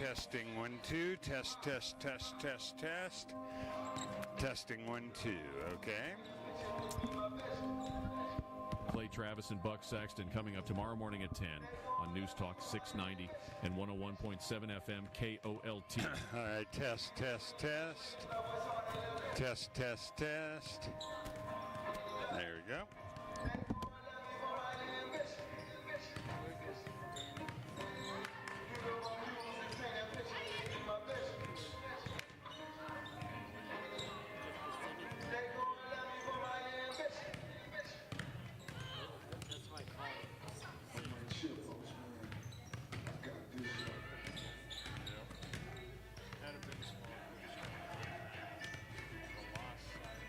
testing 1 2, test. Testing 1 2. Okay. Clay Travis and Buck Sexton coming up tomorrow morning at 10 on News Talk 690 and 101.7 FM KOLT. All right, test. There we go. That's my call. Had a big small. The lost size.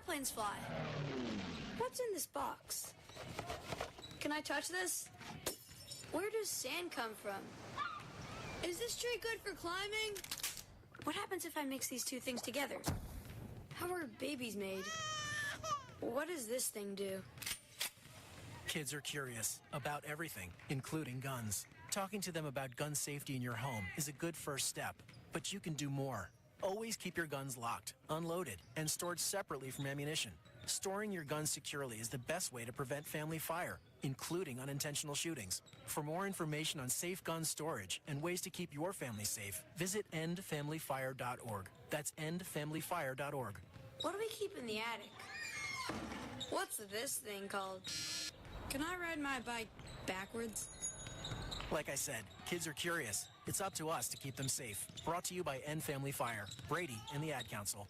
airplanes fly. What's in this box? Can I touch this? Where does sand come from? Is this tree good for climbing? What happens if I mix these two things together? How are babies made? What does this thing do? Kids are curious about everything, including guns. Talking to them about gun safety in your home is a good first step, but you can do more. Always keep your guns locked, unloaded, and stored separately from ammunition. Storing your guns securely is the best way to prevent family fire, including unintentional shootings. For more information on safe gun storage and ways to keep your family safe, visit endfamilyfire.org. That's endfamilyfire.org. What do we keep in the attic? What's this thing called? Can I ride my bike backwards? Like I said, kids are curious. It's up to us to keep them safe. Brought to you by End Family Fire, Brady, and the Ad Council.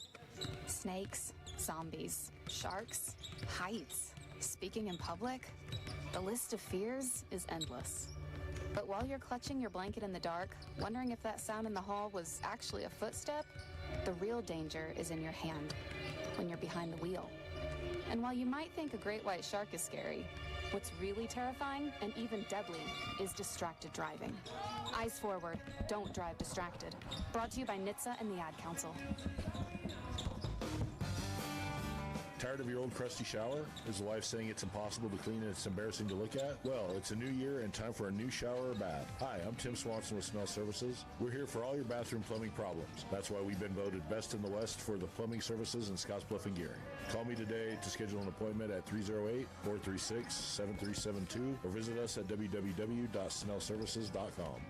Snakes, zombies, sharks, heights, speaking in public. The list of fears is endless. But while you're clutching your blanket in the dark, wondering if that sound in the hall was actually a footstep, the real danger is in your hand, when you're behind the wheel. And while you might think a great white shark is scary, what's really terrifying and even deadly is distracted driving. Eyes forward, don't drive distracted. Brought to you by NHTSA and the Ad Council. Tired of your old crusty shower? Is the wife saying it's impossible to clean and it's embarrassing to look at? Well, it's a new year and time for a new shower or bath. Hi, I'm Tim Swanson with Smell Services. We're here for all your bathroom plumbing problems. That's why we've been voted best in the West for the plumbing services in Scottsbluff and Gearing. Call me today to schedule an appointment at 308-436-7372 or visit us at www.smellservices.com.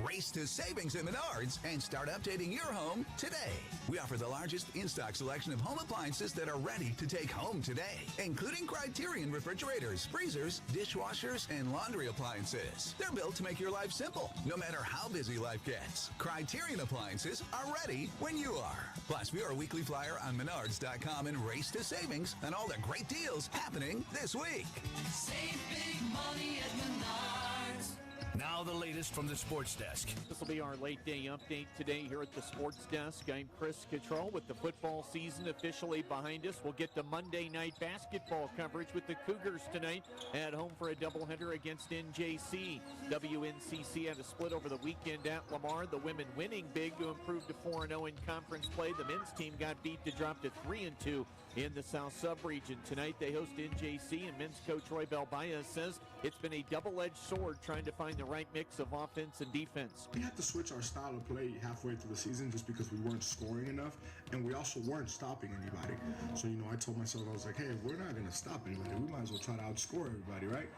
Race to savings at Menards and start updating your home today. We offer the largest in-stock selection of home appliances that are ready to take home today, including Criterion refrigerators, freezers, dishwashers, and laundry appliances. They're built to make your life simple, no matter how busy life gets. Criterion appliances are ready when you are. Plus, view our weekly flyer on Menards.com and race to savings on all the great deals happening this week. Save big money at Menards. Now the latest from the Sports Desk. This will be our late day update today here at the Sports Desk. I'm Chris Cottrell with the football season officially behind us. We'll get to Monday night basketball coverage with the Cougars tonight at home for a doubleheader against NJC. WNCC had a split over the weekend at Lamar. The women winning big to improve to 4-0 in conference play. The men's team got beat to drop to 3-2 in the South Sub-region. Tonight they host NJC, and men's coach Roy Belbaya says it's been a double-edged sword trying to find the right mix of offense and defense. We had to switch our style of play halfway through the season just because we weren't scoring enough, and we also weren't stopping anybody. So, I told myself, I was like, hey, we're not going to stop anybody. We might as well try to outscore everybody, right?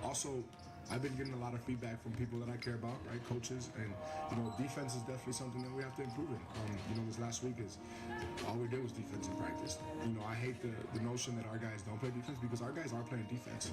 Also, I've been getting a lot of feedback from people that I care about, right? Coaches, and defense is definitely something that we have to improve in. This last week is all we did was defense in practice. I hate the notion that our guys don't play defense because our guys are playing defense.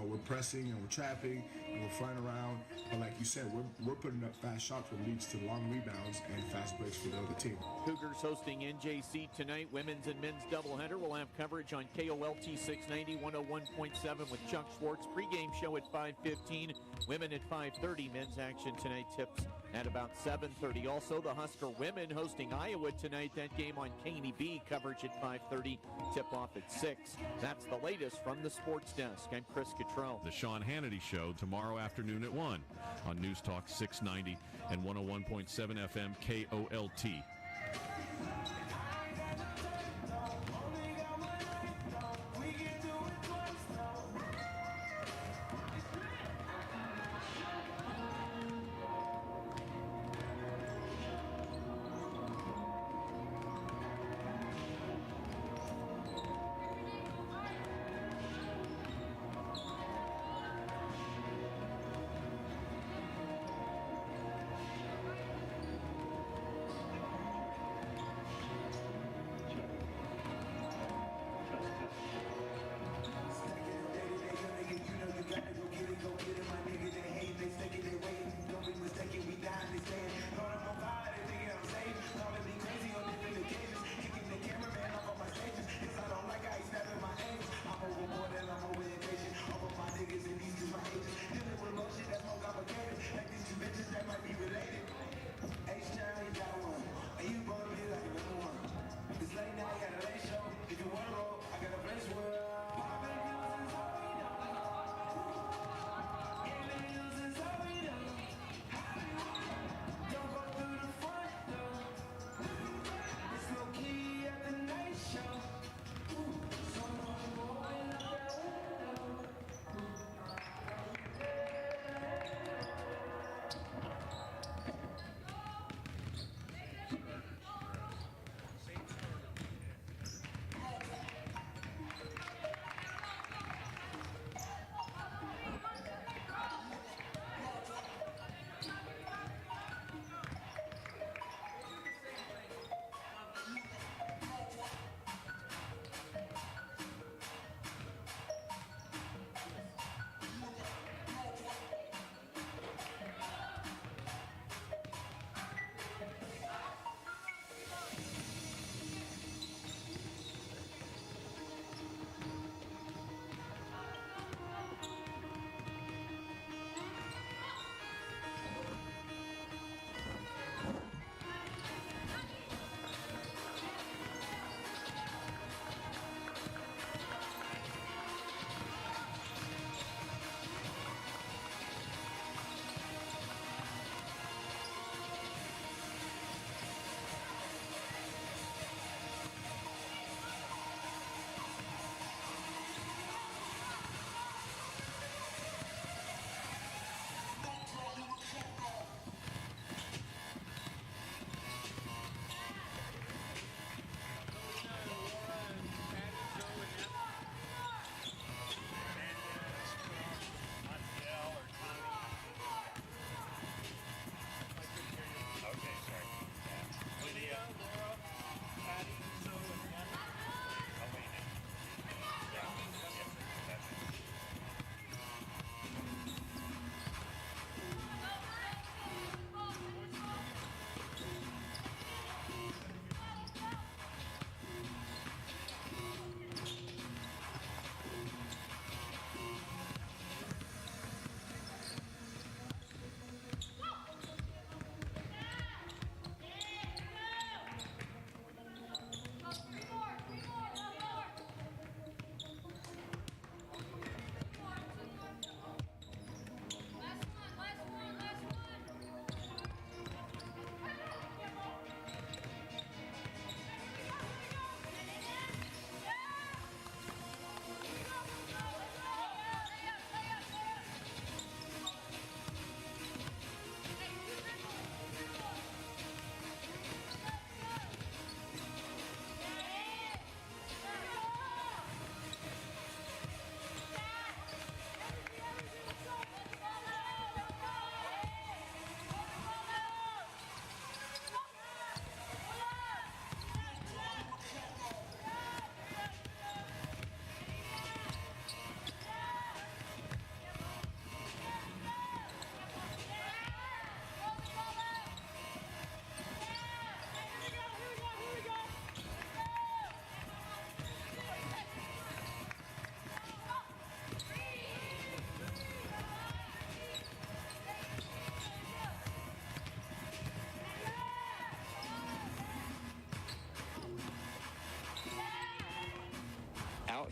We're pressing and we're trapping and we're flying around, but like you said, we're putting up fast shots that leads to long rebounds and fast breaks for the other team. Cougars hosting NJC tonight. Women's and men's doubleheader. We'll have coverage on KOLT 690 101.7 with Chuck Schwartz. Pregame show at 5:15. Women at 5:30. Men's action tonight tips at about 7:30. Also, the Husker women hosting Iowa tonight. That game on KNEB. Coverage at 5:30. Tip off at 6. That's the latest from the Sports Desk. I'm Chris Cottrell. The Sean Hannity Show tomorrow afternoon at 1 on News Talk 690 and 101.7 FM KOLT.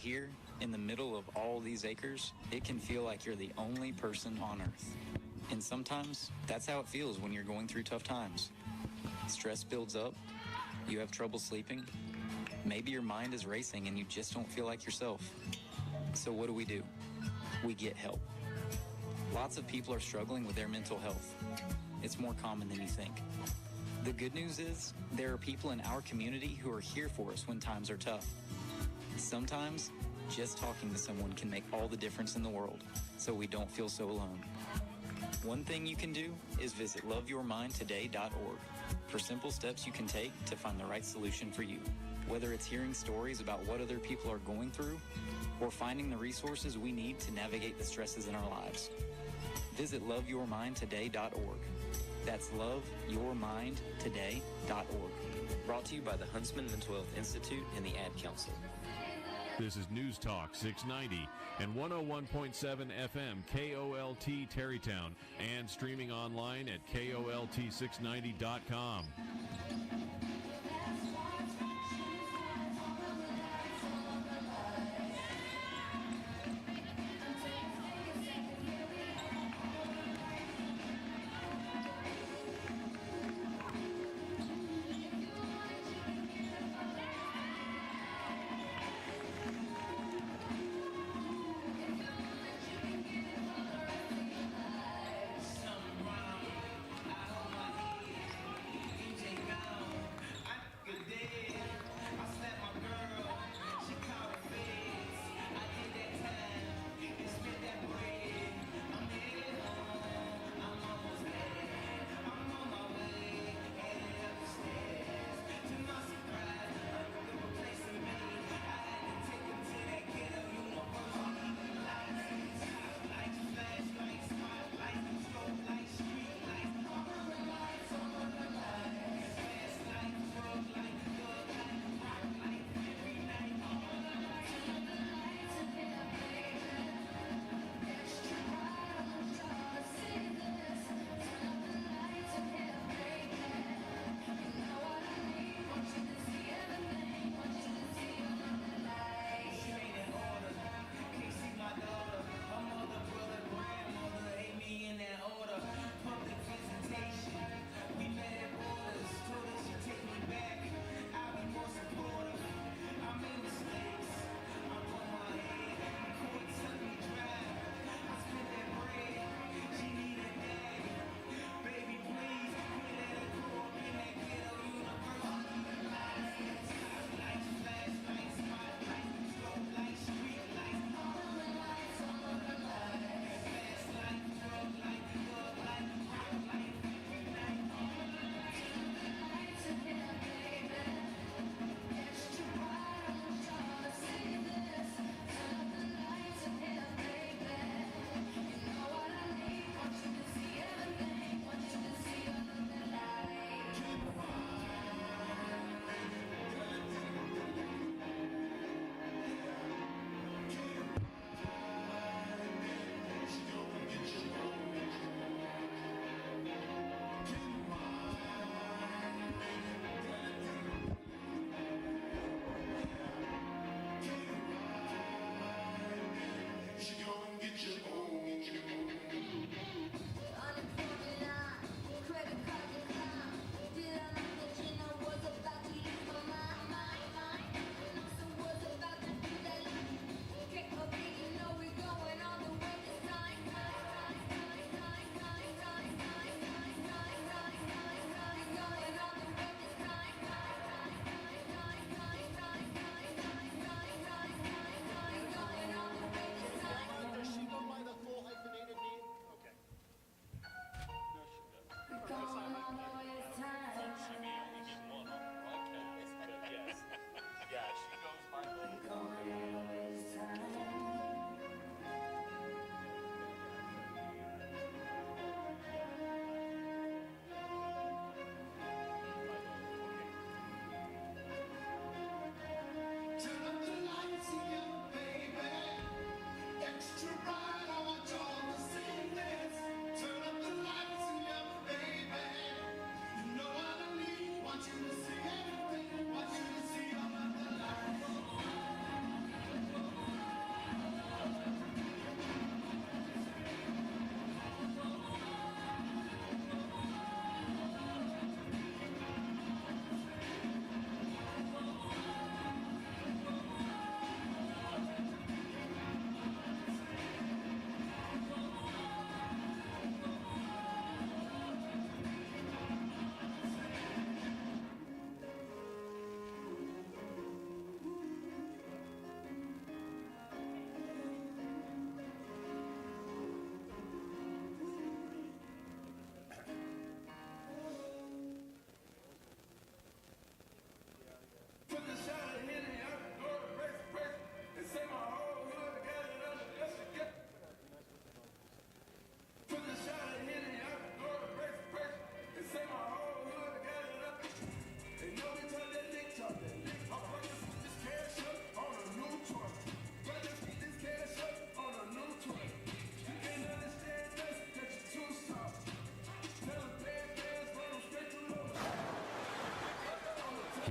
here, in the middle of all these acres, it can feel like you're the only person on Earth. And sometimes, that's how it feels when you're going through tough times. Stress builds up, you have trouble sleeping, maybe your mind is racing and you just don't feel like yourself. So what do? We get help. Lots of people are struggling with their mental health. It's more common than you think. The good news is, there are people in our community who are here for us when times are tough. Sometimes, just talking to someone can make all the difference in the world, so we don't feel so alone. One thing you can do is visit loveyourmindtoday.org for simple steps you can take to find the right solution for you. Whether it's hearing stories about what other people are going through or finding the resources we need to navigate the stresses in our lives. Visit loveyourmindtoday.org. That's loveyourmindtoday.org. Brought to you by the Huntsman Mental Health Institute and the Ad Council. This is News Talk 690 and 101.7 FM KOLT Terrytown and streaming online at KOLT690.com.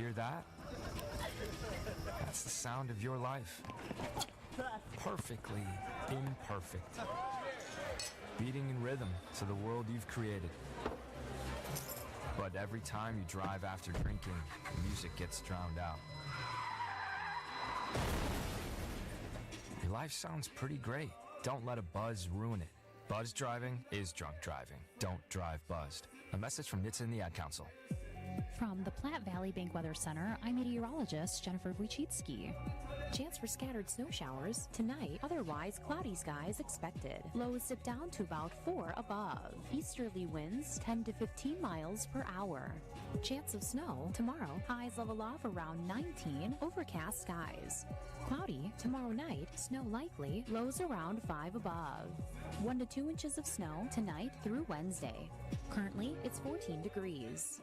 Hear that? That's the sound of your life. Perfectly imperfect. Beating in rhythm to the world you've created. But every time you drive after drinking, music gets drowned out. Your life sounds pretty great. Don't let a buzz ruin it. Buzz driving is drunk driving. Don't drive buzzed. A message from NHTSA and the Ad Council. From the Platte Valley Bank Weather Center, I'm meteorologist Jennifer Wojcicki. Chance for scattered snow showers tonight, otherwise cloudy skies expected. Lows dip down to about 4 above. Easterly winds 10 to 15 miles per hour. Chance of snow tomorrow, highs level off around 19, overcast skies. Cloudy tomorrow night, snow likely, lows around 5 above. 1 to 2 inches of snow tonight through Wednesday. Currently, it's 14 degrees.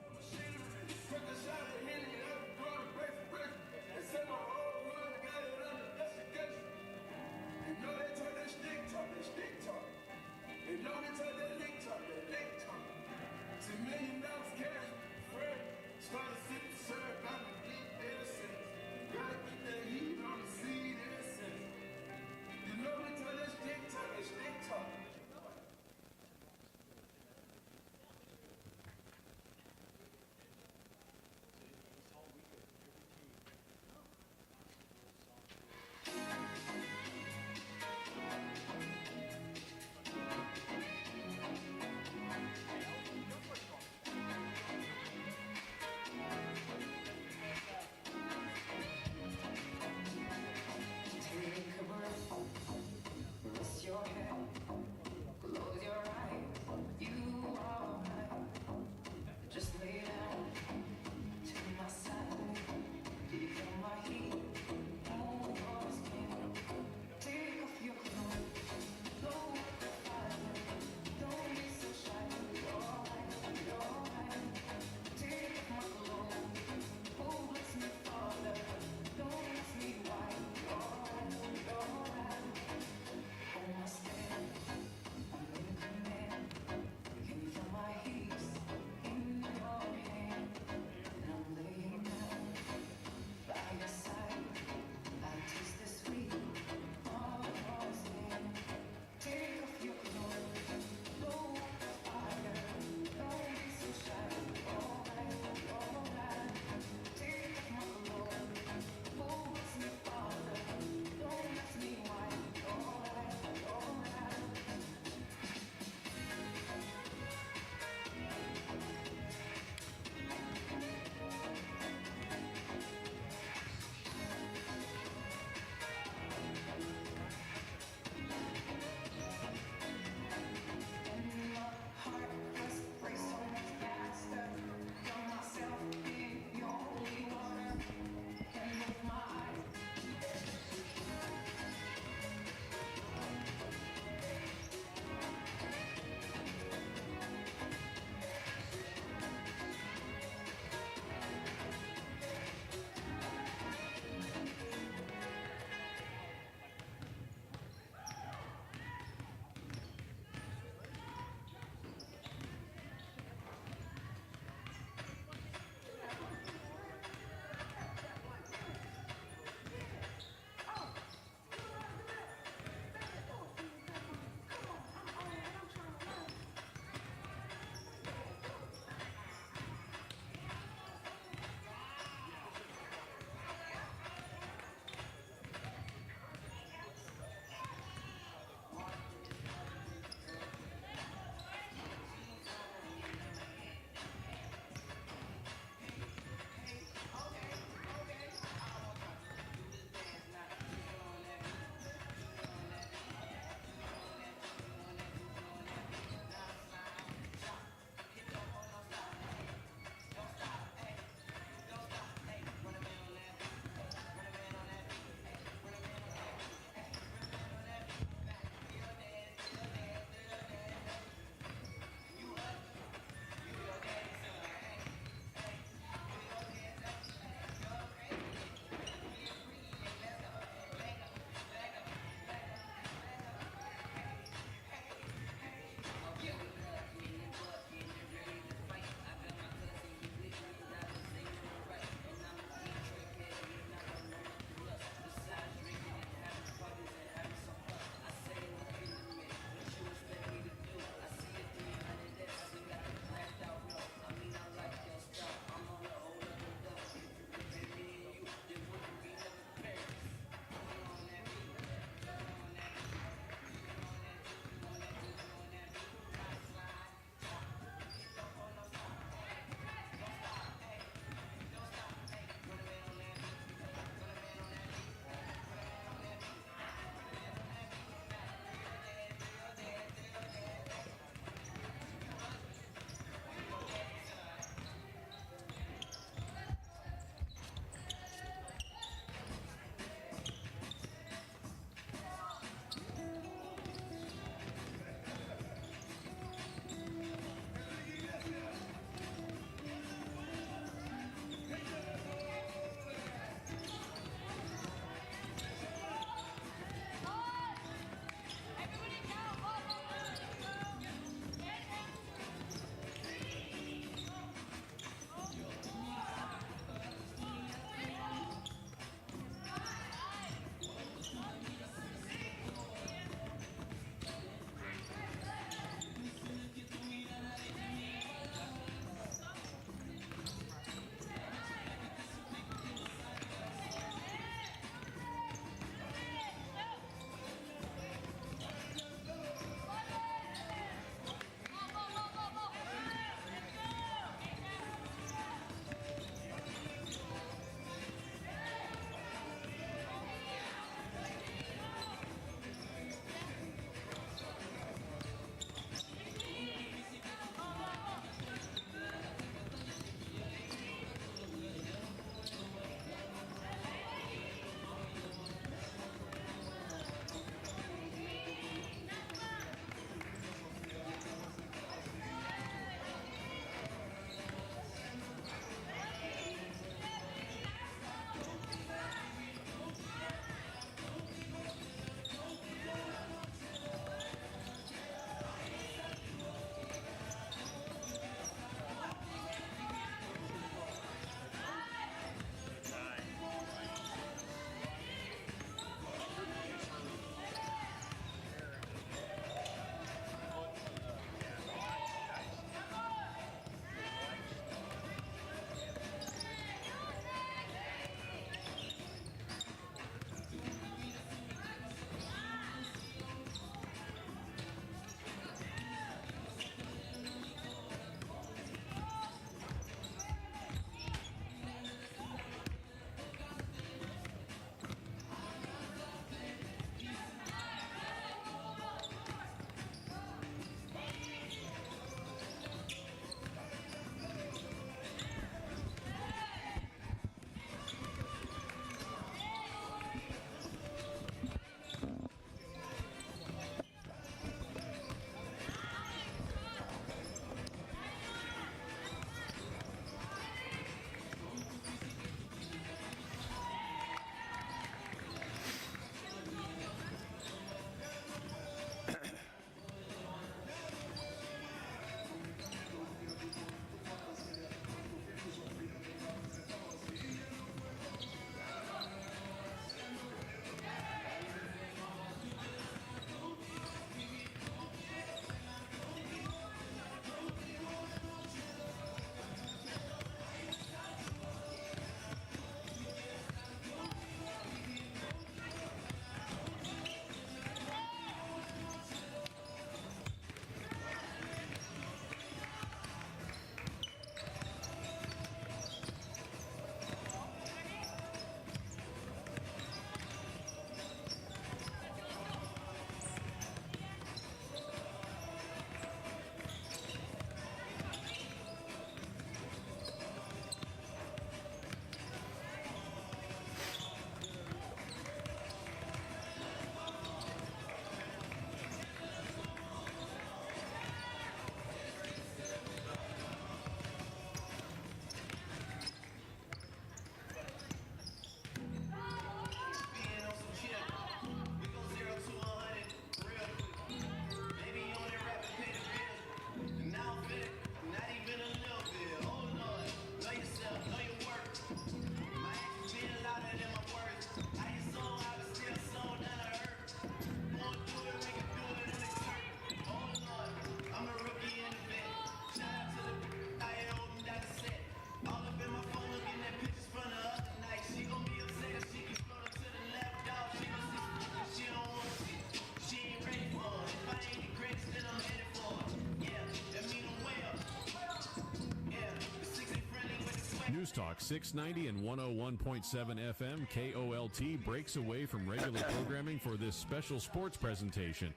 News Talk 690 and 101.7 FM KOLT breaks away from regular programming for this special sports presentation.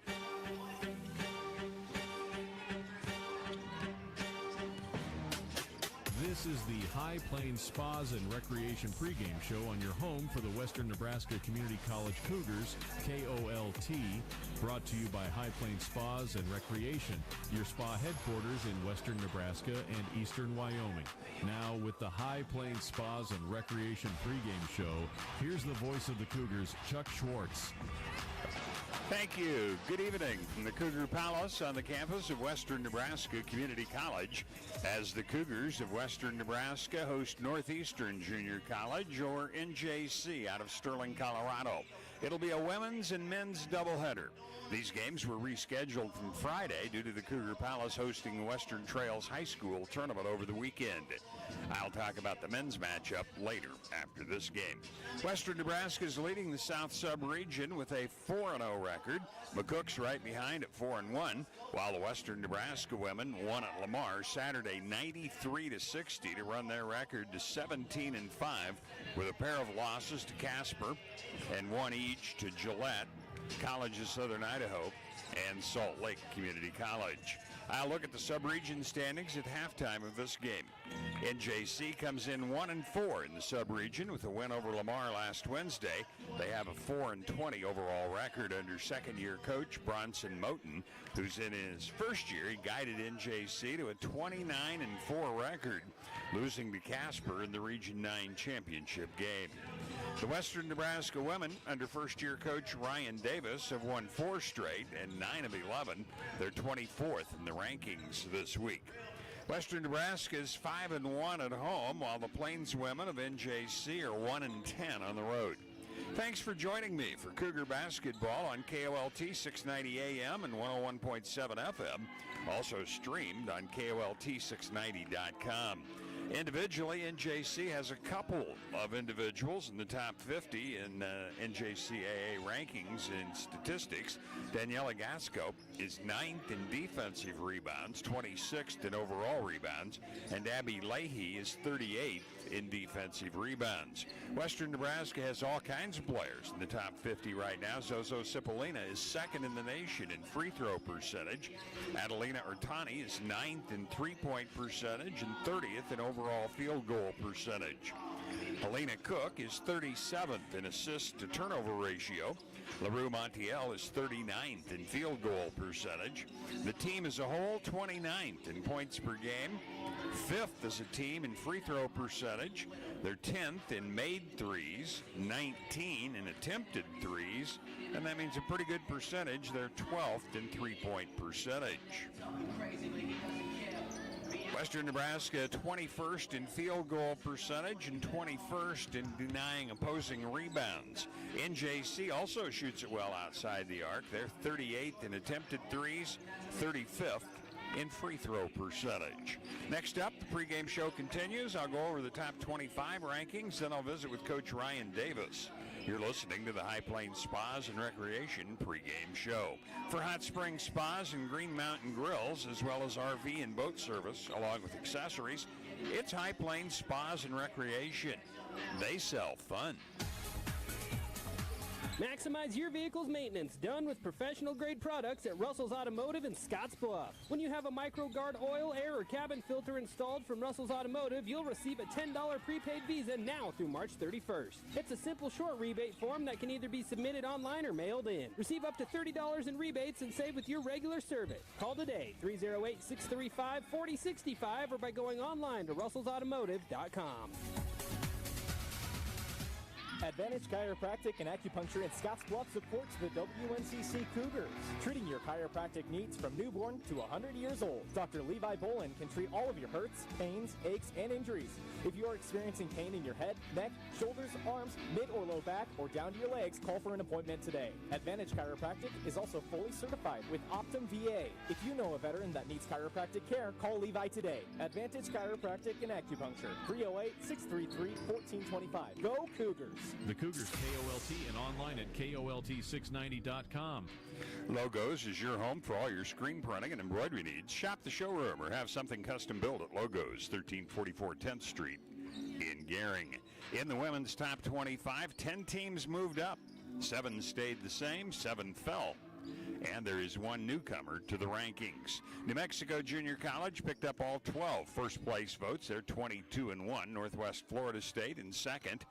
This is the High Plains Spas and Recreation pregame show on your home for the Western Nebraska Community College Cougars, KOLT, brought to you by High Plains Spas and Recreation, your spa headquarters in Western Nebraska and Eastern Wyoming. Now with the High Plains Spas and Recreation pregame show, here's the voice of the Cougars, Chuck Schwartz. Thank you. Good evening from the Cougar Palace on the campus of Western Nebraska Community College as the Cougars of Western Nebraska host Northeastern Junior College, or NJC, out of Sterling, Colorado. It'll be a women's and men's doubleheader. These games were rescheduled from Friday due to the Cougar Palace hosting Western Trails High School tournament over the weekend. I'll talk about the men's matchup later after this game. Western Nebraska is leading the South Sub-region with a 4-0 record. McCook's right behind at 4-1, while the Western Nebraska women won at Lamar Saturday 93-60 to run their record to 17-5 with a pair of losses to Casper and one each to Gillette, College of Southern Idaho, and Salt Lake Community College. I'll look at the sub-region standings at halftime of this game. NJC comes in 1-4 in the sub-region with a win over Lamar last Wednesday. They have a 4-20 overall record under second-year coach Bronson Moten, who's in his first year. He guided NJC to a 29-4 record, losing to Casper in the Region 9 championship game. The Western Nebraska women, under first-year coach Ryan Davis, have won 4 straight and 9 of 11. They're 24th in the rankings this week. Western Nebraska is 5-1 at home, while the Plains women of NJC are 1-10 on the road. Thanks for joining me for Cougar basketball on KOLT 690 AM and 101.7 FM, also streamed on KOLT690.com. Individually, NJC has a couple of individuals in the top 50 in NJCAA rankings and statistics. Daniela Gasco is 9th in defensive rebounds, 26th in overall rebounds, and Abby Leahy is 38th in defensive rebounds. Western Nebraska has all kinds of players in the top 50 right now. Zozo Cipollina is 2nd in the nation in free throw percentage. Adelina Ertani is 9th in three-point percentage and 30th in overall field goal percentage. Helena Cook is 37th in assist to turnover ratio. LaRue Montiel is 39th in field goal percentage. The team as a whole 29th in points per game, 5th as a team in free throw percentage. They're 10th in made threes, 19 in attempted threes, and that means a pretty good percentage. They're 12th in three-point percentage. Western Nebraska 21st in field goal percentage and 21st in denying opposing rebounds. NJC also shoots it well outside the arc. They're 38th in attempted threes, 35th in free throw percentage. Next up, the pregame show continues. I'll go over the top 25 rankings, then I'll visit with Coach Ryan Davis. You're listening to the High Plains Spas and Recreation pregame show. For Hot Springs Spas and Green Mountain Grills, as well as RV and boat service, along with accessories, it's High Plains Spas and Recreation. They sell fun. Maximize your vehicle's maintenance done with professional-grade products at Russell's Automotive in Scottsbluff. When you have a MicroGuard oil, air, or cabin filter installed from Russell's Automotive, you'll receive a $10 prepaid Visa now through March 31st. It's a simple short rebate form that can either be submitted online or mailed in. Receive up to $30 in rebates and save with your regular service. Call today, 308-635-4065, or by going online to russellsautomotive.com. Advantage Chiropractic and Acupuncture in Scottsbluff supports the WNCC Cougars, treating your chiropractic needs from newborn to 100 years old. Dr. Levi Bolin can treat all of your hurts, pains, aches, and injuries. If you are experiencing pain in your head, neck, shoulders, arms, mid or low back, or down to your legs, call for an appointment today. Advantage Chiropractic is also fully certified with Optum VA. If you know a veteran that needs chiropractic care, call Levi today. Advantage Chiropractic and Acupuncture, 308-633-1425. Go Cougars! The Cougars KOLT and online at KOLT690.com. Logos is your home for all your screen printing and embroidery needs. Shop the showroom or have something custom built at Logos, 1344 10th Street in Gehring. In the women's top 25, 10 teams moved up. 7 stayed the same, 7 fell. And there is one newcomer to the rankings. New Mexico Junior College picked up all 12 first-place votes. They're 22-1. Northwest Florida State in second,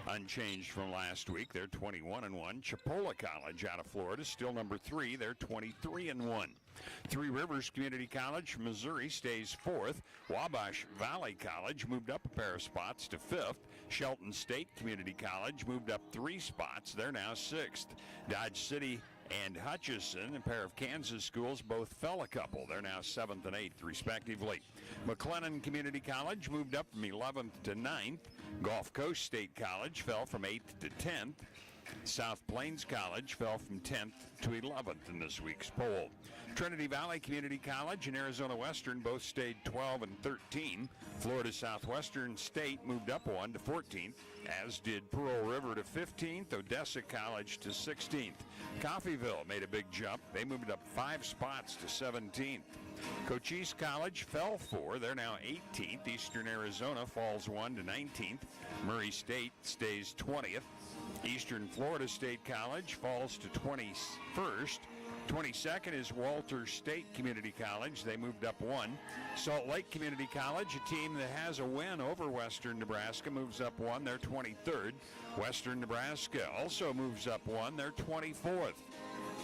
unchanged from last week. They're 21-1. Chipola College out of Florida, still number 3. They're 23-1. Three Rivers Community College from Missouri stays 4th. Wabash Valley College moved up a pair of spots to 5th. Shelton State Community College moved up 3 spots. They're now 6th. Dodge City and Hutchinson, a pair of Kansas schools, both fell a couple. They're now 7th and 8th, respectively. McLennan Community College moved up from 11th to 9th. Gulf Coast State College fell from 8th to 10th. South Plains College fell from 10th to 11th in this week's poll. Trinity Valley Community College and Arizona Western both stayed 12 and 13. Florida Southwestern State moved up 1 to 14th, as did Pearl River to 15th, Odessa College to 16th. Coffeyville made a big jump. They moved up 5 spots to 17th. Cochise College fell 4. They're now 18th. Eastern Arizona falls 1 to 19th. Murray State stays 20th. Eastern Florida State College falls to 21st. 22nd is Walter State Community College. They moved up 1. Salt Lake Community College, a team that has a win over Western Nebraska, moves up 1. They're 23rd. Western Nebraska also moves up 1. They're 24th.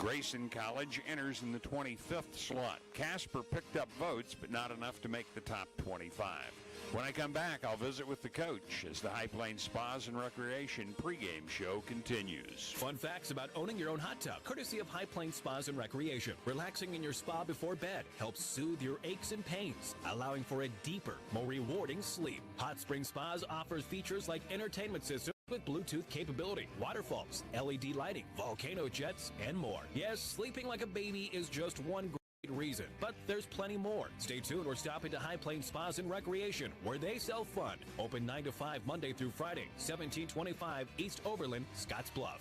Grayson College enters in the 25th slot. Casper picked up votes, but not enough to make the top 25. When I come back, I'll visit with the coach as the High Plains Spas and Recreation pregame show continues. Fun facts about owning your own hot tub, courtesy of High Plains Spas and Recreation. Relaxing in your spa before bed helps soothe your aches and pains, allowing for a deeper, more rewarding sleep. Hot Spring Spas offers features like entertainment systems with Bluetooth capability, waterfalls, LED lighting, volcano jets, and more. Yes, sleeping like a baby is just one great reason, but there's plenty more. Stay tuned or stop into High Plains Spas and Recreation, where they sell fun. Open 9 to 5 Monday through Friday, 1725 East Overland, Scottsbluff.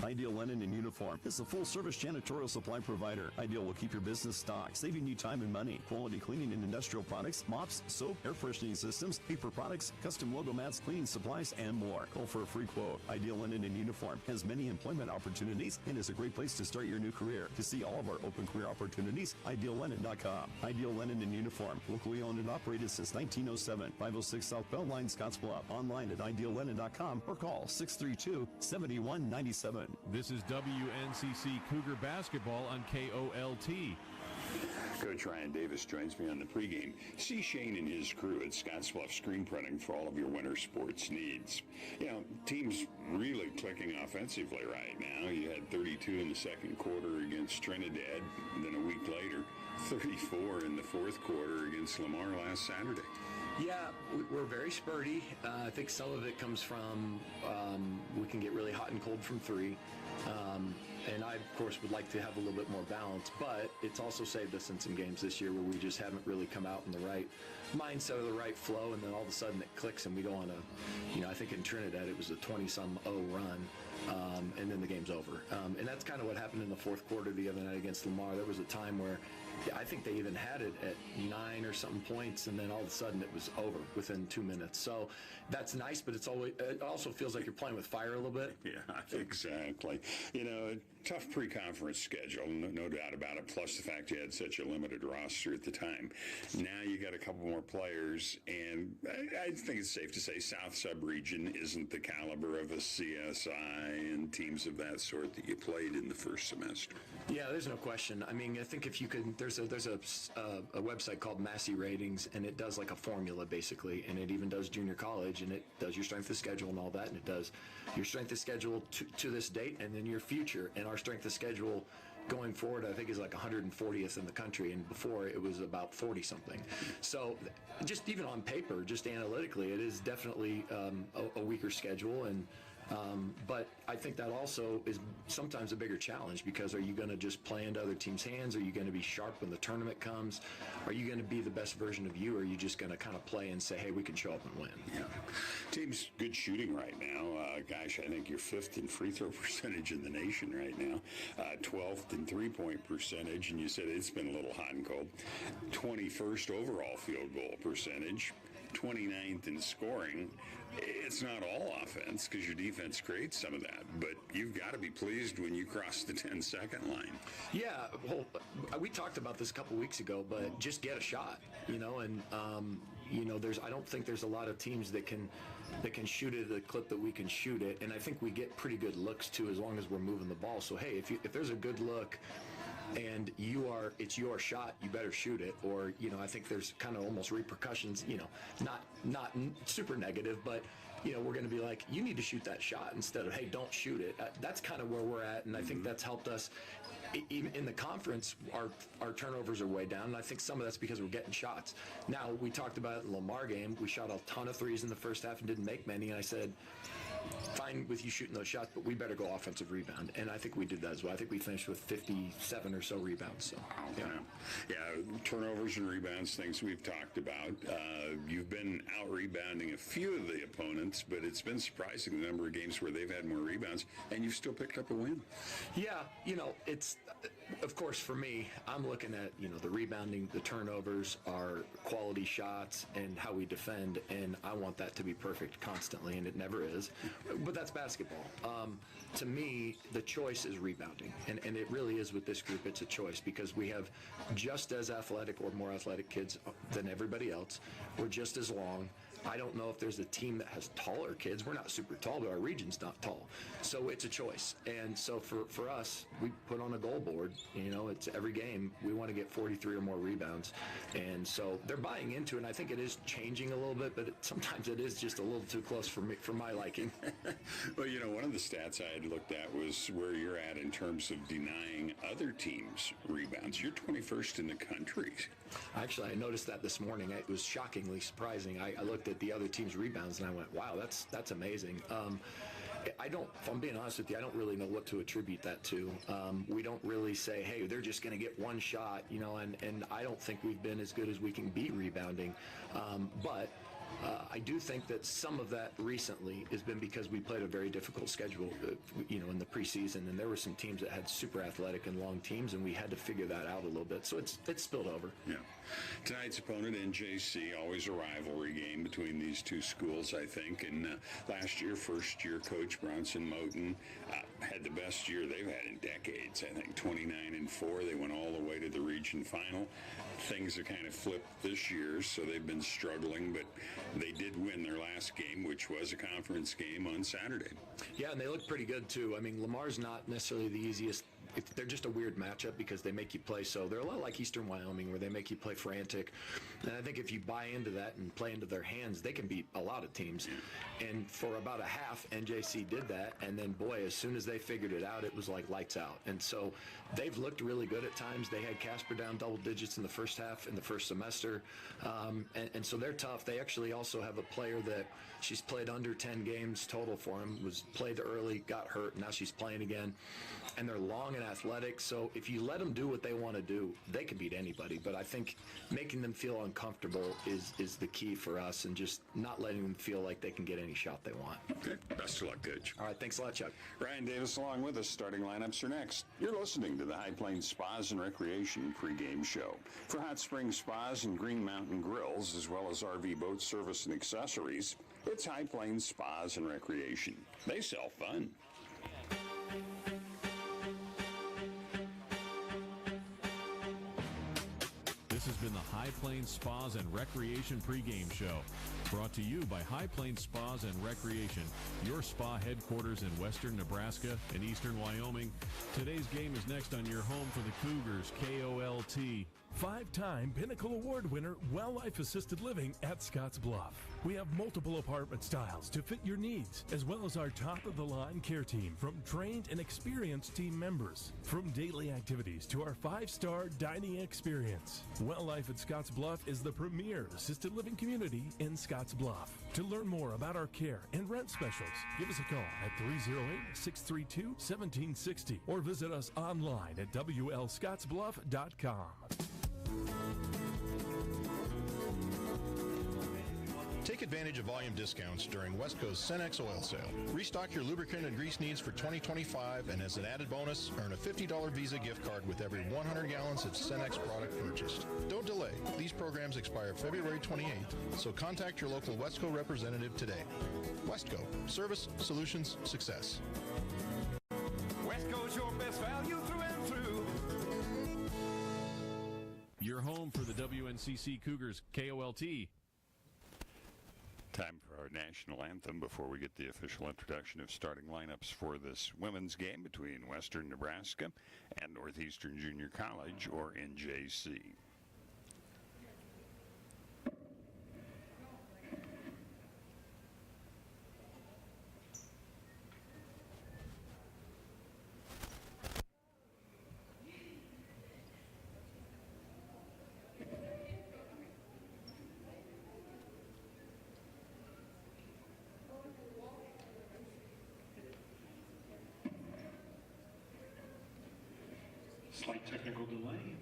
Ideal Linen and Uniform is a full-service janitorial supply provider. Ideal will keep your business stocked, saving you time and money. Quality cleaning and industrial products, mops, soap, air freshening systems, paper products, custom logo mats, cleaning supplies, and more. Call for a free quote. Ideal Linen and Uniform has many employment opportunities and is a great place to start your new career. To see all of our open career opportunities, ideallinen.com. Ideal Linen and Uniform, locally owned and operated since 1907. 506 South Beltline, Scottsbluff. Online at ideallinen.com or call 632-7197. This is WNCC Cougar Basketball on KOLT. Coach Ryan Davis joins me on the pregame. See Shane and his crew at Scottsbluff Screen Printing for all of your winter sports needs. You know, team's really clicking offensively right now. You had 32 in the second quarter against Trinidad, and then a week later, 34 in the fourth quarter against Lamar last Saturday. Yeah, we're very spurty. I think some of it comes from we can get really hot and cold from 3. And I, of course, would like to have a little bit more balance, but it's also saved us in some games this year where we just haven't really come out in the right mindset or the right flow, and then all of a sudden it clicks and we go on a, I think in Trinidad it was a 20-some-0 run, and then the game's over. And that's kind of what happened in the fourth quarter the other night against Lamar. There was a time where I think they even had it at 9 or something points, and then all of a sudden it was over within 2 minutes. So that's nice, but it also feels like you're playing with fire a little bit. Yeah, exactly. Tough pre-conference schedule, no doubt about it, plus the fact you had such a limited roster at the time. Now you got a couple more players, and I think it's safe to say South Sub-Region isn't the caliber of a CSI and teams of that sort that you played in the first semester. Yeah, there's no question. I mean, I think if you could, there's a website called Massey Ratings, and it does like a formula basically, and it even does junior college, and it does your strength of schedule and all that, and it does your strength of schedule to this date and then your future. And our strength of schedule going forward, I think, is like 140th in the country, and before it was about 40-something. So just even on paper, just analytically, it is definitely a weaker schedule, and but I think that also is sometimes a bigger challenge, because are you going to just play into other teams' hands? Are you going to be sharp when the tournament comes? Are you going to be the best version of you? Or are you just going to kind of play and say, hey, we can show up and win? Yeah. Team's good shooting right now. Gosh, I think you're 5th in free throw percentage in the nation right now. 12th in three-point percentage, and you said it's been a little hot and cold. 21st overall field goal percentage. 29th in scoring. It's not all offense because your defense creates some of that, but you've got to be pleased when you cross the 10-second line. Yeah, well, we talked about this a couple weeks ago, but just get a shot, and I don't think there's a lot of teams that can shoot it at the clip that we can shoot it, and I think we get pretty good looks too as long as we're moving the ball. So hey, if there's a good look and it's your shot, you better shoot it. Or I think there's kind of almost repercussions, not super negative, but we're going to be like, you need to shoot that shot instead of, hey, don't shoot it. That's kind of where we're at, and I think that's helped us. Even in the conference, our turnovers are way down, and I think some of that's because we're getting shots. Now, we talked about it in the Lamar game. We shot a ton of threes in the first half and didn't make many, and I said, fine with you shooting those shots, but we better go offensive rebound, and I think we did that as well. I think we finished with 57 or so rebounds. So, yeah, turnovers and rebounds, things we've talked about. You've been out-rebounding a few of the opponents, but it's been surprising the number of games where they've had more rebounds, and you've still picked up a win. Yeah, it's, of course, for me, I'm looking at, the rebounding, the turnovers, our quality shots, and how we defend, and I want that to be perfect constantly, and it never is. But that's basketball. To me, the choice is rebounding, and it really is with this group. It's a choice because we have just as athletic or more athletic kids than everybody else. We're just as long. I don't know if there's a team that has taller kids. We're not super tall, but our region's not tall. So it's a choice. And so for us, we put on a goal board. It's every game we want to get 43 or more rebounds. And so they're buying into it, and I think it is changing a little bit, but sometimes it is just a little too close for my liking. Well, one of the stats I had looked at was where you're at in terms of denying other teams rebounds. You're 21st in the country. Actually, I noticed that this morning. It was shockingly surprising. I looked at the other team's rebounds and I went, wow, that's amazing. If I'm being honest with you, I don't really know what to attribute that to. We don't really say, hey, they're just going to get one shot, and I don't think we've been as good as we can be rebounding. But I do think that some of that recently has been because we played a very difficult schedule, in the preseason, and there were some teams that had super athletic and long teams, and we had to figure that out a little bit. So it's spilled over. Yeah. Tonight's opponent, NJC, always a rivalry game between these two schools, I think. And last year, first-year coach Bronson Moten had the best year they've had in decades. I think 29-4. They went all the way to the region final. Things have kind of flipped this year, so they've been struggling, but they did win their last game, which was a conference game on Saturday. Yeah, and they look pretty good, too. I mean, Lamar's not necessarily the easiest. They're just a weird matchup because they make you play. So they're a lot like Eastern Wyoming, where they make you play frantic. And I think if you buy into that and play into their hands, they can beat a lot of teams. And for about a half, NJC did that. And then, boy, as soon as they figured it out, it was like lights out. And so they've looked really good at times. They had Casper down double digits in the first half in the first semester. And so they're tough. They actually also have a player that she's played under 10 games total for him, was played early, got hurt, now she's playing again. And they're long and athletic, so if you let them do what they want to do, they can beat anybody. But I think making them feel uncomfortable is the key for us, and just not letting them feel like they can get any shot they want. Okay. Best of luck, Coach. All right, thanks a lot, Chuck. Ryan Davis along with us. Starting lineups are next. You're listening to the High Plains Spas and Recreation pregame show. For Hot Springs Spas and Green Mountain Grills, as well as RV boat service and accessories, it's High Plains Spas and Recreation. They sell fun. This has been the High Plains Spas and Recreation pregame show. Brought to you by High Plains Spas and Recreation, your spa headquarters in western Nebraska and eastern Wyoming. Today's game is next on your home for the Cougars, KOLT. 5-time Pinnacle Award winner, Well Life Assisted Living at Scottsbluff. We have multiple apartment styles to fit your needs, as well as our top-of-the-line care team from trained and experienced team members. From daily activities to our 5-star dining experience, Well Life at Scottsbluff is the premier assisted living community in Scottsbluff. To learn more about our care and rent specials, give us a call at 308-632-1760 or visit us online at WLScottsbluff.com. Take advantage of volume discounts during Westco's Cenex oil sale. Restock your lubricant and grease needs for 2025, and as an added bonus, earn a $50 Visa gift card with every 100 gallons of Cenex product purchased. Don't delay. These programs expire February 28th, so contact your local Westco representative today. Westco. Service, solutions, success. Westco's your best value through and through. Your home for the WNCC Cougars, KOLT. Time for our national anthem before we get the official introduction of starting lineups for this women's game between Western Nebraska and Northeastern Junior College, or NJC. Slight technical delay.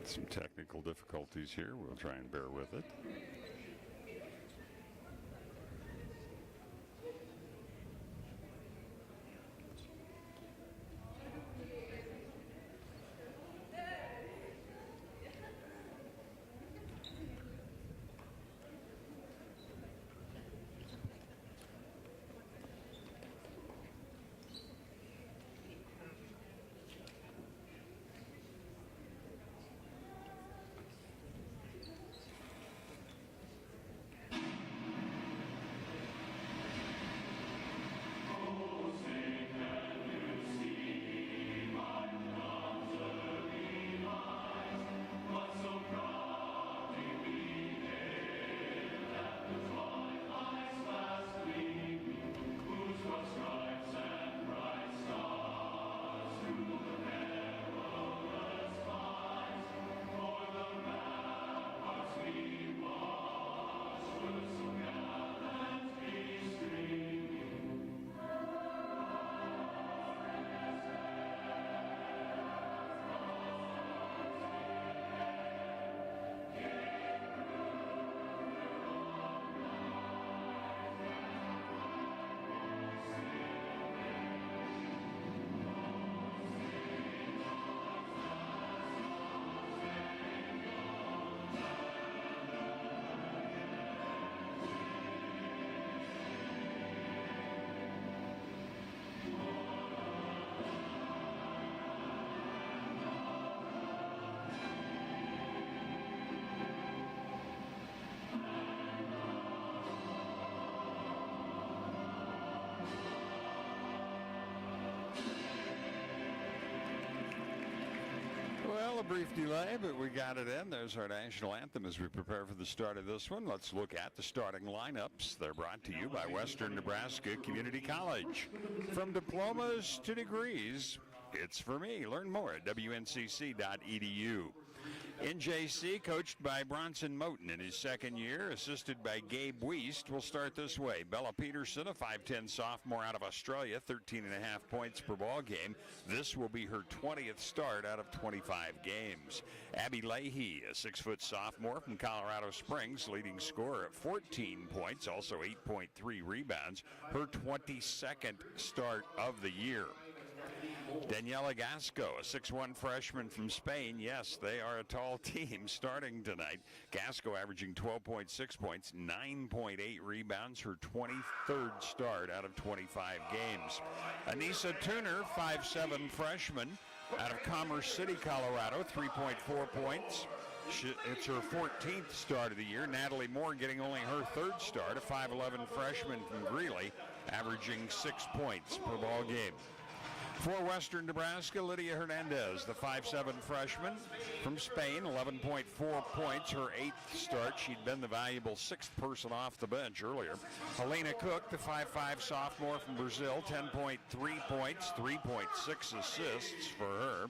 Some technical difficulties here. We'll try and bear with it. Well, a brief delay, but we got it in. There's our national anthem as we prepare for the start of this one. Let's look at the starting lineups. They're brought to you by Western Nebraska Community College. From diplomas to degrees, it's for me. Learn more at wncc.edu. NJC, coached by Bronson Moten in his second year, assisted by Gabe Wiest, will start this way. Bella Peterson, a 5'10 sophomore out of Australia, 13.5 points per ball game. This will be her 20th start out of 25 games. Abby Leahy, a 6-foot sophomore from Colorado Springs, leading scorer at 14 points, also 8.3 rebounds, her 22nd start of the year. Daniela Gasco, a 6'1 freshman from Spain. Yes, they are a tall team starting tonight. Gasco averaging 12.6 points, 9.8 rebounds, her 23rd start out of 25 games. Anissa Tuner, 5'7 freshman out of Commerce City, Colorado, 3.4 points. It's her 14th start of the year. Natalie Moore getting only her 3rd start, a 5'11 freshman from Greeley, averaging 6 points per ball game. For Western Nebraska, Lydia Hernandez, the 5'7 freshman from Spain, 11.4 points, her 8th start. She'd been the valuable 6th person off the bench earlier. Helena Cook, the 5'5 sophomore from Brazil, 10.3 points, 3.6 assists for her.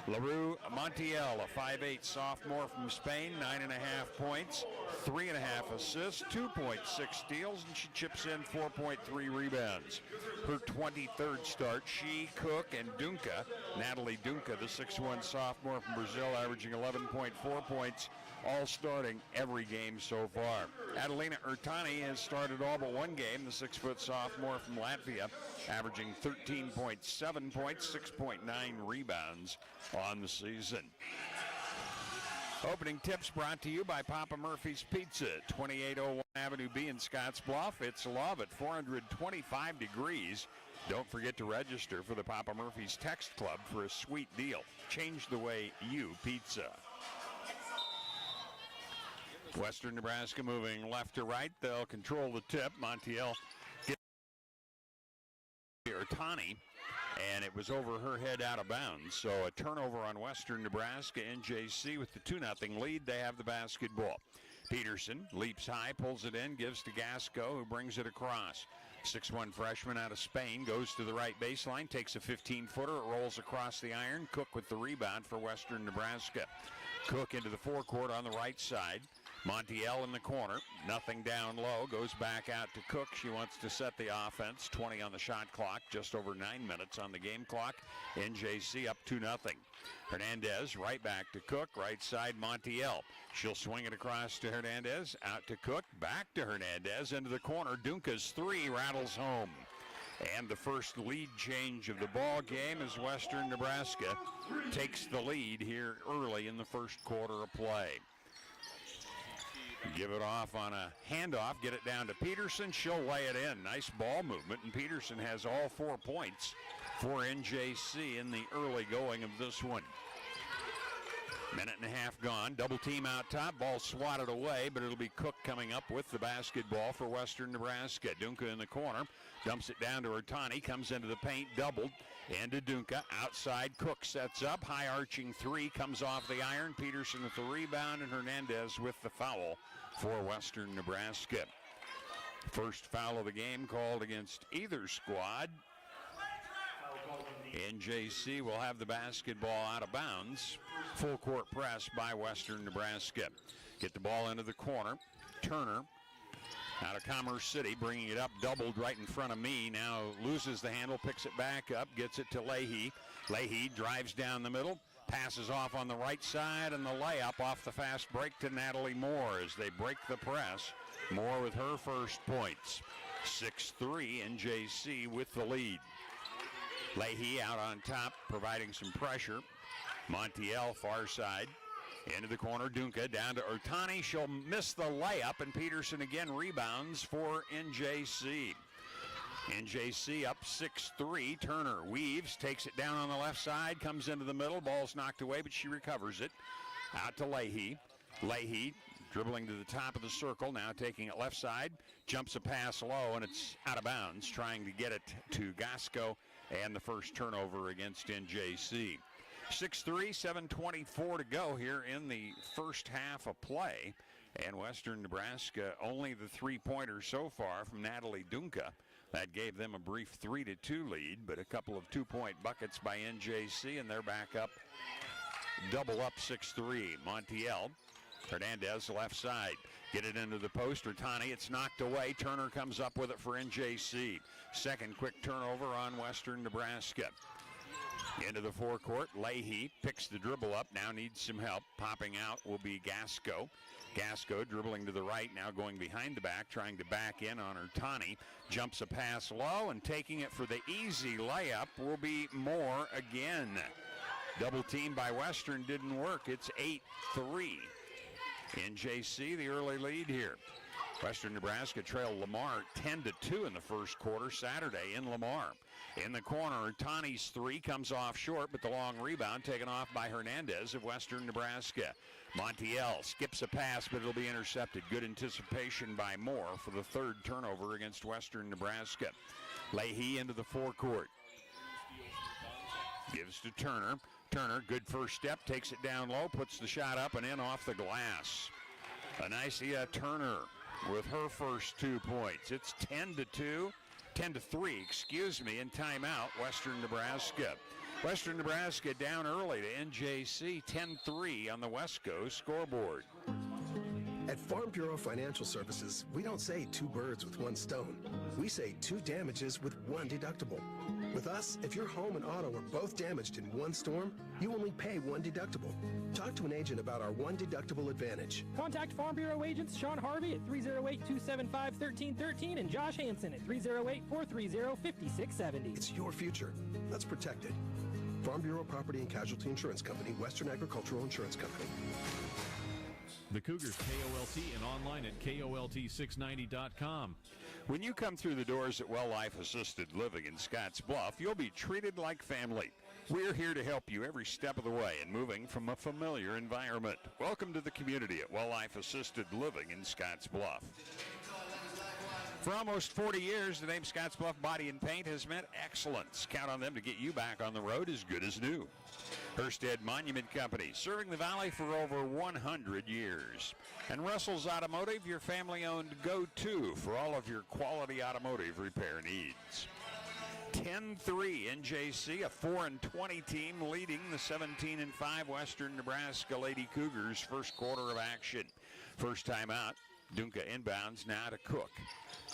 LaRue Montiel, a 5'8 sophomore from Spain, 9.5 points, 3.5 assists, 2.6 steals, and she chips in 4.3 rebounds. Her 23rd start, she, Cook, and Dunca, Natalie Dunca, the 6'1 sophomore from Brazil, averaging 11.4 points, all starting every game so far. Adelina Urtani has started all but one game, the 6-foot sophomore from Latvia, averaging 13.7 points, 6.9 rebounds on the season. Opening tips brought to you by Papa Murphy's Pizza, 2801 Avenue B in Scottsbluff. It's love at 425 degrees. Don't forget to register for the Papa Murphy's Text Club for a sweet deal. Change the way you pizza. Western Nebraska moving left to right. They'll control the tip. Montiel gets Urtani, and it was over her head out of bounds. So a turnover on Western Nebraska. NJC with the 2-0 lead. They have the basketball. Peterson leaps high, pulls it in, gives to Gasco, who brings it across. 6'1 freshman out of Spain goes to the right baseline, takes a 15-footer, it rolls across the iron. Cook with the rebound for Western Nebraska. Cook into the forecourt on the right side. Montiel in the corner, nothing down low, goes back out to Cook. She wants to set the offense. 20 on the shot clock, just over 9 minutes on the game clock. NJC up 2-0. Hernandez right back to Cook, right side Montiel. She'll swing it across to Hernandez, out to Cook, back to Hernandez, into the corner. Dunca's three rattles home. And the first lead change of the ball game as Western Nebraska takes the lead here early in the first quarter of play. Give it off on a handoff, get it down to Peterson. She'll lay it in. Nice ball movement, and Peterson has all 4 points for NJC in the early going of this one. Minute and a half gone. Double team out top. Ball swatted away, but it'll be Cook coming up with the basketball for Western Nebraska. Dunca in the corner. Dumps it down to Urtani. Comes into the paint. Doubled. Into Dunca. Outside. Cook sets up. High arching three. Comes off the iron. Peterson with the rebound. And Hernandez with the foul for Western Nebraska. First foul of the game called against either squad. NJC will have the basketball out of bounds. Full court press by Western Nebraska. Get the ball into the corner. Turner out of Commerce City, bringing it up, doubled right in front of me. Now loses the handle, picks it back up, gets it to Leahy. Leahy drives down the middle, passes off on the right side, and the layup off the fast break to Natalie Moore as they break the press. Moore with her first points. 6-3, NJC with the lead. Leahy out on top, providing some pressure. Montiel far side. Into the corner, Dunca down to Urtani. She'll miss the layup, and Peterson again rebounds for NJC. NJC up 6-3. Turner weaves, takes it down on the left side, comes into the middle. Ball's knocked away, but she recovers it. Out to Leahy. Leahy dribbling to the top of the circle, now taking it left side. Jumps a pass low, and it's out of bounds, trying to get it to Gasco, and the first turnover against NJC. 6-3, 7:24 to go here in the first half of play. And Western Nebraska only the three-pointer so far from Natalie Dunca. That gave them a brief 3-2 lead, but a couple of two-point buckets by NJC, and they're back up, double up 6-3. Montiel, Hernandez left side. Get it into the post. Urtani, it's knocked away. Turner comes up with it for NJC. Second quick turnover on Western Nebraska. Into the forecourt, Leahy picks the dribble up, now needs some help. Popping out will be Gasco. Gasco dribbling to the right, now going behind the back, trying to back in on Ertani. Jumps a pass low, and taking it for the easy layup will be Moore again. Double team by Western didn't work. It's 8-3. NJC, the early lead here. Western Nebraska trailed Lamar 10-2 in the first quarter Saturday in Lamar. In the corner, Ertani's three comes off short, but the long rebound taken off by Hernandez of Western Nebraska. Montiel skips a pass, but it'll be intercepted. Good anticipation by Moore for the third turnover against Western Nebraska. Leahy into the forecourt. Gives to Turner. Turner, good first step, takes it down low, puts the shot up and in off the glass. Anicia Turner with her first 2 points. It's 10-3, in timeout, Western Nebraska. Western Nebraska down early to NJC, 10-3 on the West Coast scoreboard. At Farm Bureau Financial Services, we don't say two birds with one stone. We say two damages with one deductible. With us, if your home and auto are both damaged in one storm, you only pay one deductible. Talk to an agent about our one deductible advantage. Contact Farm Bureau agents Sean Harvey at 308-275-1313 and Josh Hansen at 308-430-5670. It's your future. Let's protect it. Farm Bureau Property and Casualty Insurance Company, Western Agricultural Insurance Company. The Cougars, KOLT, and online at KOLT690.com. When you come through the doors at Well Life Assisted Living in Scotts Bluff, you'll be treated like family. We're here to help you every step of the way in moving from a familiar environment. Welcome to the community at Well Life Assisted Living in Scotts Bluff. For almost 40 years, the name Scotts Bluff Body and Paint has meant excellence. Count on them to get you back on the road as good as new. Hurstead Monument Company, serving the Valley for over 100 years. And Russell's Automotive, your family-owned go-to for all of your quality automotive repair needs. 10-3 NJC, a 4-20 team leading the 17-5 Western Nebraska Lady Cougars first quarter of action. First time out, Dunca inbounds now to Cook.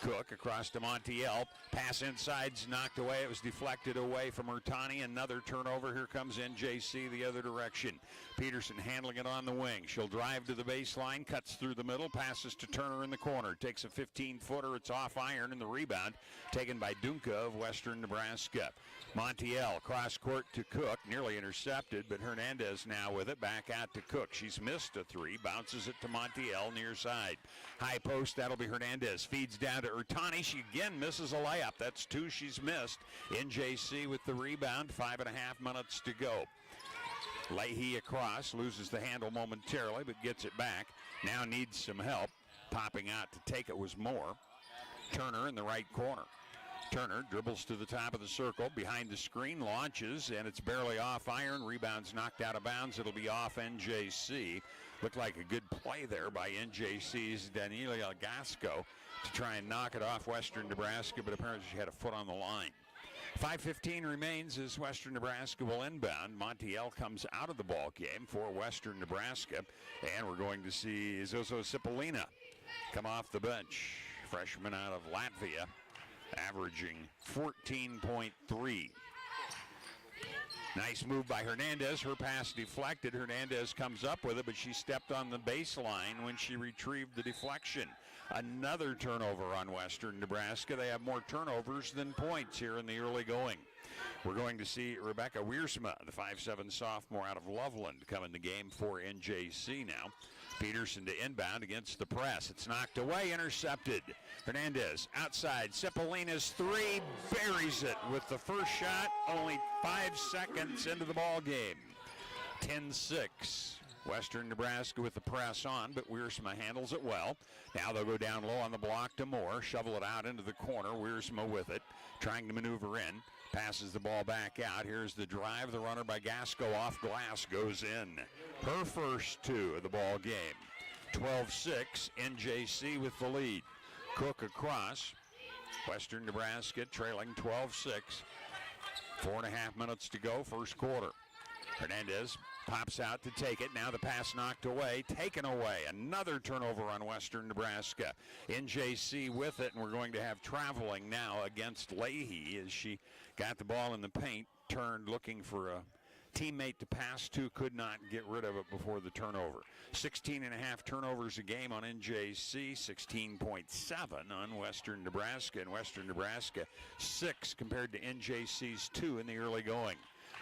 Cook across to Montiel. Pass inside's knocked away. It was deflected away from Ertani. Another turnover. Here comes NJC the other direction. Peterson handling it on the wing. She'll drive to the baseline, cuts through the middle, passes to Turner in the corner. Takes a 15-footer. It's off iron, and the rebound taken by Dunca of Western Nebraska. Montiel cross court to Cook, nearly intercepted, but Hernandez now with it, back out to Cook. She's missed a three, bounces it to Montiel near side. High post, that'll be Hernandez. Feeds down to Ertani. She again misses a layup. That's two she's missed. NJC with the rebound, 5.5 minutes to go. Leahy across, loses the handle momentarily, but gets it back. Now needs some help. Popping out to take it was Moore. Turner in the right corner. Turner dribbles to the top of the circle, behind the screen, launches, and it's barely off iron. Rebound's knocked out of bounds. It'll be off NJC. Looked like a good play there by NJC's Daniela Gasco to try and knock it off Western Nebraska, but apparently she had a foot on the line. 5:15 remains as Western Nebraska will inbound. Montiel comes out of the ball game for Western Nebraska, and we're going to see Zoso Cipollina come off the bench. Freshman out of Latvia, averaging 14.3. Nice move by Hernandez. Her pass deflected. Hernandez comes up with it, but she stepped on the baseline when she retrieved the deflection. Another turnover on Western Nebraska. They have more turnovers than points here in the early going. We're going to see Rebecca Wiersma, the 5'7" sophomore out of Loveland, come in the game for NJC now. Peterson to inbound against the press. It's knocked away, intercepted. Hernandez outside. Cipollina's three, buries it with the first shot, only 5 seconds into the ball game. 10-6. Western Nebraska with the press on, but Wiersma handles it well. Now they'll go down low on the block to Moore, shovel it out into the corner. Wiersma with it, trying to maneuver in. Passes the ball back out. Here's the drive. The runner by Gasco off glass goes in. Her first two of the ball game. 12-6, NJC with the lead. Cook across. Western Nebraska trailing 12-6. 4.5 minutes to go, first quarter. Hernandez pops out to take it. Now the pass knocked away, taken away. Another turnover on Western Nebraska. NJC with it, and we're going to have traveling now against Leahy as she got the ball in the paint. turned looking for a teammate to pass to, could not get rid of it before the turnover. 16.5 turnovers a game on NJC, 16.7 on Western Nebraska, and Western Nebraska 6 compared to NJC's 2 in the early going.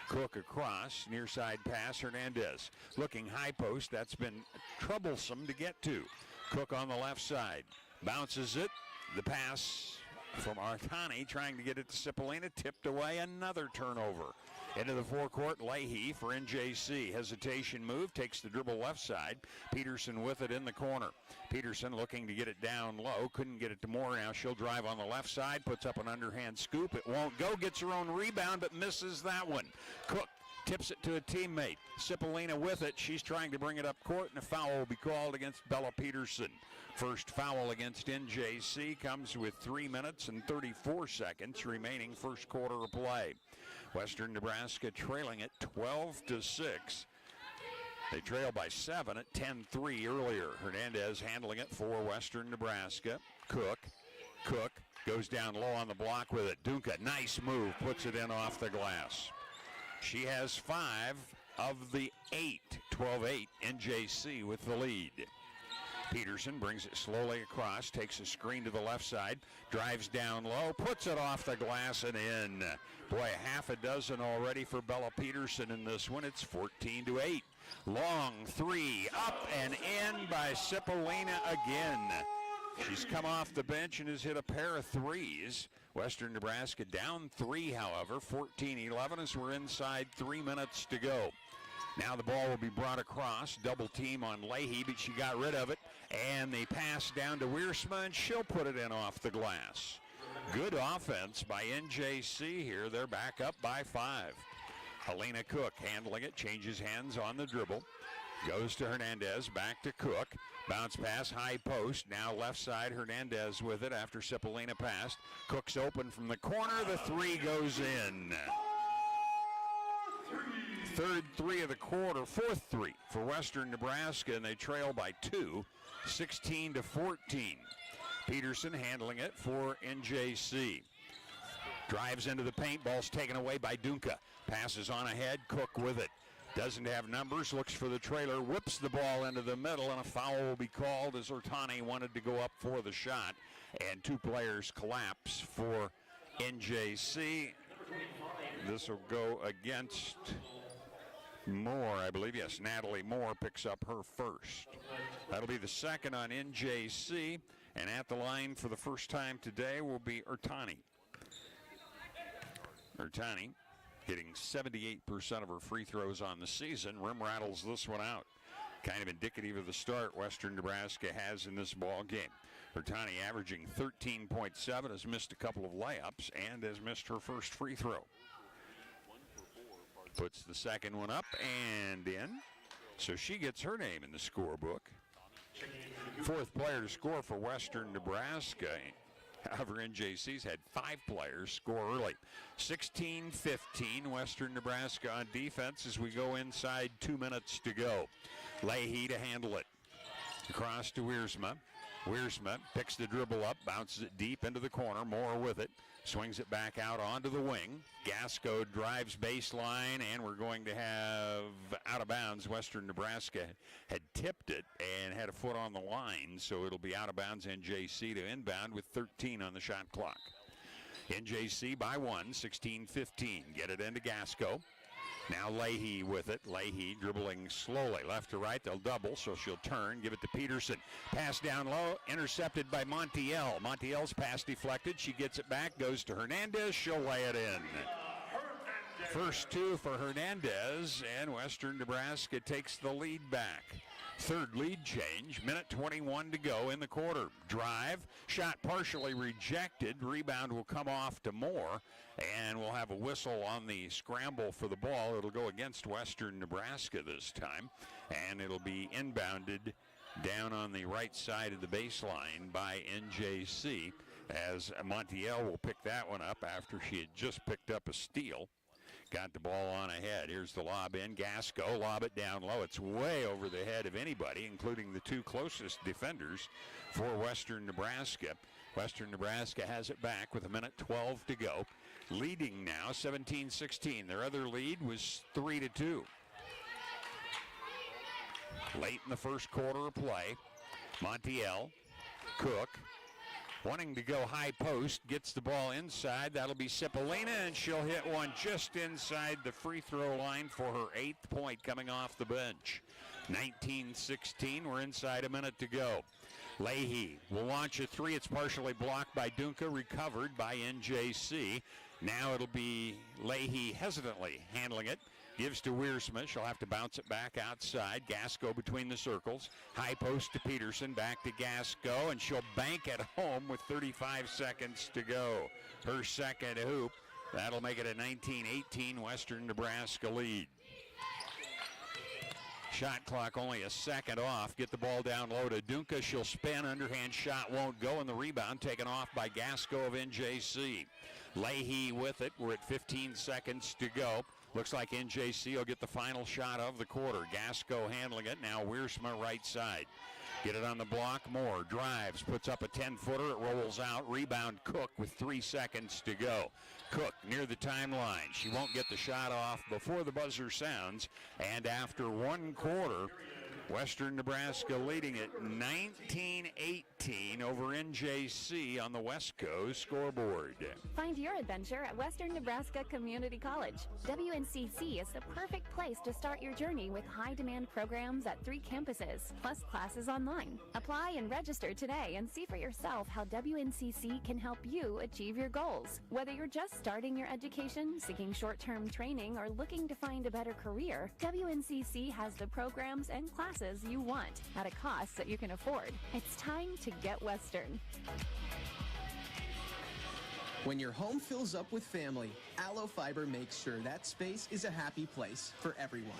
Cook across, near side pass, Hernandez looking high post. That's been troublesome to get to. Cook on the left side, bounces it. The pass from Artani trying to get it to Cipollina, tipped away, another turnover. Into the forecourt, Leahy for NJC. Hesitation move, takes the dribble left side. Peterson with it in the corner. Peterson looking to get it down low, couldn't get it to Moore. Now she'll drive on the left side, puts up an underhand scoop. It won't go, gets her own rebound, but misses that one. Cook tips it to a teammate. Cipollina with it. She's trying to bring it up court, and a foul will be called against Bella Peterson. First foul against NJC comes with 3 minutes and 34 seconds remaining first quarter of play. Western Nebraska trailing it 12-6. They trail by 7 at 10-3 earlier. Hernandez handling it for Western Nebraska. Cook goes down low on the block with it. Dunca, nice move, puts it in off the glass. She has 5 of the 8, 12-8, NJC with the lead. Peterson brings it slowly across, takes a screen to the left side, drives down low, puts it off the glass and in. Boy, half a dozen already for Bella Peterson in this one. It's 14-8. Long three, up and in by Cipollina again. She's come off the bench and has hit a pair of threes. Western Nebraska down 3, however, 14-11 as we're inside 3 minutes to go. Now the ball will be brought across, double team on Leahy, but she got rid of it. And they pass down to Wiersma, and she'll put it in off the glass. Good offense by NJC here. They're back up by 5. Helena Cook handling it, changes hands on the dribble. Goes to Hernandez, back to Cook. Bounce pass, high post. Now left side, Hernandez with it after Cipollina passed. Cook's open from the corner. The 3 goes in. Third 3 of the quarter, fourth 3 for Western Nebraska, and they trail by 2, 16-14. Peterson handling it for NJC. Drives into the paint, ball's taken away by Dunca. Passes on ahead, Cook with it. Doesn't have numbers, looks for the trailer, whips the ball into the middle, and a foul will be called as Ortani wanted to go up for the shot. And 2 players collapse for NJC. This will go against Moore, I believe. Yes, Natalie Moore picks up her first. That'll be the second on NJC. And at the line for the first time today will be Ortani. Ortani hitting 78% of her free throws on the season. Rim rattles this one out. Kind of indicative of the start Western Nebraska has in this ball game. Ortani averaging 13.7, has missed a couple of layups, and has missed her first free throw. Puts the second one up and in. So she gets her name in the scorebook. Fourth player to score for Western Nebraska. However, NJC's had 5 players score early. 16-15, Western Nebraska on defense as we go inside 2 minutes to go. Leahy to handle it. Across to Wiersma. Wiersma picks the dribble up, bounces it deep into the corner. Moore with it. Swings it back out onto the wing. Gasco drives baseline, and we're going to have out of bounds. Western Nebraska had tipped it and had a foot on the line, so it'll be out of bounds. NJC to inbound with 13 on the shot clock. NJC by 1, 16-15. Get it into Gasco. Now Leahy with it. Leahy dribbling slowly left to right. They'll double, so she'll turn, give it to Peterson. Pass down low, intercepted by Montiel. Montiel's pass deflected. She gets it back, goes to Hernandez. She'll lay it in. First 2 for Hernandez, and Western Nebraska takes the lead back. Third lead change, minute 21 to go in the quarter. Drive, shot partially rejected. Rebound will come off to Moore, and we'll have a whistle on the scramble for the ball. It'll go against Western Nebraska this time, and it'll be inbounded down on the right side of the baseline by NJC, as Montiel will pick that one up after she had just picked up a steal. Got the ball on ahead. Here's the lob in. Gasco, lob it down low. It's way over the head of anybody, including the 2 closest defenders for Western Nebraska. Western Nebraska has it back with a minute 12 to go. leading now 17-16. Their other lead was 3-2. Late in the first quarter of play, Montiel, Cook, wanting to go high post, gets the ball inside. That'll be Cipollina, and she'll hit one just inside the free throw line for her 8th point coming off the bench. 19-16, we're inside a minute to go. Leahy will launch a three. It's partially blocked by Dunca, recovered by NJC. Now it'll be Leahy hesitantly handling it. Gives to Wiersma. She'll have to bounce it back outside. Gasco between the circles. High post to Peterson. Back to Gasco, and she'll bank at home with 35 seconds to go. Her second hoop. That'll make it a 19-18 Western Nebraska lead. Shot clock only a second off. Get the ball down low to Dunca. She'll spin. Underhand shot won't go, and the rebound taken off by Gasco of NJC. Leahy with it. We're at 15 seconds to go. Looks like NJC will get the final shot of the quarter. Gasco handling it. Now Wiersma right side. Get it on the block. Moore drives, puts up a 10-footer. It rolls out. Rebound Cook with 3 seconds to go. Cook near the timeline. She won't get the shot off before the buzzer sounds. And after one quarter, Western Nebraska leading it 19-18 over NJC on the West Coast scoreboard. Find your adventure at Western Nebraska Community College. WNCC is the perfect place to start your journey with high-demand programs at 3 campuses, plus classes online. Apply and register today and see for yourself how WNCC can help you achieve your goals. Whether you're just starting your education, seeking short-term training, or looking to find a better career, WNCC has the programs and classes you want at a cost that you can afford. It's time to get Western. When your home fills up with family, Aloe Fiber makes sure that space is a happy place for everyone.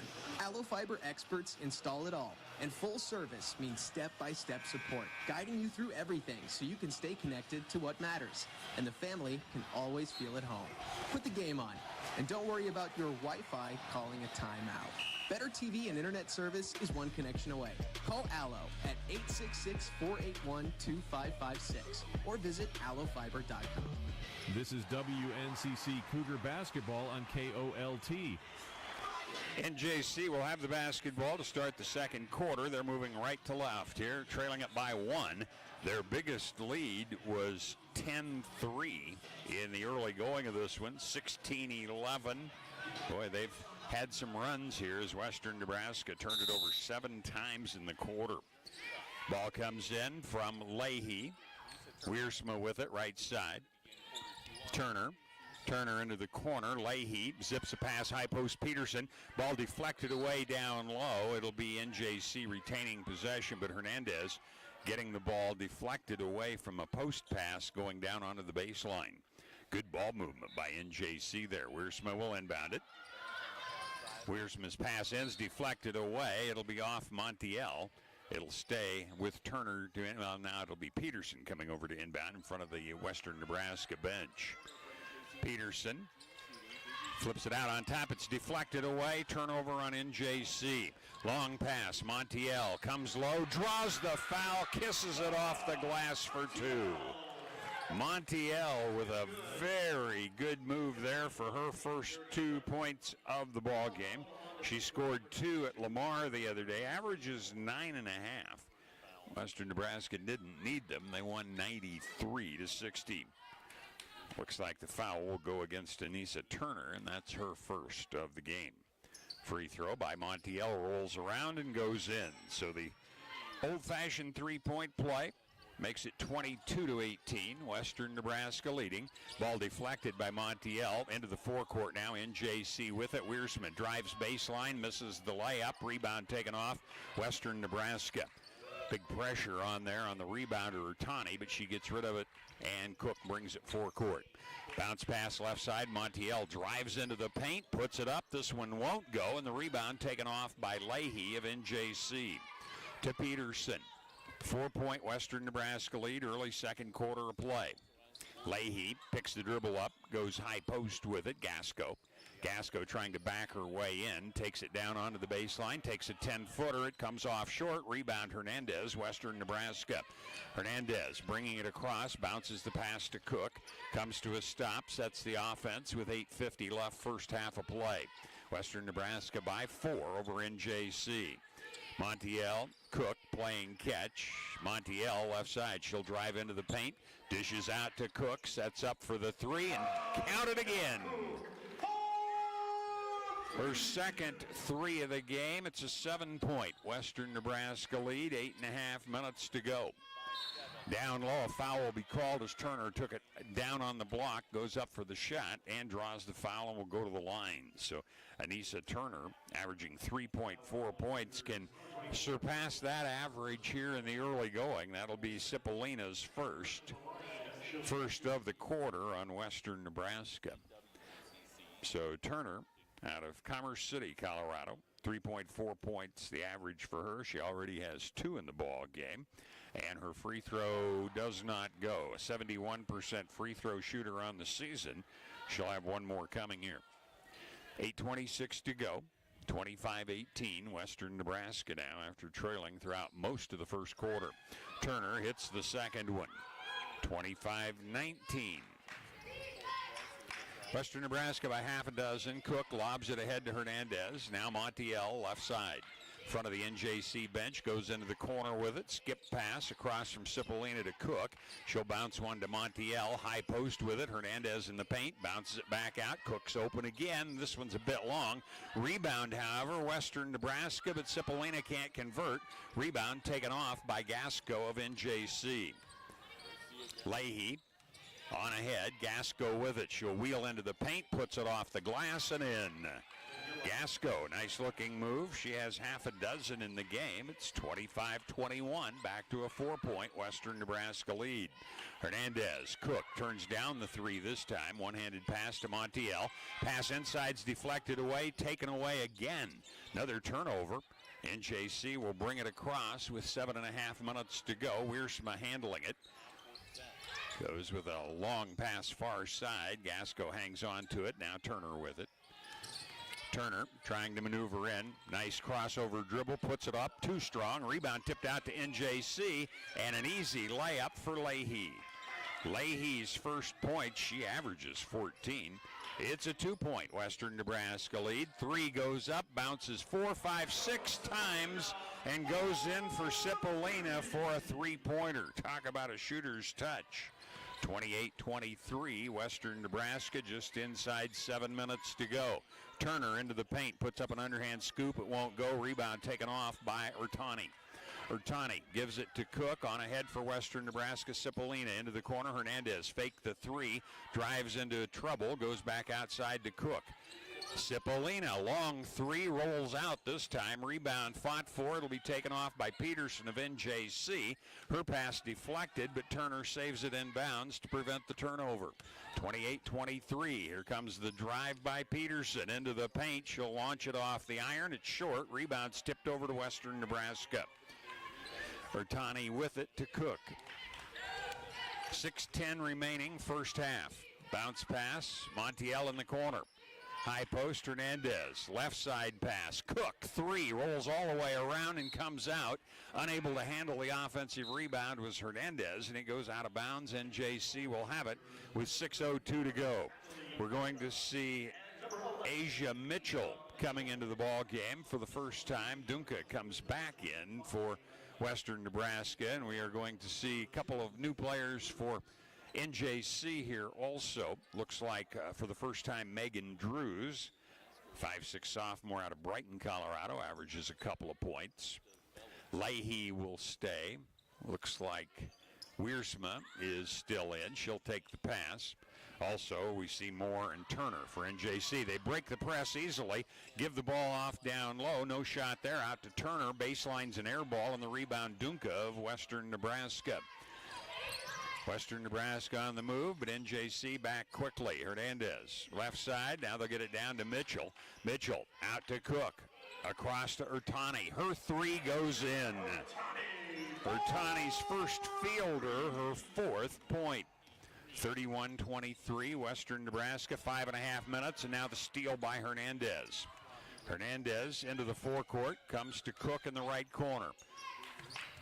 Aloe Fiber experts install it all, and full service means step-by-step support, guiding you through everything so you can stay connected to what matters, and the family can always feel at home. Put the game on, and don't worry about your Wi-Fi calling a timeout. Better TV and internet service is one connection away. Call Aloe at 866-481-2556 or visit aloefiber.com. This is WNCC Cougar basketball on KOLT. NJC will have the basketball to start the second quarter. They're moving right to left here, trailing it by 1. Their biggest lead was 10-3 in the early going of this one, 16-11. Boy, they've had some runs here as Western Nebraska turned it over 7 times in the quarter. Ball comes in from Leahy. Wiersma with it, right side. Turner into the corner. Leahy zips a pass, high post Peterson. Ball deflected away down low. It'll be NJC retaining possession, but Hernandez getting the ball deflected away from a post pass going down onto the baseline. Good ball movement by NJC there. Wiersma will inbound it. Wiersma's pass ends deflected away. It'll be off Montiel. It'll stay with Turner to inbound. Now it'll be Peterson coming over to inbound in front of the Western Nebraska bench. Peterson flips it out on top. It's deflected away. Turnover on NJC. Long pass. Montiel comes low, draws the foul, kisses it off the glass for 2. Montiel with a very good move there for her first 2 points of the ball game. She scored 2 at Lamar the other day, averages 9.5. Western Nebraska didn't need them. They won 93-60. Looks like the foul will go against Anissa Turner, and that's her first of the game. Free throw by Montiel rolls around and goes in. So the old-fashioned three-point play makes it 22-18. Western Nebraska leading. Ball deflected by Montiel into the forecourt now. NJC with it. Wiersma drives baseline, misses the layup. Rebound taken off Western Nebraska. Big pressure on there on the rebounder, Urtani, but she gets rid of it, and Cook brings it forecourt. Bounce pass left side. Montiel drives into the paint, puts it up. This one won't go, and the rebound taken off by Leahy of NJC. To Peterson. 4-point Western Nebraska lead, early second quarter of play. Leahy picks the dribble up, goes high post with it. Gasco Gasco trying to back her way in, takes it down onto the baseline, takes a 10-footer. It comes off short. Rebound Hernandez, Western Nebraska. Hernandez bringing it across, bounces the pass to Cook, comes to a stop, sets the offense with 8:50 left, first half of play. Western Nebraska by 4 over NJC. Montiel, Cook playing catch. Montiel left side. She'll drive into the paint, dishes out to Cook, sets up for the 3, and count it again. Her second 3 of the game. It's a 7-point Western Nebraska lead, 8.5 minutes to go. Down low, a foul will be called as Turner took it down on the block, goes up for the shot, and draws the foul and will go to the line. So Anissa Turner, averaging 3.4 points, can surpass that average here in the early going. That'll be Cipollina's first of the quarter on Western Nebraska. So Turner, out of Commerce City, Colorado, 3.4 points, the average for her. She already has 2 in the ball game, and her free throw does not go. A 71% free throw shooter on the season. She'll have 1 more coming here. 8:26 to go. 25-18, Western Nebraska now after trailing throughout most of the first quarter. Turner hits the second one. 25-19. Western Nebraska by half a dozen. Cook lobs it ahead to Hernandez. Now Montiel left side. Front of the NJC bench, goes into the corner with it. Skip pass across from Cipollina to Cook. She'll bounce one to Montiel. High post with it. Hernandez in the paint. Bounces it back out. Cook's open again. This one's a bit long. Rebound, however, Western Nebraska, but Cipollina can't convert. Rebound taken off by Gasco of NJC. Leahy on ahead, Gasco with it. She'll wheel into the paint, puts it off the glass and in. Gasco, nice looking move. She has half a dozen in the game. It's 25-21, back to a 4-point Western Nebraska lead. Hernandez, Cook turns down the 3 this time. One-handed pass to Montiel. Pass inside's deflected away, taken away again. Another turnover. NJC will bring it across with 7.5 minutes to go. Wiersma handling it. Goes with a long pass far side. Gasco hangs on to it. Now Turner with it. Turner trying to maneuver in. Nice crossover dribble. Puts it up. Too strong. Rebound tipped out to NJC. And an easy layup for Leahy. Leahy's first point. She averages 14. It's a 2-point Western Nebraska lead. 3 goes up. Bounces 4, 5, 6 times. And goes in for Cipollina for a 3-pointer. Talk about a shooter's touch. 28-23, Western Nebraska, just inside 7 minutes to go. Turner into the paint, puts up an underhand scoop. It won't go. Rebound taken off by Ertani. Ertani gives it to Cook. On ahead for Western Nebraska. Cipollina into the corner. Hernandez faked the 3, drives into trouble, goes back outside to Cook. Cipollina, long 3, rolls out this time. Rebound fought for. It'll be taken off by Peterson of NJC. Her pass deflected, but Turner saves it inbounds to prevent the turnover. 28-23. Here comes the drive by Peterson into the paint. She'll launch it off the iron. It's short. Rebound's tipped over to Western Nebraska. Ertani with it to Cook. 6:10 remaining, first half. Bounce pass. Montiel in the corner. High post, Hernandez, left side pass. Cook, 3, rolls all the way around and comes out. Unable to handle the offensive rebound was Hernandez, and it goes out of bounds. NJC will have it with 6:02 to go. We're going to see Asia Mitchell coming into the ball game for the first time. Dunca comes back in for Western Nebraska, and we are going to see a couple of new players for NJC here also. Looks like for the first time Megan Drews, 5'6" sophomore out of Brighton, Colorado, averages a couple of points. Leahy will stay. Looks like Wiersma is still in. She'll take the pass. Also, we see Moore and Turner for NJC. They break the press easily, give the ball off down low. No shot there. Out to Turner. Baseline's an air ball, and the rebound Dunca of Western Nebraska. Western Nebraska on the move, but NJC back quickly. Hernandez, left side. Now they'll get it down to Mitchell. Mitchell out to Cook. Across to Ertani. Her 3 goes in. Ertani's first fielder, her 4th point. 31-23, Western Nebraska, 5.5 minutes, and now the steal by Hernandez. Hernandez into the forecourt, comes to Cook in the right corner.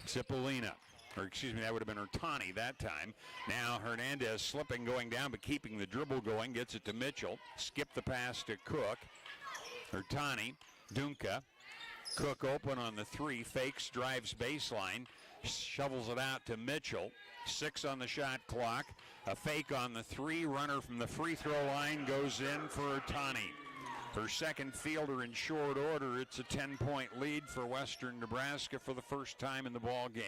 Cipollina, or excuse me, that would have been Ertani that time. Now Hernandez slipping, going down, but keeping the dribble going, gets it to Mitchell. Skip the pass to Cook. Ertani, Dunka. Cook open on the three, fakes, drives baseline, shovels it out to Mitchell. 6 on the shot clock. A fake on the three, runner from the free throw line goes in for Ertani. Her second fielder in short order. It's a 10-point lead for Western Nebraska for the first time in the ball game.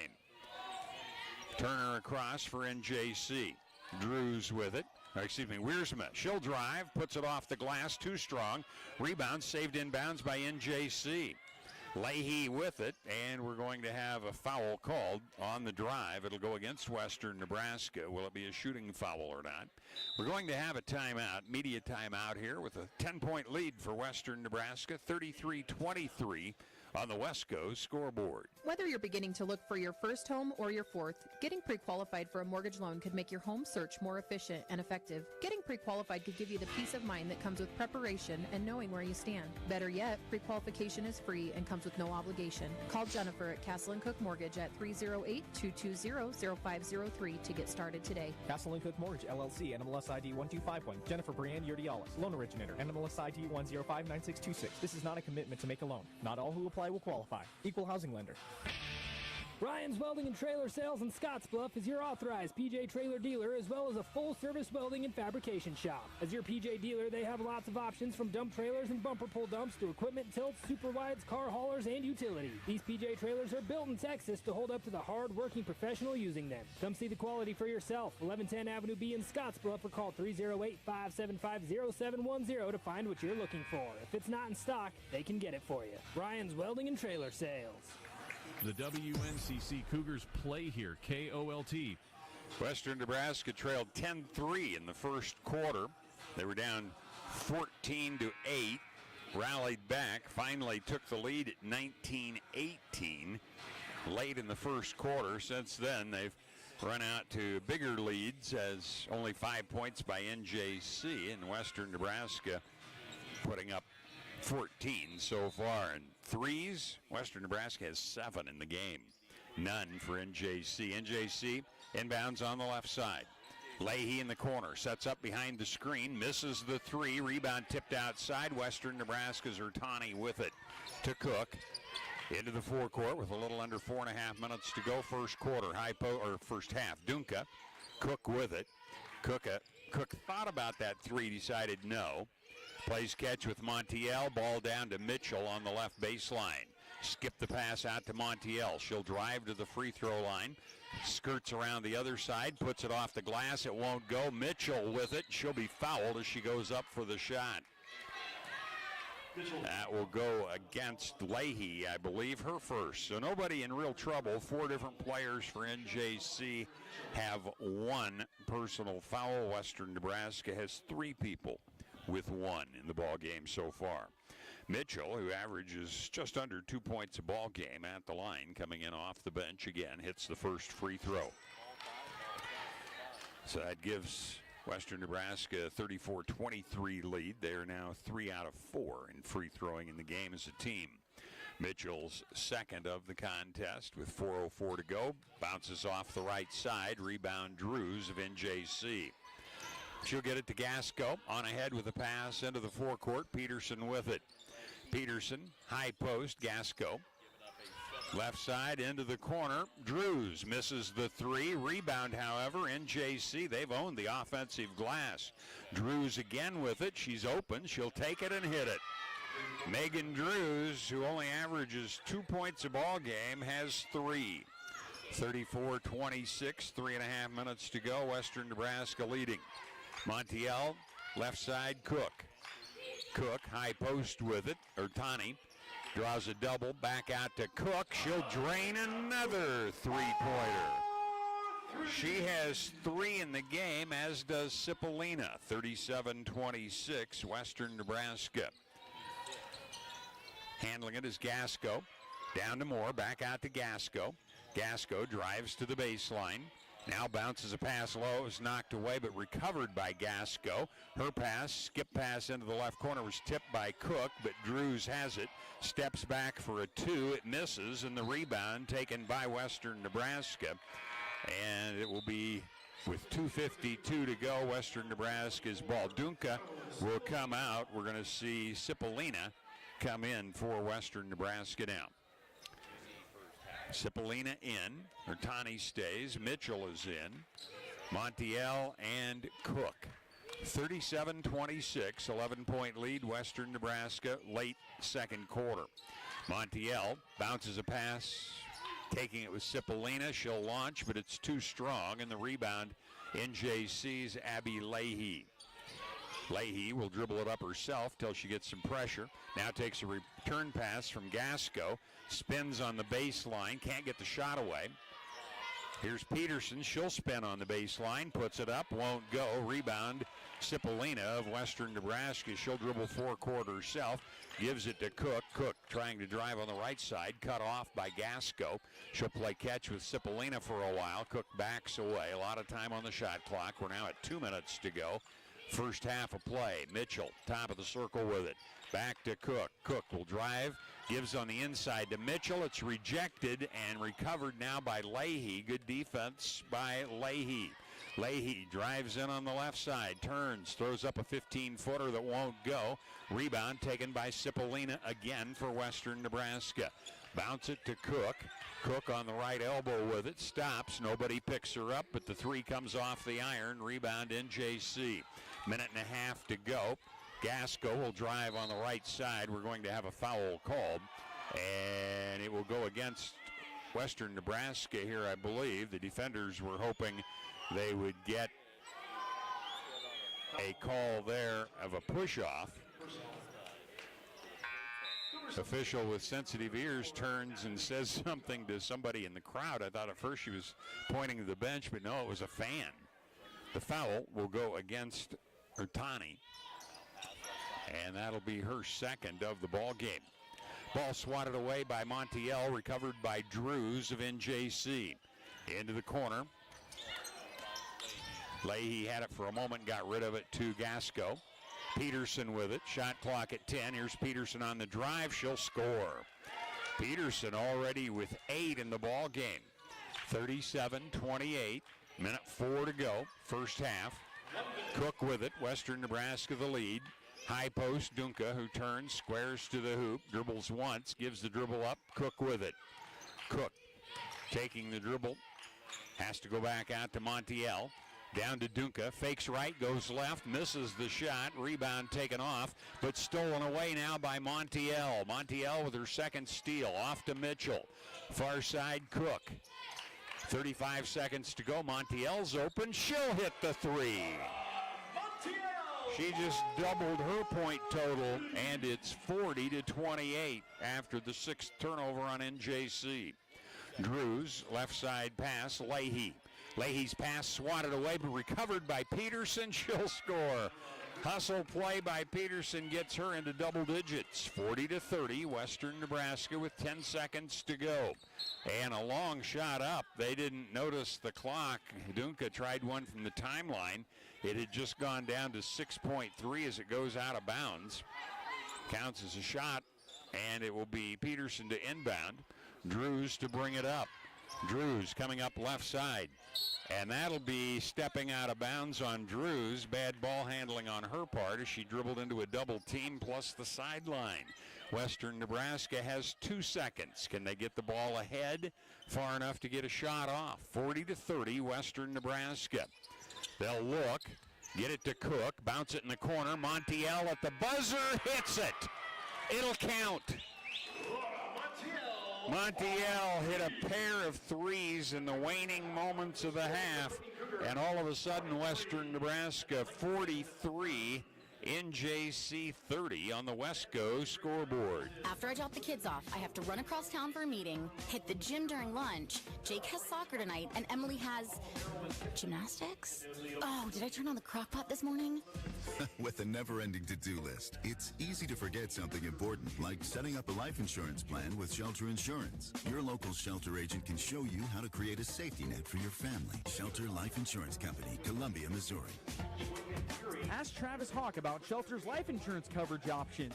Turner across for NJC. Drews with it. Wiersma. She'll drive, puts it off the glass, too strong. Rebound saved inbounds by NJC. Leahy with it, and we're going to have a foul called on the drive. It'll go against Western Nebraska. Will it be a shooting foul or not? We're going to have a timeout, media timeout here with a 10-point lead for Western Nebraska, 33-23 on the Wesco scoreboard. Whether you're beginning to look for your first home or your fourth, getting pre-qualified for a mortgage loan could make your home search more efficient and effective. Getting pre-qualified could give you the peace of mind that comes with preparation and knowing where you stand. Better yet, pre-qualification is free and comes with no obligation. Call Jennifer at Castle & Cook Mortgage at 308-220-0503 to get started today. Castle & Cook Mortgage, LLC, NMLS ID 125. Jennifer Brianne Urdialis, loan originator, NMLS ID 1059626. This is not a commitment to make a loan. Not all who apply will qualify. Equal housing lender. Ryan's Welding and Trailer Sales in Scottsbluff is your authorized PJ trailer dealer, as well as a full-service welding and fabrication shop. As your PJ dealer, they have lots of options from dump trailers and bumper pull dumps to equipment tilts, super wides, car haulers, and utility. These PJ trailers are built in Texas to hold up to the hard-working professional using them. Come see the quality for yourself. 1110 Avenue B in Scottsbluff, or call 308-575-0710 to find what you're looking for. If it's not in stock, they can get it for you. Ryan's Welding and Trailer Sales. The WNCC Cougars play here, KOLT. Western Nebraska trailed 10-3 in the first quarter. They were down 14-8, rallied back, finally took the lead at 19-18 late in the first quarter. Since then, they've run out to bigger leads, as only 5 points by NJC, and Western Nebraska putting up 14 so far. And threes, Western Nebraska has 7 in the game. None for NJC. NJC inbounds on the left side. Leahy in the corner, sets up behind the screen, misses the three. Rebound tipped outside. Western Nebraska's Ertani with it to Cook. Into the forecourt with a little under 4.5 minutes to go. First quarter, first half. Dunka, Cook with it. Cook thought about that three, decided no. Plays catch with Montiel. Ball down to Mitchell on the left baseline. Skip the pass out to Montiel. She'll drive to the free throw line. Skirts around the other side. Puts it off the glass. It won't go. Mitchell with it. She'll be fouled as she goes up for the shot. That will go against Leahy, I believe, her first. So nobody in real trouble. 4 different players for NJC have 1 personal foul. Western Nebraska has 3 people with 1 in the ball game so far. Mitchell, who averages just under 2 points a ball game at the line, coming in off the bench again, hits the first free throw. So that gives Western Nebraska a 34-23 lead. They are now 3 out of 4 in free throwing in the game as a team. Mitchell's second of the contest with 4:04 to go. Bounces off the right side. Rebound Drews of NJC. She'll get it to Gasco. On ahead with a pass into the forecourt. Peterson with it. Peterson, high post, Gasco. Left side into the corner. Drews misses the three. Rebound, however, NJC. They've owned the offensive glass. Drews again with it. She's open. She'll take it and hit it. Megan Drews, who only averages 2 points a ball game, has 3. 34-26, 3.5 minutes to go. Western Nebraska leading. Montiel, left side, Cook. Cook, high post with it. Ertani draws a double, back out to Cook. She'll drain another three-pointer. She has 3 in the game, as does Cipollina. 37-26, Western Nebraska. Handling it is Gasco. Down to Moore, back out to Gasco. Gasco drives to the baseline. Now bounces a pass low, is knocked away, but recovered by Gasco. Her pass, skip pass into the left corner, was tipped by Cook, but Drews has it. Steps back for a 2. It misses, and the rebound taken by Western Nebraska. And it will be with 2:52 to go, Western Nebraska's ball. Dunca will come out. We're going to see Cipollina come in for Western Nebraska now. Cipollina in. Ertani stays. Mitchell is in. Montiel and Cook. 37-26, 11-point lead, Western Nebraska, late second quarter. Montiel bounces a pass, taking it with Cipollina. She'll launch, but it's too strong, and the rebound, NJC's Abby Leahy. Leahy will dribble it up herself till she gets some pressure. Now takes a return pass from Gasco. Spins on the baseline. Can't get the shot away. Here's Peterson. She'll spin on the baseline. Puts it up. Won't go. Rebound, Cipollina of Western Nebraska. She'll dribble forecourt herself. Gives it to Cook. Cook trying to drive on the right side. Cut off by Gasco. She'll play catch with Cipollina for a while. Cook backs away. A lot of time on the shot clock. We're now at 2 minutes to go. First half of play. Mitchell, top of the circle with it. Back to Cook. Cook will drive. Gives on the inside to Mitchell. It's rejected and recovered now by Leahy. Good defense by Leahy. Leahy drives in on the left side. Turns. Throws up a 15-footer that won't go. Rebound taken by Cipollina again for Western Nebraska. Bounce it to Cook. Cook on the right elbow with it. Stops. Nobody picks her up, but the 3 comes off the iron. Rebound NJC. Minute and a half to go. Gasco will drive on the right side. We're going to have a foul called, and it will go against Western Nebraska here, I believe. The defenders were hoping they would get a call there of a push-off. Official with sensitive ears turns and says something to somebody in the crowd. I thought at first she was pointing to the bench, but no, it was a fan. The foul will go against Ertani, and that'll be her second of the ball game. Ball swatted away by Montiel, recovered by Drews of NJC. Into the corner. Leahy had it for a moment, got rid of it to Gasco. Peterson with it, shot clock at 10. Here's Peterson on the drive, she'll score. Peterson already with 8 in the ball game. 37-28, minute 4 to go, first half. Cook with it, Western Nebraska the lead. High post, Dunca, who turns, squares to the hoop, dribbles once, gives the dribble up, Cook with it. Cook taking the dribble, has to go back out to Montiel. Down to Dunca, fakes right, goes left, misses the shot, rebound taken off, but stolen away now by Montiel. Montiel with her second steal, off to Mitchell. Far side, Cook. 35 seconds to go, Montiel's open, she'll hit the 3. She just doubled her point total, and it's 40-28 after the 6th turnover on NJC. Drews, left side pass, Leahy. Leahy's pass swatted away, but recovered by Peterson. She'll score. Hustle play by Peterson gets her into double digits. 40-30, Western Nebraska with 10 seconds to go. And a long shot up. They didn't notice the clock. Dunca tried one from the timeline. It had just gone down to 6.3 as it goes out of bounds. Counts as a shot, and it will be Peterson to inbound. Drews to bring it up. Drews coming up left side. And that'll be stepping out of bounds on Drews. Bad ball handling on her part as she dribbled into a double team plus the sideline. Western Nebraska has 2 seconds. Can they get the ball ahead far enough to get a shot off? 40-30, Western Nebraska. They'll look, get it to Cook, bounce it in the corner. Montiel at the buzzer, hits it. It'll count. Montiel hit a pair of threes in the waning moments of the half, and all of a sudden Western Nebraska 43, NJC 30 on the Wesco scoreboard. After I drop the kids off, I have to run across town for a meeting, hit the gym during lunch. Jake has soccer tonight, and Emily has gymnastics? Oh, did I turn on the crock pot this morning? With a never-ending to-do list, it's easy to forget something important, like setting up a life insurance plan with Shelter Insurance. Your local Shelter agent can show you how to create a safety net for your family. Shelter Life Insurance Company, Columbia, Missouri. Ask Travis Hawk about Shelter's life insurance coverage options.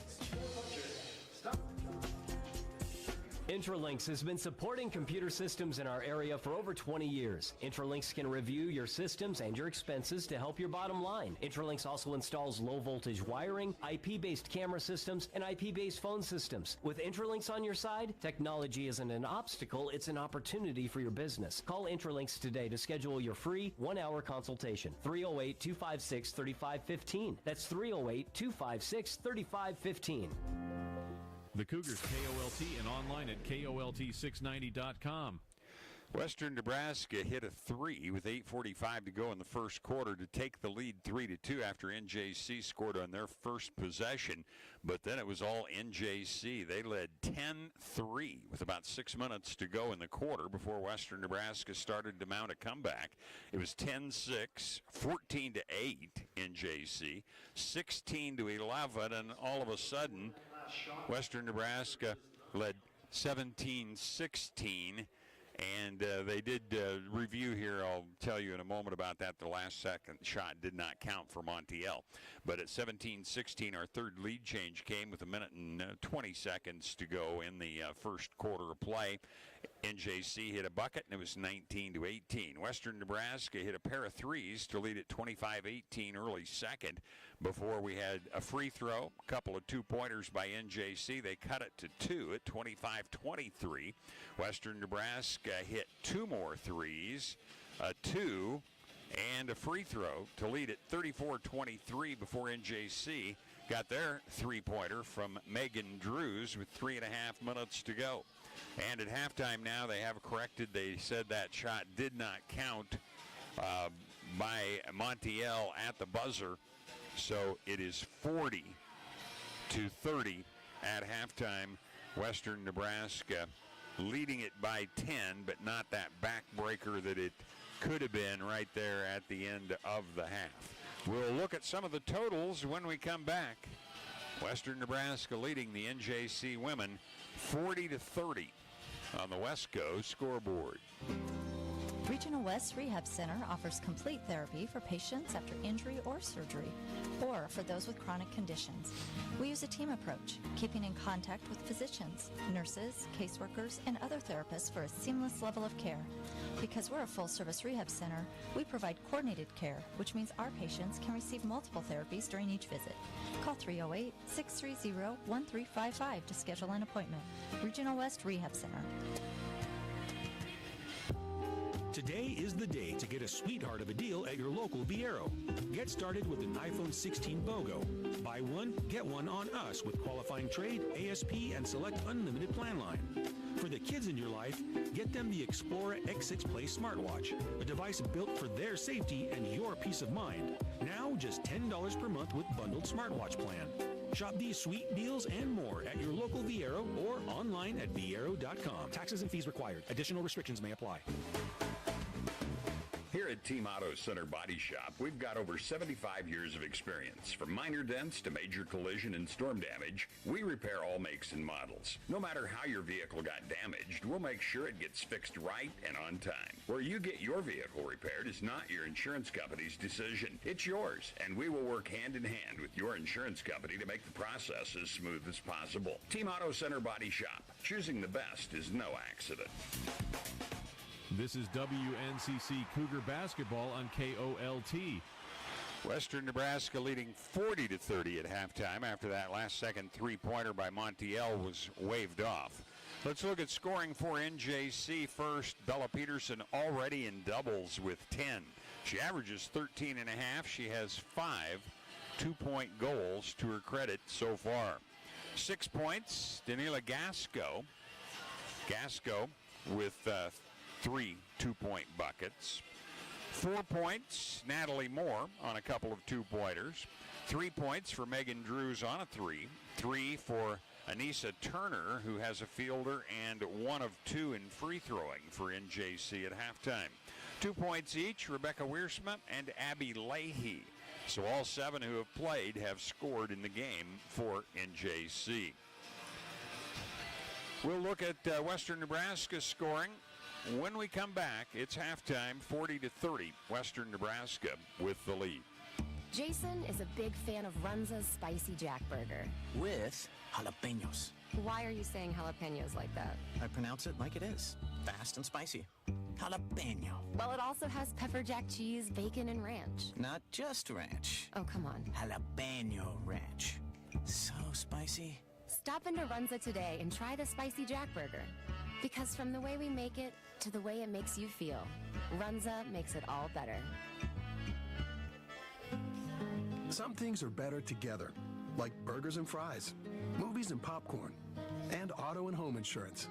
Intralinks has been supporting computer systems in our area for over 20 years. Intralinks can review your systems and your expenses to help your bottom line. Intralinks also installs low-voltage wiring, IP-based camera systems, and IP-based phone systems. With Intralinks on your side, technology isn't an obstacle, it's an opportunity for your business. Call Intralinks today to schedule your free 1-hour consultation. 308-256-3515. That's 308-256-3515. The Cougars, KOLT, and online at KOLT690.com. Western Nebraska hit a 3 with 8:45 to go in the first quarter to take the lead 3-2 after NJC scored on their first possession. But then it was all NJC. They led 10-3 with about 6 minutes to go in the quarter before Western Nebraska started to mount a comeback. It was 10-6, 14-8 NJC, 16-11, and all of a sudden Western Nebraska led 17-16. And they did review here. I'll tell you in a moment about that. The last second shot did not count for Montiel. But at 17-16, our third lead change came with 1 minute and 20 seconds to go in the first quarter of play. NJC hit a bucket, and it was 19-18. Western Nebraska hit a pair of threes to lead at 25-18 early second before we had a free throw, a couple of two-pointers by NJC. They cut it to 2 at 25-23. Western Nebraska hit 2 more threes, a 2 and a free throw to lead at 34-23 before NJC got their three-pointer from Megan Drews with 3.5 minutes to go. And at halftime now, they have corrected. They said that shot did not count by Montiel at the buzzer. So it is 40-30 at halftime. Western Nebraska leading it by 10, but not that backbreaker that it could have been right there at the end of the half. We'll look at some of the totals when we come back. Western Nebraska leading the NJC women 40-30 on the Wesco scoreboard. Regional West Rehab Center offers complete therapy for patients after injury or surgery, or for those with chronic conditions. We use a team approach, keeping in contact with physicians, nurses, caseworkers, and other therapists for a seamless level of care. Because we're a full-service rehab center, we provide coordinated care, which means our patients can receive multiple therapies during each visit. Call 308-630-1355 to schedule an appointment. Regional West Rehab Center. Today is the day to get a sweetheart of a deal at your local Viero. Get started with an iPhone 16 BOGO. Buy one, get one on us with qualifying trade, ASP, and select unlimited plan line. For the kids in your life, get them the Explorer X6 Play smartwatch, a device built for their safety and your peace of mind. Now just $10 per month with bundled smartwatch plan. Shop these sweet deals and more at your local Viero or online at Viero.com. Taxes and fees required. Additional restrictions may apply. Here at Team Auto Center Body Shop, we've got over 75 years of experience. From minor dents to major collision and storm damage, we repair all makes and models. No matter how your vehicle got damaged, we'll make sure it gets fixed right and on time. Where you get your vehicle repaired is not your insurance company's decision. It's yours, and we will work hand in hand with your insurance company to make the process as smooth as possible. Team Auto Center Body Shop. Choosing the best is no accident. This is WNCC Cougar basketball on KOLT. Western Nebraska leading 40-30 at halftime after that last-second three-pointer by Montiel was waved off. Let's look at scoring for NJC first. Bella Peterson already in doubles with 10. She averages 13 and a half. She has 5 two-point goals to her credit so far. 6 points, Danila Gasco. Gasco with 3 two-point buckets. 4 points, Natalie Moore on a couple of two-pointers. 3 points for Megan Drews on a 3. 3 for Anissa Turner, who has a fielder, and 1 of 2 in free throwing for NJC at halftime. 2 points each, Rebecca Wiersma and Abby Leahy. So all 7 who have played have scored in the game for NJC. We'll look at Western Nebraska scoring. When we come back, it's halftime, 40-30, Western Nebraska with the lead. Jason is a big fan of Runza's Spicy Jack Burger. With jalapenos. Why are you saying jalapenos like that? I pronounce it like it is. Fast and spicy. Jalapeno. Well, it also has pepper jack cheese, bacon, and ranch. Not just ranch. Oh, come on. Jalapeno ranch. So spicy. Stop into Runza today and try the Spicy Jack Burger. Because from the way we make it to the way it makes you feel, Runza makes it all better. Some things are better together, like burgers and fries, movies and popcorn, and auto and home insurance.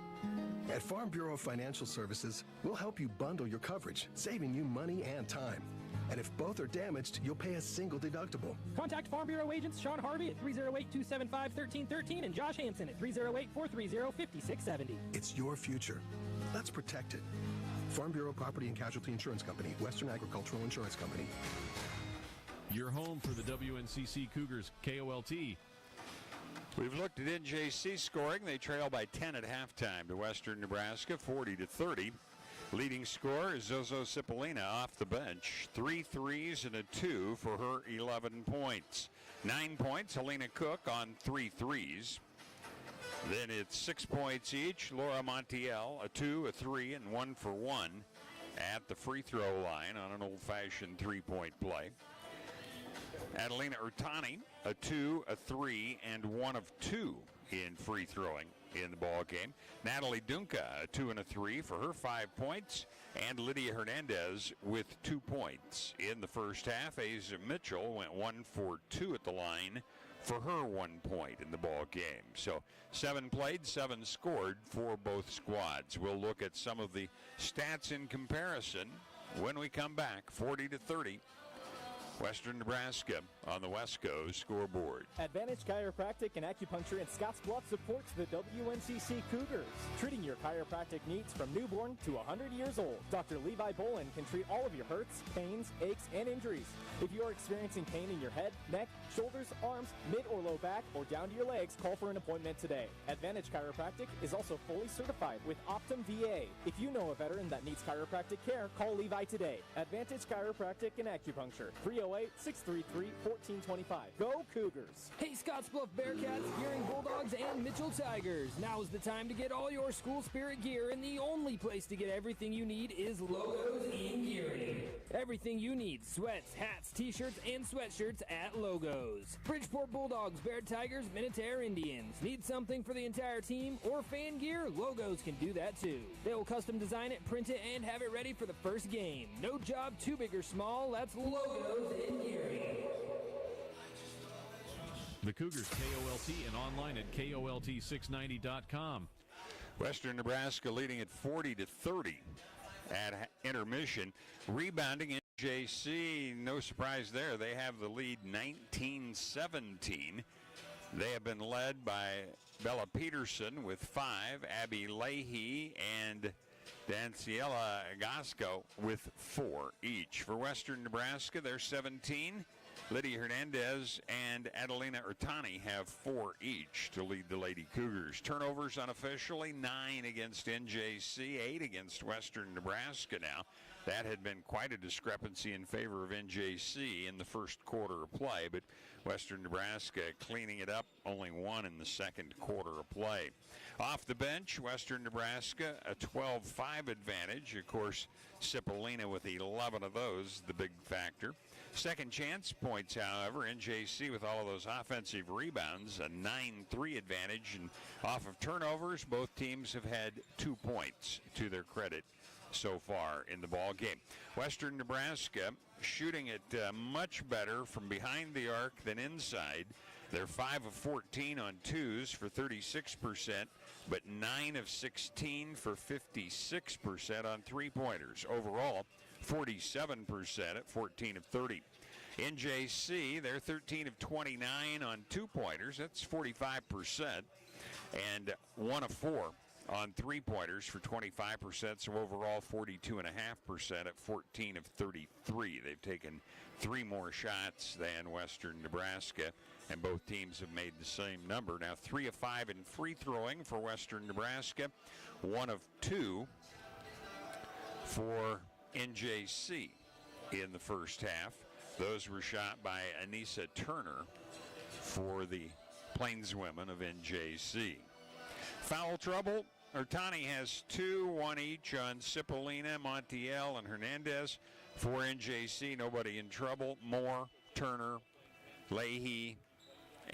At Farm Bureau Financial Services, we'll help you bundle your coverage, saving you money and time. And if both are damaged, you'll pay a single deductible. Contact Farm Bureau agents Sean Harvey at 308-275-1313 and Josh Hansen at 308-430-5670. It's your future. Let's protect it. Farm Bureau Property and Casualty Insurance Company, Western Agricultural Insurance Company. Your home for the WNCC Cougars, KOLT. We've looked at NJC scoring. They trail by 10 at halftime to Western Nebraska, 40-30. Leading scorer is Zozo Cipollina off the bench. 3 threes and a 2 for her 11 points. 9 points, Helena Cook on 3 threes. Then it's 6 points each. Laura Montiel, a 2, a 3, and 1 for 1 at the free throw line on an old-fashioned three-point play. Adelina Urtani, a 2, a 3, and 1 of 2 in free throwing in the ball game. Natalie Dunca, a 2 and a 3 for her 5 points, and Lydia Hernandez with 2 points in the first half. Asa Mitchell went 1 for 2 at the line for her 1 point in the ball game. So 7 played, 7 scored for both squads. We'll look at some of the stats in comparison when we come back. 40-30. Western Nebraska on the Wesco scoreboard. Advantage Chiropractic and Acupuncture in Scottsbluff supports the WNCC Cougars, treating your chiropractic needs from newborn to 100 years old. Dr. Levi Bolin can treat all of your hurts, pains, aches, and injuries. If you are experiencing pain in your head, neck, shoulders, arms, mid or low back, or down to your legs, call for an appointment today. Advantage Chiropractic is also fully certified with Optum VA. If you know a veteran that needs chiropractic care, call Levi today. Advantage Chiropractic and Acupuncture, 308-633-1425. Go Cougars! Hey, Scottsbluff Bearcats, Gearing Bulldogs, and Mitchell Tigers. Now is the time to get all your school spirit gear, and the only place to get everything you need is Logos in Gearing. Everything you need, sweats, hats, t-shirts, and sweatshirts at Logos. Bridgeport Bulldogs, Bear Tigers, Minutair Indians. Need something for the entire team or fan gear? Logos can do that too. They will custom design it, print it, and have it ready for the first game. No job too big or small, that's Logos in Gearing. The Cougars, KOLT, and online at KOLT690.com. Western Nebraska leading at 40-30 at intermission. Rebounding NJC, no surprise there. They have the lead 19-17. They have been led by Bella Peterson with 5, Abby Leahy and Danciela Gasco with 4 each. For Western Nebraska, they're 17. Lydia Hernandez and Adelina Urtani have 4 each to lead the Lady Cougars. Turnovers unofficially, 9 against NJC, 8 against Western Nebraska now. That had been quite a discrepancy in favor of NJC in the first quarter of play, but Western Nebraska cleaning it up, only 1 in the second quarter of play. Off the bench, Western Nebraska, a 12-5 advantage. Of course, Cipollina with 11 of those, the big factor. Second chance points, however, NJC with all of those offensive rebounds, a 9-3 advantage. And off of turnovers, both teams have had 2 points to their credit so far in the ball game. Western Nebraska shooting it much better from behind the arc than inside. They're 5 of 14 on twos for 36%, but 9 of 16 for 56% on three-pointers. Overall, 47% at 14 of 30. NJC, they're 13 of 29 on two-pointers. That's 45%. And 1 of 4 on three-pointers for 25%, so overall 42.5% at 14 of 33. They've taken 3 more shots than Western Nebraska, and both teams have made the same number. Now 3 of 5 in free throwing for Western Nebraska, 1 of 2 for NJC in the first half. Those were shot by Anissa Turner for the Plainswomen of NJC. Foul trouble. Ertani has 2, 1 each on Cipollina, Montiel, and Hernandez. For NJC, nobody in trouble. Moore, Turner, Leahy,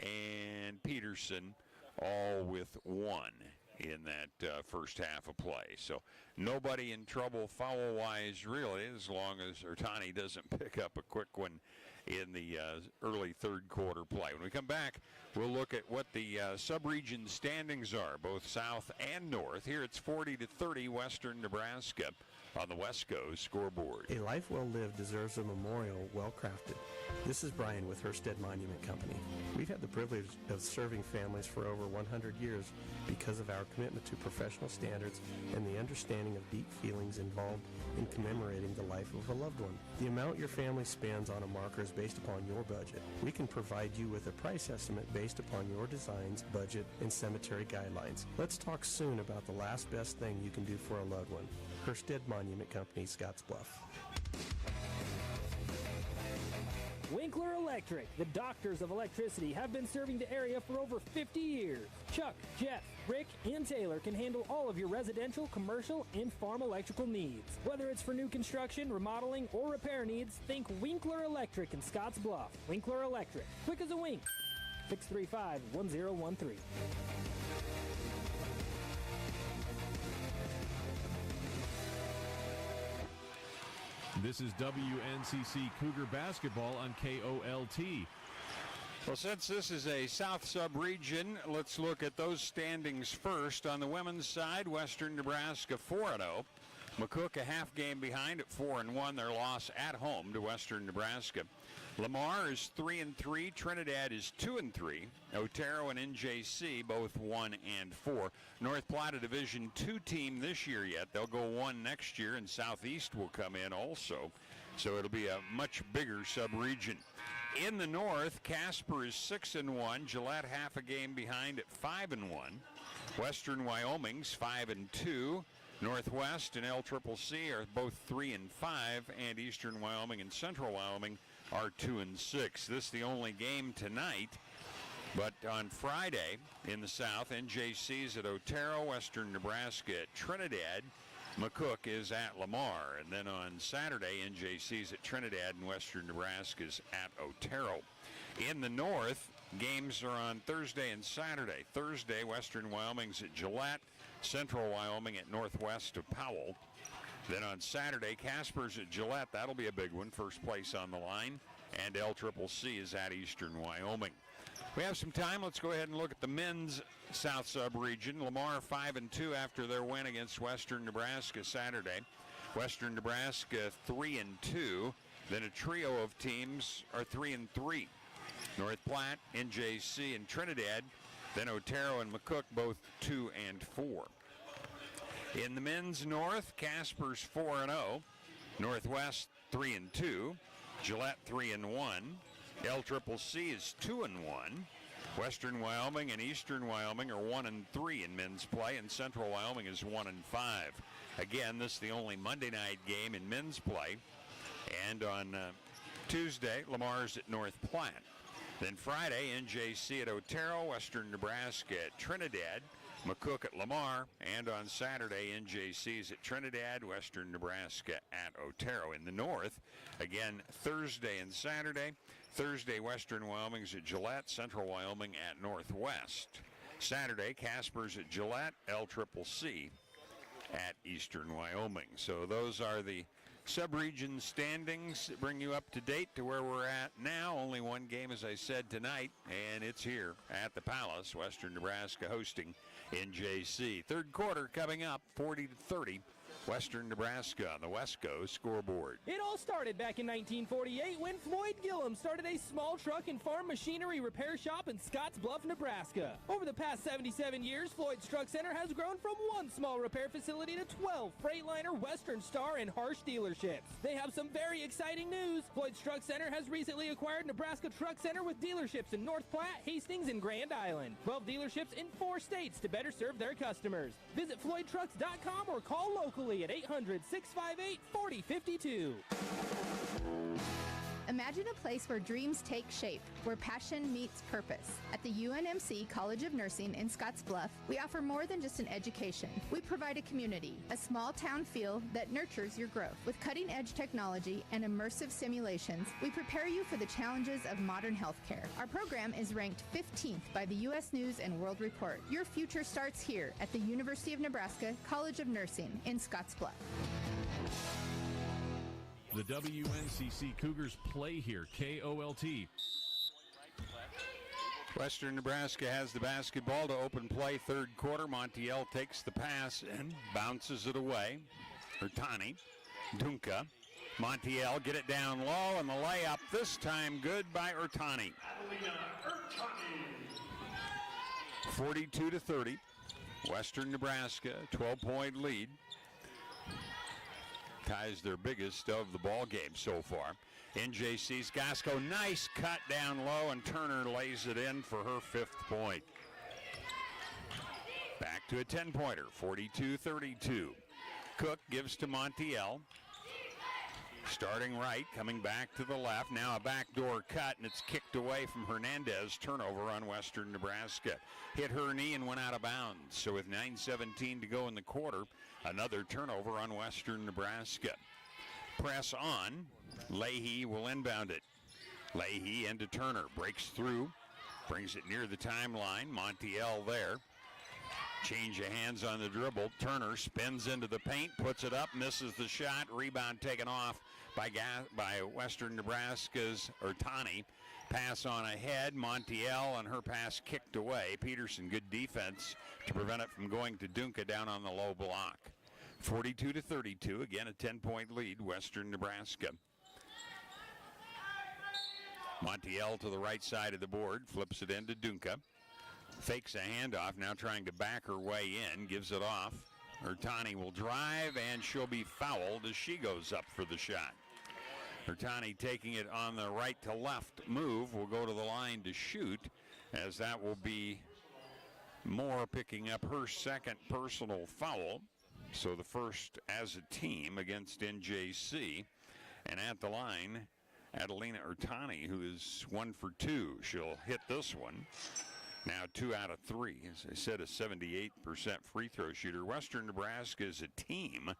and Peterson, all with 1 in that first half of play. So nobody in trouble foul-wise, really, as long as Ertani doesn't pick up a quick one in the early third quarter play. When we come back, we'll look at what the sub-region standings are, both south and north. Here it's 40-30 Western Nebraska on the Wesco scoreboard. A life well lived deserves a memorial well crafted. This is Brian with Herstead Monument Company. We've had the privilege of serving families for over 100 years because of our commitment to professional standards and the understanding of deep feelings involved in commemorating the life of a loved one. The amount your family spends on a marker is based upon your budget. We can provide you with a price estimate based upon your designs, budget, and cemetery guidelines. Let's talk soon about the last best thing you can do for a loved one. Herstead Monument Company, Scottsbluff. Winkler Electric, the doctors of electricity, have been serving the area for over 50 years. Chuck, Jeff, Rick, and Taylor can handle all of your residential, commercial, and farm electrical needs. Whether it's for new construction, remodeling, or repair needs, think Winkler Electric in Scottsbluff. Winkler Electric, quick as a wink. 635-1013. This is WNCC Cougar basketball on KOLT. Well, since this is a South sub-region, let's look at those standings first. On the women's side, Western Nebraska 4-0. McCook a half game behind at 4-1. Their loss at home to Western Nebraska. Lamar is 3-3. Trinidad is 2-3. Otero and NJC both 1-4. North Platte, a Division II team this year yet. They'll go 1 next year, and Southeast will come in also. So it'll be a much bigger sub-region. In the North, Casper is 6-1. Gillette half a game behind at 5-1. Western Wyoming's 5-2. Northwest and LCCC are both 3-5, and Eastern Wyoming and Central Wyoming are 2-6. This is the only game tonight, but on Friday in the South, NJC's at Otero, Western Nebraska at Trinidad, McCook is at Lamar, and then on Saturday, NJC's at Trinidad and Western Nebraska's at Otero. In the North, games are on Thursday and Saturday. Thursday, Western Wyoming's at Gillette, Central Wyoming at Northwest of Powell. Then on Saturday, Casper's at Gillette. That'll be a big one, first place on the line. And LCCC is at Eastern Wyoming. We have some time. Let's go ahead and look at the men's South Sub-region. Lamar 5-2 after their win against Western Nebraska Saturday. Western Nebraska 3-2. Then a trio of teams are 3-3. North Platte, NJC, and Trinidad. Then Otero and McCook both 2-4. In the men's North, Casper's 4-0. Northwest 3-2. Gillette 3-1. LCCC is 2-1. Western Wyoming and Eastern Wyoming are 1-3 in men's play, and Central Wyoming is 1-5. Again, this is the only Monday night game in men's play. And on Tuesday, Lamar's at North Platte. Then Friday, NJC at Otero, Western Nebraska at Trinidad, McCook at Lamar, and on Saturday, NJC's at Trinidad, Western Nebraska at Otero. In the North, again, Thursday and Saturday. Thursday, Western Wyoming's at Gillette, Central Wyoming at Northwest. Saturday, Casper's at Gillette, LCCC at Eastern Wyoming. So those are the sub-region standings that bring you up to date to where we're at now. Only one game, as I said, tonight, and it's here at the Palace. Western Nebraska hosting NJC. Third quarter coming up, 40-30, Western Nebraska on the Wesco scoreboard. It all started back in 1948 when Floyd Gillum started a small truck and farm machinery repair shop in Scottsbluff, Nebraska. Over the past 77 years, Floyd's Truck Center has grown from one small repair facility to 12 Freightliner, Western Star, and Harsh dealerships. They have some very exciting news. Floyd's Truck Center has recently acquired Nebraska Truck Center with dealerships in North Platte, Hastings, and Grand Island. 12 dealerships in 4 states to better serve their customers. Visit FloydTrucks.com or call locally at 800-658-4052. Imagine a place where dreams take shape, where passion meets purpose. At the UNMC College of Nursing in Scottsbluff, we offer more than just an education. We provide a community, a small town feel that nurtures your growth. With cutting-edge technology and immersive simulations, we prepare you for the challenges of modern healthcare. Our program is ranked 15th by the U.S. News and World Report. Your future starts here at the University of Nebraska College of Nursing in Scottsbluff. The WNCC Cougars play here, KOLT. Western Nebraska has the basketball to open play third quarter. Montiel takes the pass and bounces it away. Ertani, Dunka, Montiel get it down low, and the layup this time good by Ertani. 42-30. Western Nebraska, 12-point lead. Ties their biggest of the ball game so far. NJC's Gasco, nice cut down low, and Turner lays it in for her 5th point. Back to a 10-pointer, 42-32. Cook gives to Montiel. Starting right, coming back to the left. Now a backdoor cut, and it's kicked away from Hernandez. Turnover on Western Nebraska. Hit her knee and went out of bounds. So with 9:17 to go in the quarter, another turnover on Western Nebraska. Press on. Leahy will inbound it. Leahy into Turner. Breaks through. Brings it near the timeline. Montiel there. Change of hands on the dribble. Turner spins into the paint, puts it up, misses the shot. Rebound taken off by Western Nebraska's Ertani. Pass on ahead. Montiel, and her pass kicked away. Peterson, good defense to prevent it from going to Dunka down on the low block. 42-32. Again, a 10-point lead, Western Nebraska. Montiel to the right side of the board, flips it into Dunka. Fakes a handoff, now trying to back her way in, gives it off. Ertani will drive, and she'll be fouled as she goes up for the shot. Ertani taking it on the right to left move will go to the line to shoot, as that will be Moore picking up her 2nd personal foul. So the first as a team against NJC. And at the line, Adelina Ertani, who is 1 for 2. She'll hit this one. Now 2 out of 3. As I said, a 78% free throw shooter. Western Nebraska as a team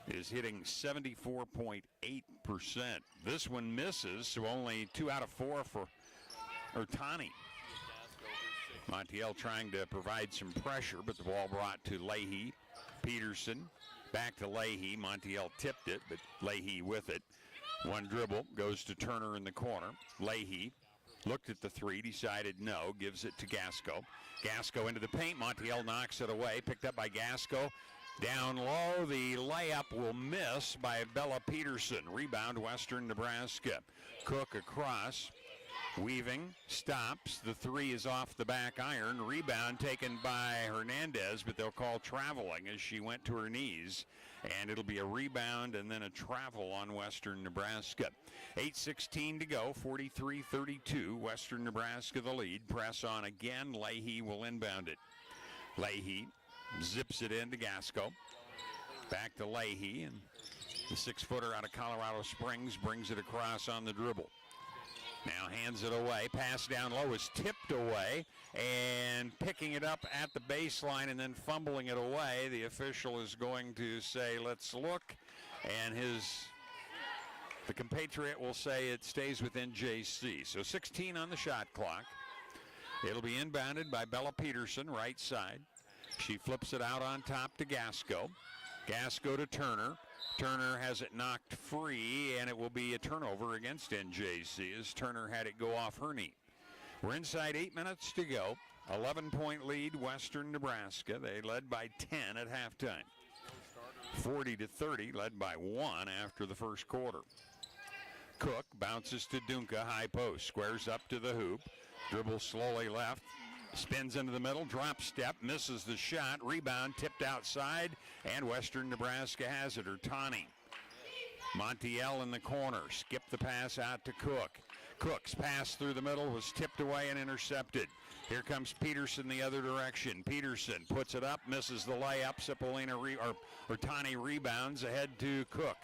is hitting 74.8%. This one misses, so only 2 out of 4 for Ertani. Montiel trying to provide some pressure, but the ball brought to Leahy. Peterson back to Leahy. Montiel tipped it, but Leahy with it. One dribble, goes to Turner in the corner. Leahy looked at the 3, decided no, gives it to Gasco. Gasco into the paint. Montiel knocks it away, picked up by Gasco. Down low, the layup will miss by Bella Peterson. Rebound, Western Nebraska. Cook across. Weaving, stops. The 3 is off the back iron. Rebound taken by Hernandez, but they'll call traveling as she went to her knees. And it'll be a rebound and then a travel on Western Nebraska. 8:16 to go, 43-32. Western Nebraska the lead. Press on again. Leahy will inbound it. Leahy zips it into Gasco. Back to Leahy, and the 6-footer out of Colorado Springs brings it across on the dribble. Now hands it away. Pass down low is tipped away, and picking it up at the baseline and then fumbling it away. The official is going to say, let's look, and the compatriot will say it stays with NJC. So 16 on the shot clock. It'll be inbounded by Bella Peterson, right side. She flips it out on top to Gasco. Gasco to Turner. Turner has it knocked free, and it will be a turnover against NJC as Turner had it go off her knee. We're inside 8 minutes to go. 11-point lead, Western Nebraska. They led by 10 at halftime. 40-30, led by 1 after the first quarter. Cook bounces to Dunka, high post, squares up to the hoop, dribbles slowly left, spins into the middle, drop step, misses the shot, rebound tipped outside, and Western Nebraska has it. Ertani. Montiel in the corner, skipped the pass out to Cook. Cook's pass through the middle was tipped away and intercepted. Here comes Peterson the other direction. Peterson puts it up, misses the layup. Ertani rebounds ahead to Cook.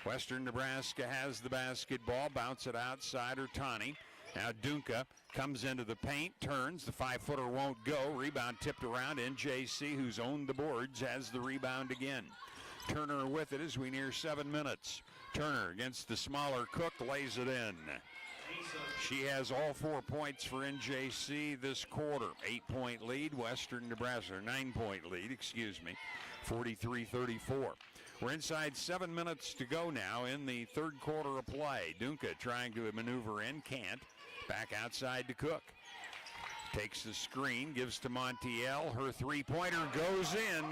Western Nebraska has the basketball, bounce it outside Ertani. Now Dunka comes into the paint, turns, the 5-footer won't go. Rebound tipped around. NJC, who's owned the boards, has the rebound again. Turner with it as we near 7 minutes. Turner against the smaller Cook, lays it in. She has all 4 points for NJC this quarter. 8-point lead, Western Nebraska, 9-point lead, 43-34. We're inside 7 minutes to go now in the third quarter of play. Dunka trying to maneuver in, can't. Back outside to Cook. Takes the screen, gives to Montiel. Her three-pointer goes in.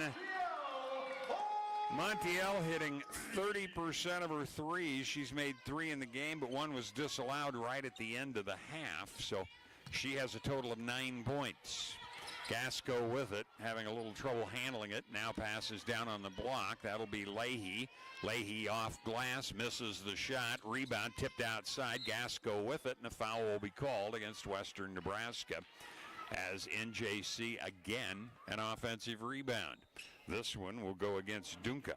Montiel hitting 30% of her threes. She's made 3 in the game, but 1 was disallowed right at the end of the half. So she has a total of 9 points. Gasco with it, having a little trouble handling it. Now passes down on the block. That'll be Leahy. Leahy off glass, misses the shot. Rebound tipped outside. Gasco with it, and a foul will be called against Western Nebraska as NJC again an offensive rebound. This one will go against Dunka.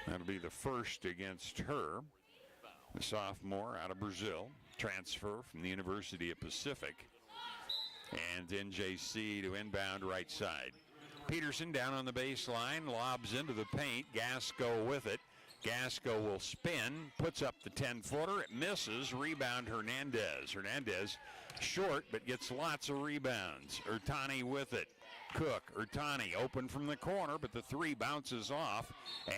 That'll be the first against her. The sophomore out of Brazil, transfer from the University of Pacific. And NJC to inbound right side. Peterson down on the baseline, lobs into the paint. Gasco with it. Gasco will spin, puts up the 10-footer. It misses. Rebound Hernandez. Hernandez short, but gets lots of rebounds. Ertani with it. Cook, Ertani open from the corner, but the 3 bounces off,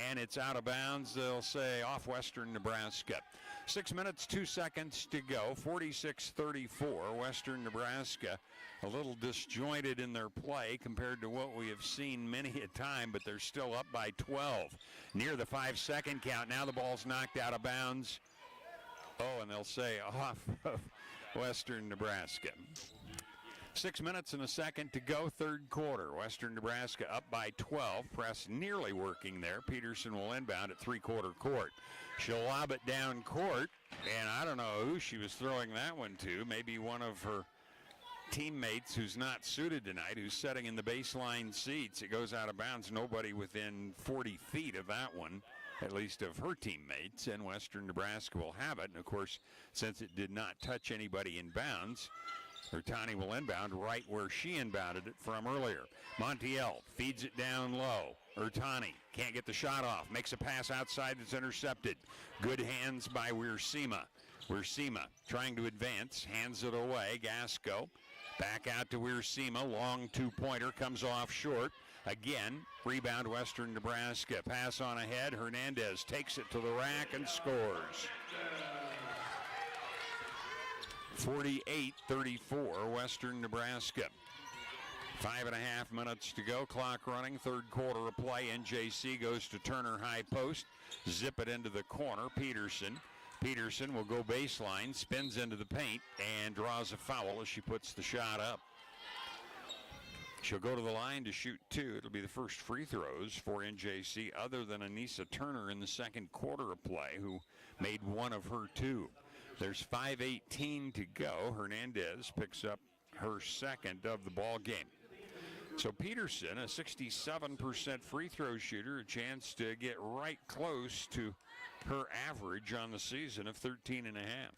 and it's out of bounds. They'll say off Western Nebraska. 6 minutes, 2 seconds to go. 46-34. Western Nebraska a little disjointed in their play compared to what we have seen many a time, but they're still up by 12. Near the 5-second count. Now the ball's knocked out of bounds. Oh, and they'll say off of Western Nebraska. 6 minutes and a second to go, third quarter. Western Nebraska up by 12. Press nearly working there. Peterson will inbound at three-quarter court. She'll lob it down court, and I don't know who she was throwing that one to. Maybe one of her teammates who's not suited tonight, who's sitting in the baseline seats. It goes out of bounds. Nobody within 40 feet of that one, at least of her teammates, and Western Nebraska will have it. And, of course, since it did not touch anybody in bounds, Ertani will inbound right where she inbounded it from earlier. Montiel feeds it down low. Ertani can't get the shot off. Makes a pass outside that's intercepted. Good hands by Wiersema. Wiersema trying to advance. Hands it away. Gasco back out to Wiersema. Long two-pointer comes off short. Again, rebound Western Nebraska. Pass on ahead. Hernandez takes it to the rack and scores. 48-34, Western Nebraska. 5.5 minutes to go, clock running, third quarter of play. NJC goes to Turner high post, zip it into the corner. Peterson will go baseline, spins into the paint, and draws a foul as she puts the shot up. She'll go to the line to shoot 2. It'll be the first free throws for NJC other than Anissa Turner in the second quarter of play, who made 1 of her 2. There's 5:18 to go. Hernandez picks up her second of the ball game. So Peterson, a 67% free throw shooter, a chance to get right close to her average on the season of 13.5.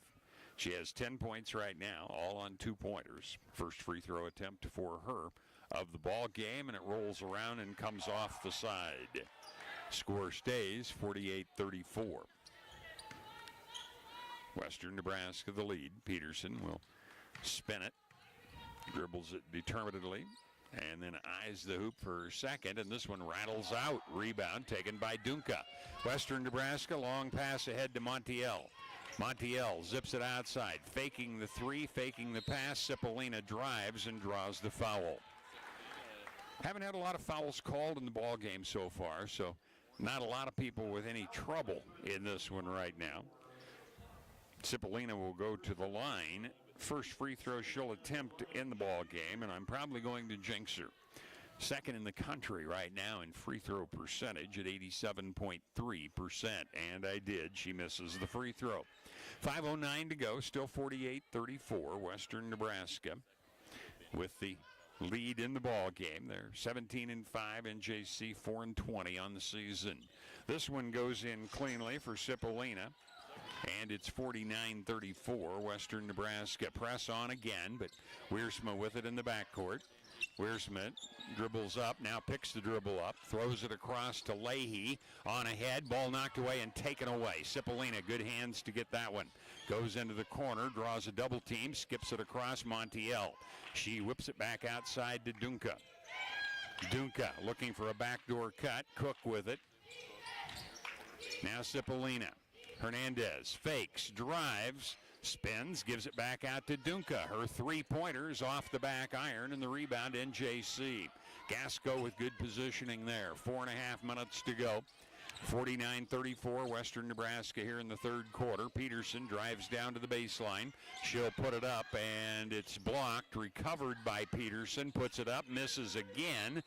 She has 10 points right now, all on 2-pointers. First free throw attempt for her of the ball game, and it rolls around and comes off the side. Score stays 48-34. Western Nebraska the lead. Peterson will spin it, dribbles it determinedly, and then eyes the hoop for her second, and this one rattles out. Rebound taken by Dunka. Western Nebraska, long pass ahead to Montiel. Montiel zips it outside, faking the 3, faking the pass. Cipollina drives and draws the foul. Haven't had a lot of fouls called in the ball game so far, so not a lot of people with any trouble in this one right now. Cipollina will go to the line. First free throw she'll attempt in the ball game, and I'm probably going to jinx her. Second in the country right now in free throw percentage at 87.3%, and I did. She misses the free throw. 5:09 to go, still 48-34, Western Nebraska with the lead in the ball game. They're 17-5, NJC 4-20 on the season. This one goes in cleanly for Cipollina, and it's 49-34, Western Nebraska. Press on again, but Wiersma with it in the backcourt. Wiersma dribbles up, now picks the dribble up, throws it across to Leahy, on ahead, ball knocked away and taken away. Cipollina, good hands to get that one. Goes into the corner, draws a double team, skips it across Montiel. She whips it back outside to Dunca. Dunca looking for a backdoor cut, Cook with it. Now Cipollina. Hernandez fakes, drives, spins, gives it back out to Dunca. Her three-pointers off the back iron, and the rebound NJC. Gasco with good positioning there. 4.5 minutes to go. 49-34, Western Nebraska here in the third quarter. Peterson drives down to the baseline. She'll put it up, and it's blocked. Recovered by Peterson. Puts it up, misses again,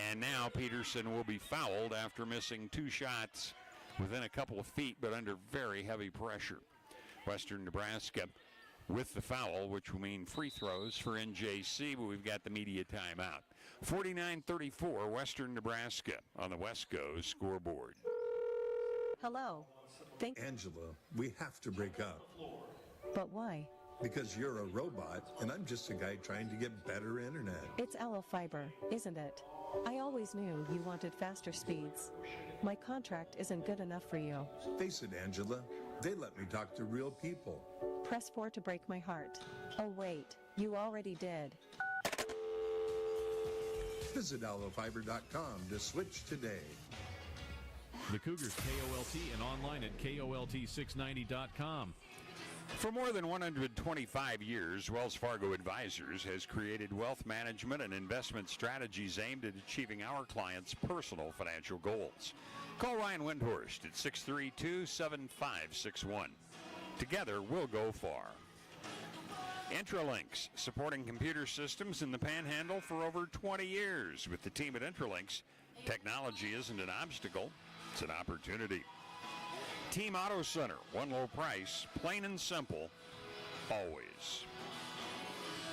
and now Peterson will be fouled after missing two shots within a couple of feet, but under very heavy pressure. Western Nebraska with the foul, which will mean free throws for NJC, but we've got the media timeout. 49-34, Western Nebraska on the Wesco scoreboard. Hello. Angela, we have to break up. But why? Because you're a robot, and I'm just a guy trying to get better internet. It's Allo Fiber, isn't it? I always knew you wanted faster speeds. My contract isn't good enough for you. Face it, Angela. They let me talk to real people. Press 4 to break my heart. Oh, wait. You already did. Visit allofiber.com to switch today. The Cougars KOLT and online at KOLT690.com. For more than 125 years, Wells Fargo Advisors has created wealth management and investment strategies aimed at achieving our clients' personal financial goals. Call Ryan Windhorst at 632-7561. Together, we'll go far. Intralinks, supporting computer systems in the Panhandle for over 20 years. With the team at Intralinks, technology isn't an obstacle, it's an opportunity. Team Auto Center, one low price, plain and simple, always.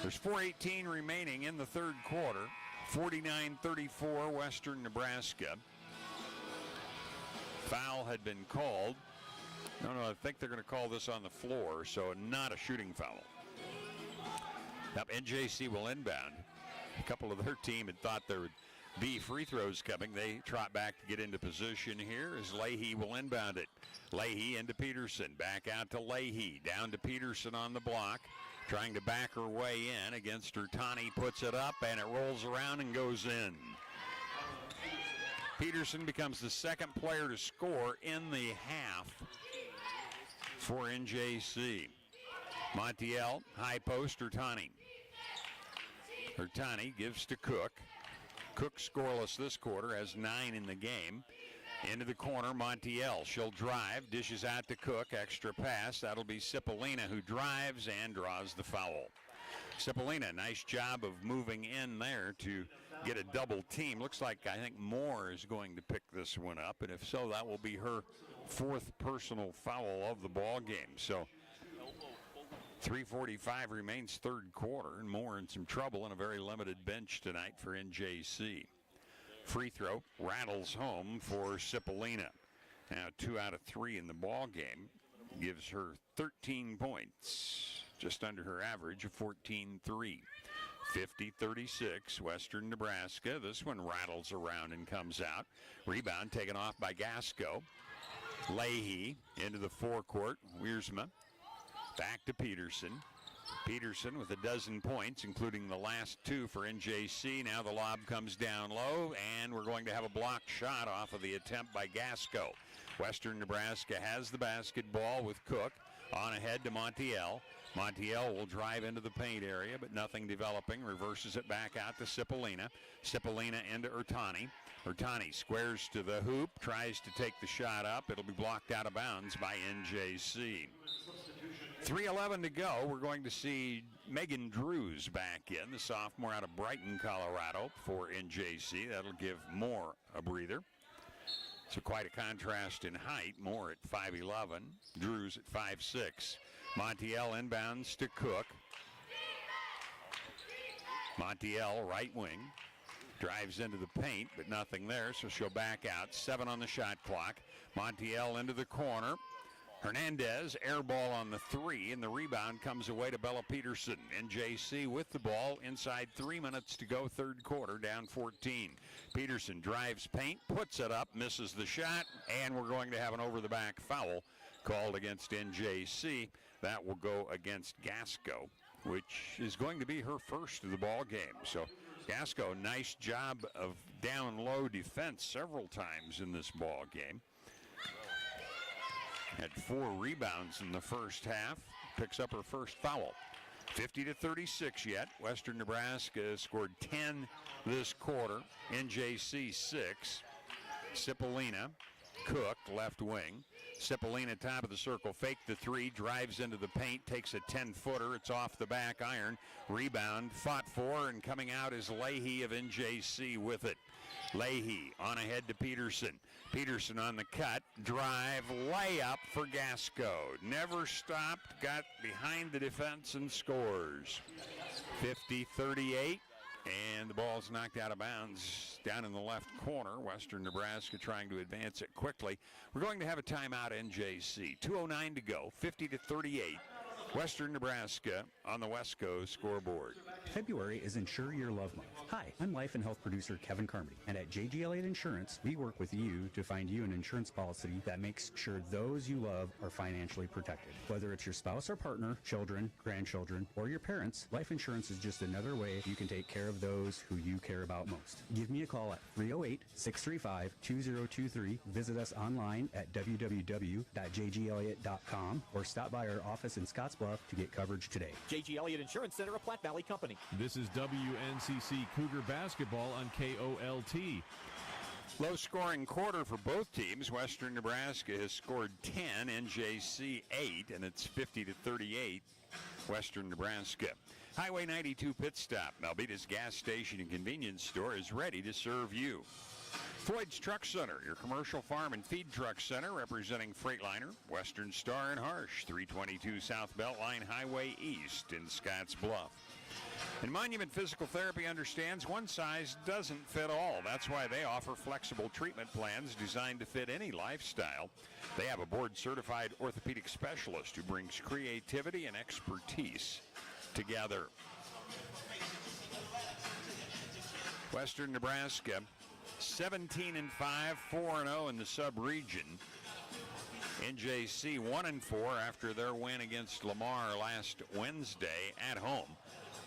There's 4:18 remaining in the third quarter. 49-34, Western Nebraska. Foul had been called. No, I think they're going to call this on the floor, so not a shooting foul. Now, NJC will inbound. A couple of their team had thought there would be free throws coming. They trot back to get into position here as Leahy will inbound it. Leahy into Peterson. Back out to Leahy. Down to Peterson on the block. Trying to back her way in against Ertani. Puts it up, and it rolls around and goes in. Peterson becomes the second player to score in the half for NJC. Montiel, high post, Ertani. Ertani gives to Cook. Cook scoreless this quarter, has 9 in the game. Into the corner, Montiel. She'll drive, dishes out to Cook, extra pass. That'll be Cipollina, who drives and draws the foul. Cipollina, nice job of moving in there to get a double team. Looks like, I think, Moore is going to pick this one up, and if so, that will be her 4th personal foul of the ball game. So 3:45 remains third quarter, and Moore in some trouble and a very limited bench tonight for NJC. Free throw rattles home for Cipollina. Now 2 out of 3 in the ball game gives her 13 points, just under her average of 14-3. 50-36, Western Nebraska. This one rattles around and comes out. Rebound taken off by Gasco. Leahy into the forecourt. Wiersma back to Peterson. Peterson with a dozen points, including the last 2 for NJC. Now the lob comes down low, and we're going to have a blocked shot off of the attempt by Gasco. Western Nebraska has the basketball with Cook. On ahead to Montiel. Montiel will drive into the paint area, but nothing developing. Reverses it back out to Cipollina. Cipollina into Ertani. Ertani squares to the hoop, tries to take the shot up. It'll be blocked out of bounds by NJC. 3:11 to go. We're going to see Megan Drews back in, the sophomore out of Brighton, Colorado, for NJC. That'll give Moore a breather. So quite a contrast in height. Moore at 5'11", Drews at 5'6". Montiel inbounds to Cook. Montiel, right wing, drives into the paint, but nothing there, so she'll back out. 7 on the shot clock. Montiel into the corner. Hernandez, air ball on the 3, and the rebound comes away to Bella Peterson. NJC with the ball inside 3 minutes to go, third quarter, down 14. Peterson drives paint, puts it up, misses the shot, and we're going to have an over-the-back foul called against NJC. That will go against Gasco, which is going to be her first of the ball game. So Gasco, nice job of down-low defense several times in this ball game. Had 4 rebounds in the first half. Picks up her first foul. 50-36 yet. Western Nebraska scored 10 this quarter. NJC 6. Cipollina, Cook, left wing. Cipollina, top of the circle, faked the 3, drives into the paint, takes a 10-footer. It's off the back iron. Rebound, fought for, and coming out is Leahy of NJC with it. Leahy on ahead to Peterson. Peterson on the cut, drive, layup for Gasco. Never stopped, got behind the defense and scores. 50-38, and the ball's knocked out of bounds down in the left corner. Western Nebraska trying to advance it quickly. We're going to have a timeout, NJC. 2:09 to go, 50-38. Western Nebraska on the Wesco scoreboard. February is Insure Your Love Month. Hi, I'm Life and Health producer Kevin Carmody, and at J.G. Elliott Insurance, we work with you to find you an insurance policy that makes sure those you love are financially protected. Whether it's your spouse or partner, children, grandchildren, or your parents, life insurance is just another way you can take care of those who you care about most. Give me a call at 308-635-2023. Visit us online at www.jgelliott.com or stop by our office in Scottsbluff to get coverage today. J.G. Elliott Insurance Center, a Platte Valley company. This is WNCC Cougar basketball on KOLT. Low-scoring quarter for both teams. Western Nebraska has scored 10, NJC 8, and it's 50-38, Western Nebraska. Highway 92 pit stop. Malbita's gas station and convenience store is ready to serve you. Floyd's Truck Center, your commercial farm and feed truck center, representing Freightliner, Western Star, and Harsh. 322 South Beltline Highway East in Scotts Bluff. And Monument Physical Therapy understands one size doesn't fit all. That's why they offer flexible treatment plans designed to fit any lifestyle. They have a board-certified orthopedic specialist who brings creativity and expertise together. Western Nebraska 17-5, 4-0 in the sub-region. NJC 1-4 after their win against Lamar last Wednesday at home.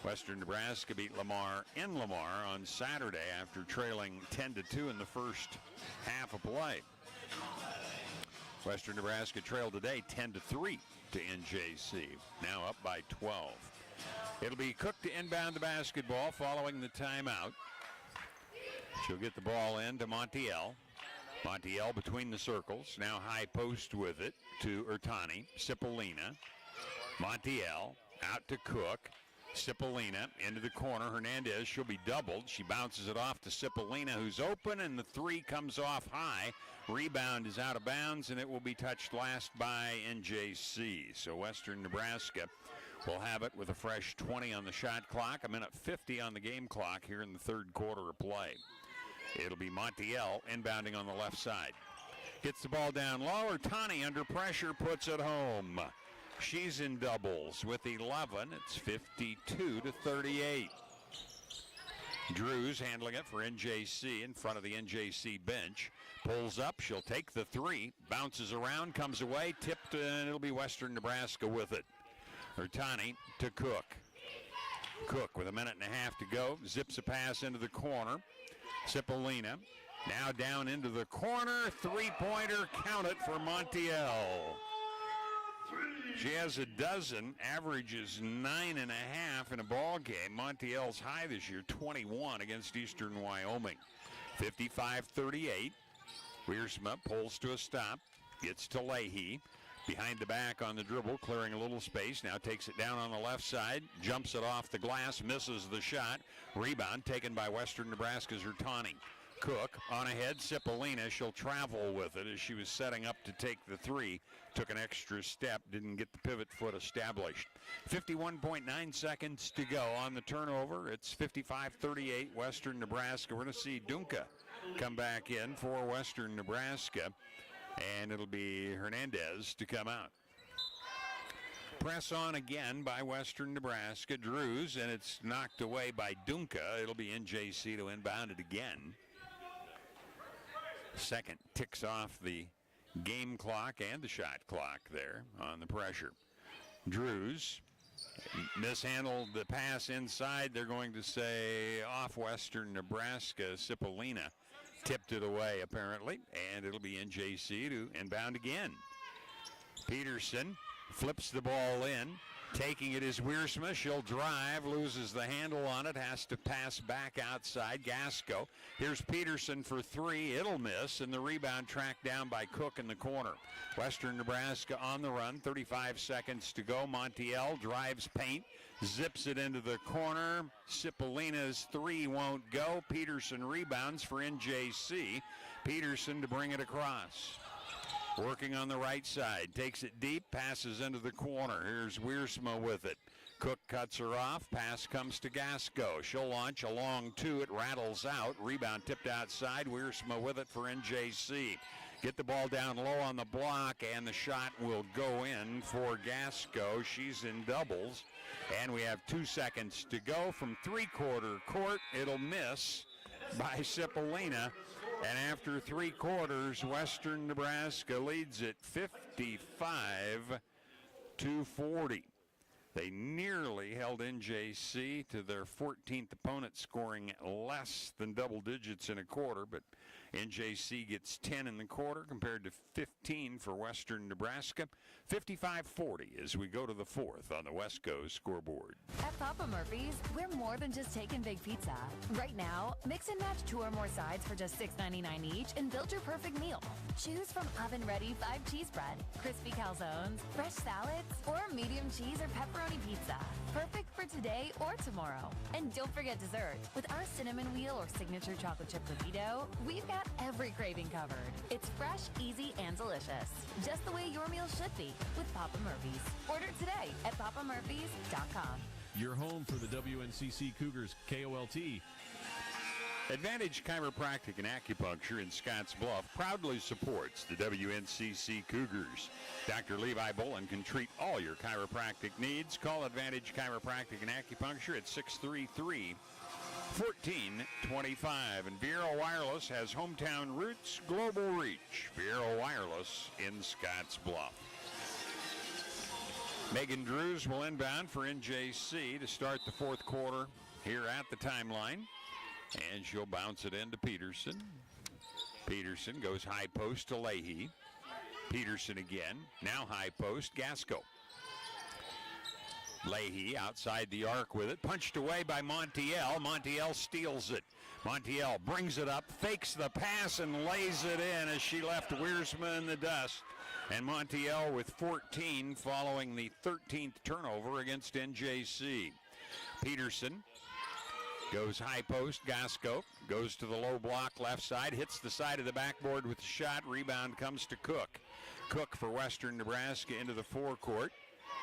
Western Nebraska beat Lamar in Lamar on Saturday after trailing 10-2 in the first half of play. Western Nebraska trailed today 10-3 to NJC, now up by 12. It'll be Cook to inbound the basketball following the timeout. She'll get the ball in to Montiel. Montiel between the circles. Now high post with it to Ertani. Cipollina. Montiel out to Cook. Cipollina into the corner. Hernandez, she'll be doubled. She bounces it off to Cipollina, who's open, and the 3 comes off high. Rebound is out of bounds, and it will be touched last by NJC. So Western Nebraska will have it with a fresh 20 on the shot clock. A minute 50 on the game clock here in the third quarter of play. It'll be Montiel inbounding on the left side. Gets the ball down low. Ertani under pressure puts it home. She's in doubles with 11. It's 52-38. Drews handling it for NJC in front of the NJC bench. Pulls up. She'll take the 3. Bounces around. Comes away. Tipped, and it'll be Western Nebraska with it. Ertani to Cook. Cook with a minute and a half to go. Zips a pass into the corner. Cipollina now down into the corner. Three-pointer, count it for Montiel. She has a dozen, averages 9.5 in a ball game. Montiel's high this year, 21 against Eastern Wyoming. 55-38. Wiersma pulls to a stop, gets to Leahy. Behind the back on the dribble, clearing a little space. Now takes it down on the left side, jumps it off the glass, misses the shot. Rebound taken by Western Nebraska's Rutani. Cook on ahead, Cipollina. She'll travel with it as she was setting up to take the three. Took an extra step, didn't get the pivot foot established. 51.9 seconds to go on the turnover. It's 55-38 Western Nebraska. We're going to see Dunca come back in for Western Nebraska. And it'll be Hernandez to come out. Press on again by Western Nebraska. Drews, and it's knocked away by Dunca. It'll be NJC to inbound it again. Second ticks off the game clock and the shot clock there on the pressure. Drews mishandled the pass inside. They're going to say off Western Nebraska. Cipollina tipped it away, apparently, and it'll be NJC to inbound again. Peterson flips the ball in. Taking it is Wiersma. She'll drive, loses the handle on it, has to pass back outside. Gasco. Here's Peterson for three. It'll miss, and the rebound tracked down by Cook in the corner. Western Nebraska on the run. 35 seconds to go. Montiel drives paint. Zips it into the corner. Cipollina's three won't go. Peterson rebounds for NJC. Peterson to bring it across. Working on the right side. Takes it deep. Passes into the corner. Here's Wiersma with it. Cook cuts her off. Pass comes to Gasco. She'll launch a long two. It rattles out. Rebound tipped outside. Wiersma with it for NJC. Get the ball down low on the block, and the shot will go in for Gasco. She's in doubles. And we have 2 seconds to go from three-quarter court. It'll miss by Cipollina. And after three quarters, Western Nebraska leads it 55-40. They nearly held NJC to their 14th opponent, scoring less than double digits in a quarter, but NJC gets 10 in the quarter compared to 15 for Western Nebraska. 55-40 as we go to the fourth on the Wesco scoreboard. At Papa Murphy's, we're more than just taking big pizza. Right now, mix and match 2 or more sides for just $6.99 each and build your perfect meal. Choose from oven-ready 5 cheese bread, crispy calzones, fresh salads, or medium cheese or pepperoni pizza. Perfect for today or tomorrow. And don't forget dessert. With our cinnamon wheel or signature chocolate chip cookie dough, we've got every craving covered. It's fresh, easy, and delicious. Just the way your meal should be with Papa Murphy's. Order today at papamurphys.com. Your home for the WNCC Cougars, KOLT. Advantage Chiropractic and Acupuncture in Scotts Bluff proudly supports the WNCC Cougars. Dr. Levi Bolin can treat all your chiropractic needs. Call Advantage Chiropractic and Acupuncture at 633-1425. And Viero Wireless has hometown roots, global reach. Viero Wireless in Scotts Bluff. Megan Drews will inbound for NJC to start the fourth quarter here at the timeline. And she'll bounce it into Peterson. Peterson goes high post to Leahy. Peterson again. Now high post, Gasco. Leahy outside the arc with it. Punched away by Montiel. Montiel steals it. Montiel brings it up, fakes the pass, and lays it in as she left Wiersma in the dust. And Montiel with 14 following the 13th turnover against NJC. Peterson goes high post. Gasco goes to the low block left side, hits the side of the backboard with the shot. Rebound comes to Cook. Cook for Western Nebraska into the forecourt.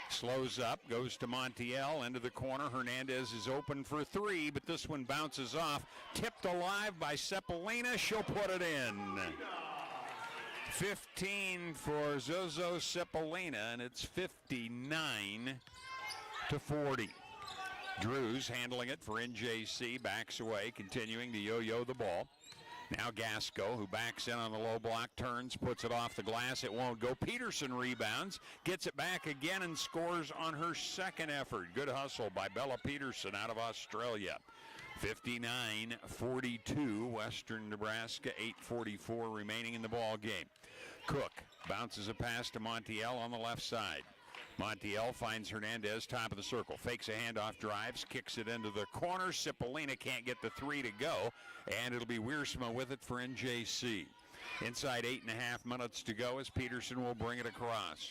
Slows up, goes to Montiel into the corner. Hernandez is open for three, but this one bounces off. Tipped alive by Cipollina. She'll put it in. 15 for Zozo Cipollina, and it's 59-40. Drews handling it for NJC, backs away, continuing to yo-yo the ball. Now Gasco, who backs in on the low block, turns, puts it off the glass. It won't go. Peterson rebounds, gets it back again, and scores on her second effort. Good hustle by Bella Peterson out of Australia. 59-42, Western Nebraska, 8:44 remaining in the ball game. Cook bounces a pass to Montiel on the left side. Montiel finds Hernandez, top of the circle. Fakes a handoff, drives, kicks it into the corner. Cipollina can't get the 3 to go, and it'll be Wiersma with it for NJC. Inside 8.5 minutes to go as Peterson will bring it across.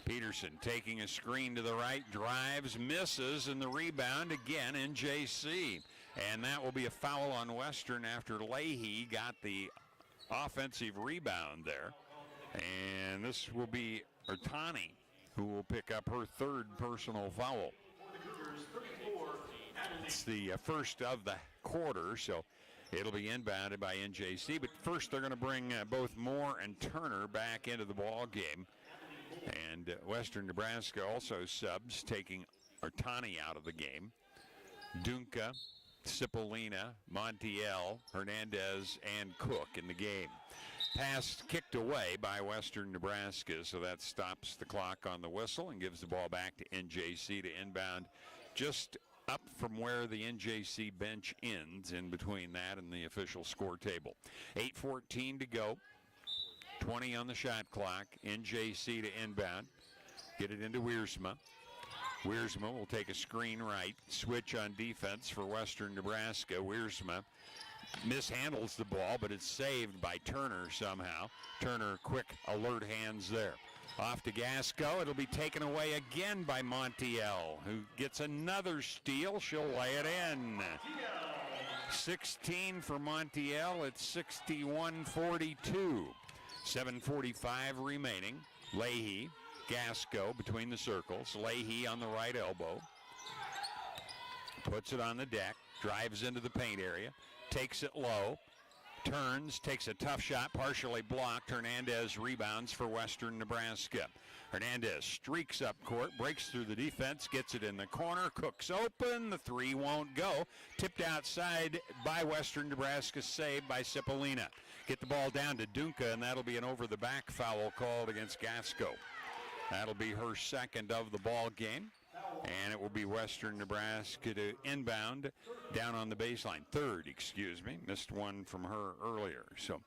Peterson taking a screen to the right, drives, misses, and the rebound again, NJC. And that will be a foul on Western after Leahy got the offensive rebound there. And this will be Ertani, who will pick up her 3rd personal foul. It's the first of the quarter, so it'll be inbounded by NJC. But first they're going to bring both Moore and Turner back into the ball game. And Western Nebraska also subs, taking Ertani out of the game. Dunca, Cipollina, Montiel, Hernandez, and Cook in the game. Pass kicked away by Western Nebraska, so that stops the clock on the whistle and gives the ball back to NJC to inbound just up from where the NJC bench ends, in between that and the official score table. 8:14 to go. 20 on the shot clock. NJC to inbound. Get it into Wiersma. Wiersma will take a screen right. Switch on defense for Western Nebraska. Wiersma mishandles the ball, but it's saved by Turner somehow. Turner, quick, alert hands there. Off to Gasco. It'll be taken away again by Montiel, who gets another steal. She'll lay it in. 16 for Montiel. It's 61-42. 7:45 remaining. Leahy, Gasco between the circles. Leahy on the right elbow. Puts it on the deck. Drives into the paint area. Takes it low. Turns, takes a tough shot, partially blocked. Hernandez rebounds for Western Nebraska. Hernandez streaks up court, breaks through the defense, gets it in the corner. Cook's open. The 3 won't go. Tipped outside by Western Nebraska, saved by Cipollina. Get the ball down to Dunca, and that'll be an over-the-back foul called against Gasco. That'll be her 2nd of the ball game, and it will be Western Nebraska to inbound down on the baseline. 3rd, excuse me. Missed one from her earlier. So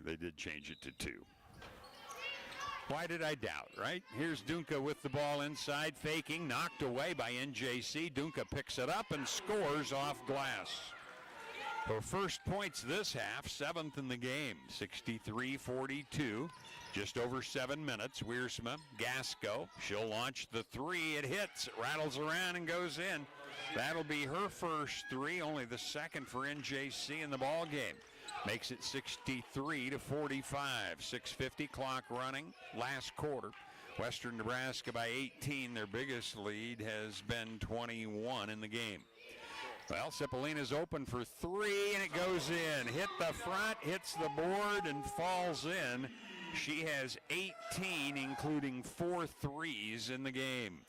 they did change it to 2. Why did I doubt, right? Here's Dunca with the ball inside, faking, knocked away by NJC. Dunca picks it up and scores off glass. Her first points this half, 7th in the game, 63-42. Just over 7 minutes. Wiersma, Gasco. She'll launch the 3. It hits. It rattles around and goes in. That'll be her first 3, only the 2nd for NJC in the ball game. Makes it 63-45. 6:50 clock running. Last quarter. Western Nebraska by 18. Their biggest lead has been 21 in the game. Well, Cipollina's open for 3, and it goes in. Hit the front, hits the board, and falls in. She has 18, including 4 threes in the game.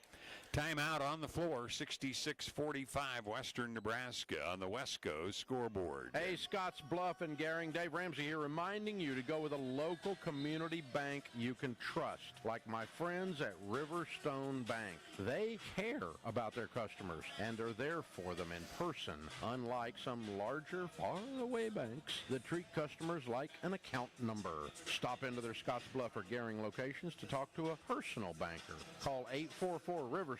Timeout on the floor, 66-45, Western Nebraska on the Wesco scoreboard. Hey, Scotts Bluff and Gering, Dave Ramsey here, reminding you to go with a local community bank you can trust, like my friends at Riverstone Bank. They care about their customers, and are there for them in person, unlike some larger, far-away banks that treat customers like an account number. Stop into their Scotts Bluff or Gering locations to talk to a personal banker. Call 844-RIVERSTONE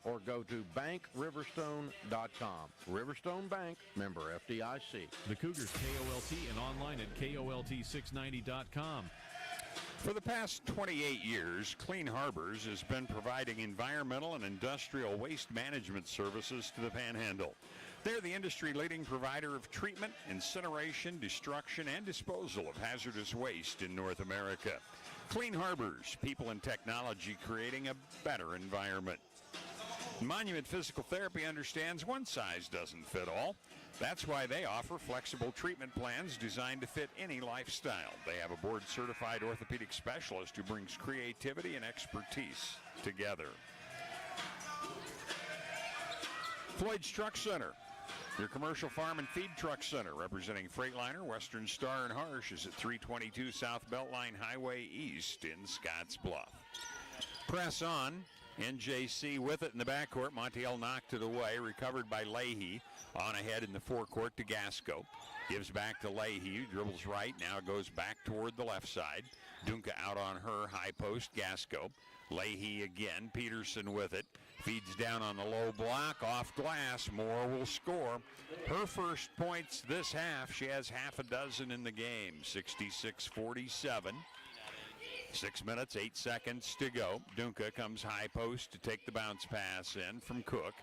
or go to bankriverstone.com. Riverstone Bank, member FDIC. The Cougars KOLT and online at KOLT690.com. For the past 28 years, Clean Harbors has been providing environmental and industrial waste management services to the Panhandle. They're the industry-leading provider of treatment, incineration, destruction, and disposal of hazardous waste in North America. Clean Harbors, people and technology creating a better environment. Monument Physical Therapy understands one size doesn't fit all. That's why they offer flexible treatment plans designed to fit any lifestyle. They have a board-certified orthopedic specialist who brings creativity and expertise together. Floyd's Truck Center, your commercial farm and feed truck center, representing Freightliner, Western Star, and Harsh, is at 322 South Beltline Highway East in Scotts Bluff. Press on. NJC with it in the backcourt. Montiel knocked it away, recovered by Leahy. On ahead in the forecourt to Gasco. Gives back to Leahy, dribbles right, now goes back toward the left side. Dunca out on her, high post, Gasco. Leahy again, Peterson with it. Feeds down on the low block, off glass. Moore will score. Her first points this half. She has half a dozen in the game, 66-47. 6 minutes, 8 seconds to go. Dunca comes high post to take the bounce pass in from Cook.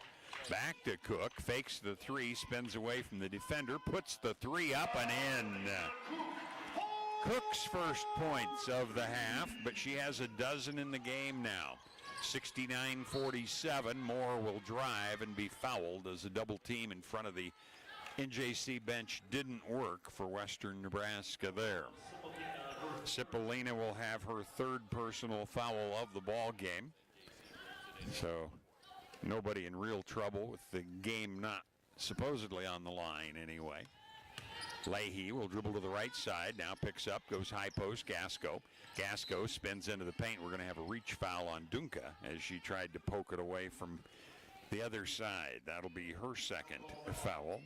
Back to Cook, fakes the three, spins away from the defender, puts the three up and in. Cook's first points of the half, but she has a dozen in the game now. 69-47. Moore will drive and be fouled as a double team in front of the NJC bench didn't work for Western Nebraska there. Cipollina will have her third personal foul of the ball game. So nobody in real trouble with the game not supposedly on the line anyway. Leahy will dribble to the right side, now picks up, goes high post, Gasco. Gasco spins into the paint. We're going to have a reach foul on Dunca as she tried to poke it away from the other side. That'll be her second foul.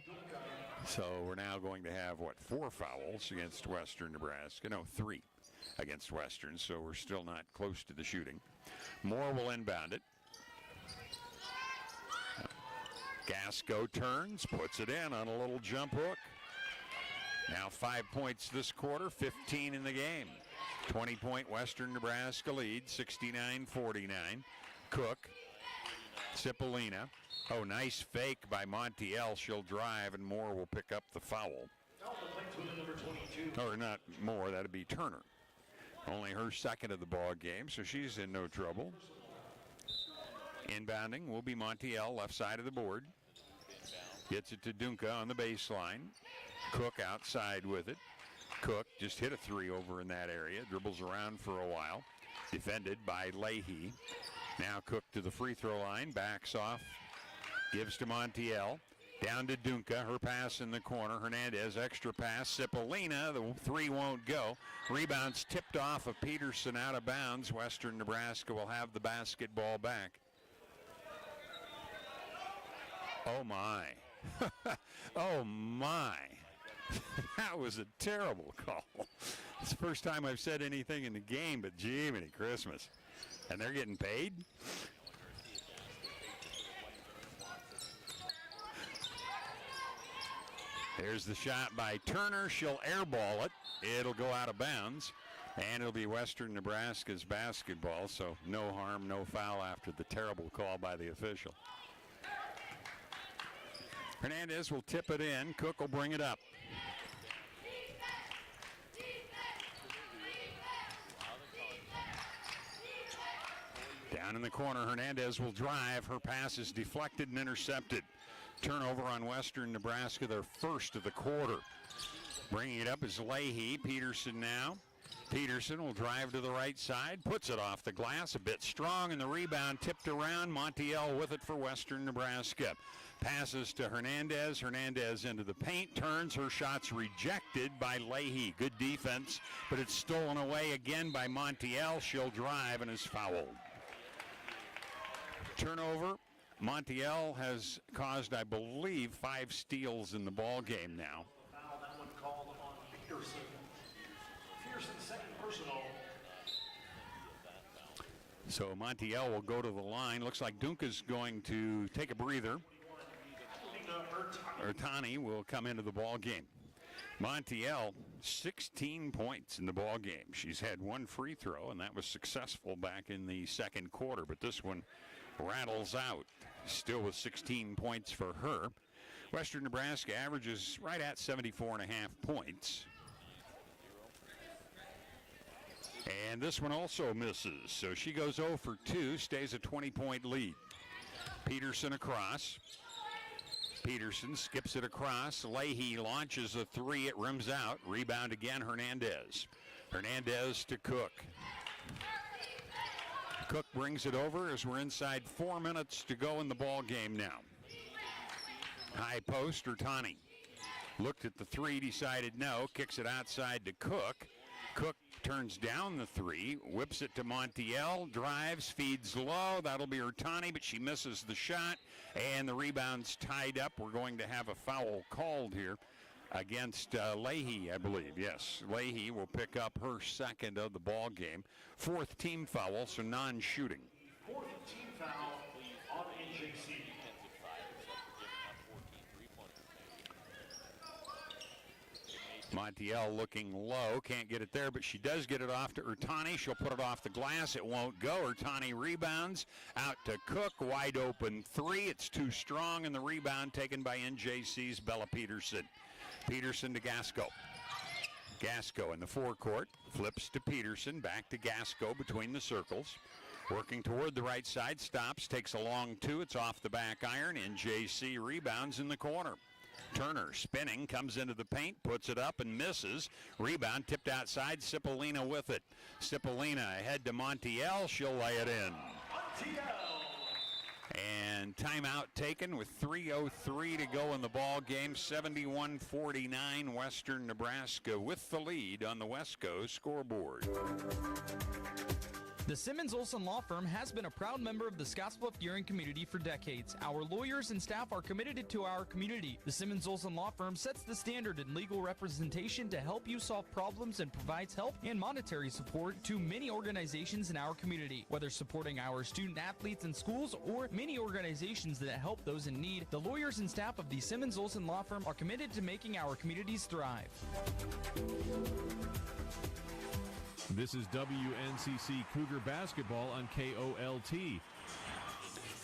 So we're now going to have, 4 fouls against Western Nebraska? No, 3 against Western, so we're still not close to the shooting. Moore will inbound it. Gasco turns, puts it in on a little jump hook. Now 5 points this quarter, 15 in the game. 20-point Western Nebraska lead, 69-49. Cook, Cipollina. Oh, nice fake by Montiel. She'll drive, and Moore will pick up the foul. Or not Moore, that'd be Turner. Only her second of the ball game, so she's in no trouble. Inbounding will be Montiel, left side of the board. Gets it to Dunca on the baseline. Cook outside with it. Cook just hit a 3 over in that area. Dribbles around for a while. Defended by Leahy. Now Cook to the free throw line. Backs off. Gives to Montiel. Down to Dunca. Her pass in the corner. Hernandez extra pass. Cipollina. The 3 won't go. Rebounds tipped off of Peterson out of bounds. Western Nebraska will have the basketball back. Oh my. Oh my. That was a terrible call. It's the first time I've said anything in the game, but gee, many Christmas. And they're getting paid? There's the shot by Turner. She'll airball it. It'll go out of bounds. And it'll be Western Nebraska's basketball, so no harm, no foul after the terrible call by the official. Hernandez will tip it in. Cook will bring it up. Down in the corner, Hernandez will drive. Her pass is deflected and intercepted. Turnover on Western Nebraska, their first of the quarter. Bringing it up is Leahy. Peterson now. Peterson will drive to the right side, puts it off the glass, a bit strong, and the rebound tipped around. Montiel with it for Western Nebraska. Passes to Hernandez. Hernandez into the paint, turns. Her shot's rejected by Leahy. Good defense, but it's stolen away again by Montiel. She'll drive and is fouled. Turnover. Montiel has caused, I believe, 5 steals in the ball game now. That one called on Peterson. Peterson's second personal. So Montiel will go to the line. Looks like Dunca's going to take a breather. Ertani will come into the ball game. Montiel, 16 points in the ball game. She's had 1 free throw, and that was successful back in the second quarter, but this one rattles out. Still with 16 points for her. Western Nebraska averages right at 74.5 points. And this one also misses, so she goes 0 for 2, stays a 20-point lead. Peterson across. Peterson skips it across. Leahy launches a 3. It rims out. Rebound again, Hernandez. Hernandez to Cook. Cook brings it over as we're inside 4 minutes to go in the ball game now. High post, Ertani. Looked at the 3, decided no. Kicks it outside to Cook. Cook turns down the 3, whips it to Montiel, drives, feeds low. That'll be Ertani, but she misses the shot, and the rebound's tied up. We're going to have a foul called here against Leahy, I believe. Yes, Leahy will pick up her second of the ball game. Fourth team foul, so non-shooting. Fourth team foul on NJC. Montiel looking low, can't get it there, but she does get it off to Urtani. She'll put it off the glass. It won't go. Urtani rebounds out to Cook. Wide open three. It's too strong, and the rebound taken by NJC's Bella Peterson. Peterson to Gasco. Gasco in the forecourt. Flips to Peterson. Back to Gasco between the circles. Working toward the right side. Stops. Takes a long two. It's off the back iron. NJC rebounds in the corner. Turner spinning, comes into the paint, puts it up and misses. Rebound tipped outside, Cipollina with it. Cipollina ahead to Montiel, she'll lay it in. And timeout taken with 3:03 to go in the ball game. 71-49 Western Nebraska with the lead on the Wesco scoreboard. The Simmons-Olson Law Firm has been a proud member of the Scottsbluff-Deering community for decades. Our lawyers and staff are committed to our community. The Simmons-Olson Law Firm sets the standard in legal representation to help you solve problems and provides help and monetary support to many organizations in our community. Whether supporting our student athletes in schools or many organizations that help those in need, the lawyers and staff of the Simmons-Olson Law Firm are committed to making our communities thrive. This is WNCC Cougar Basketball on KOLT.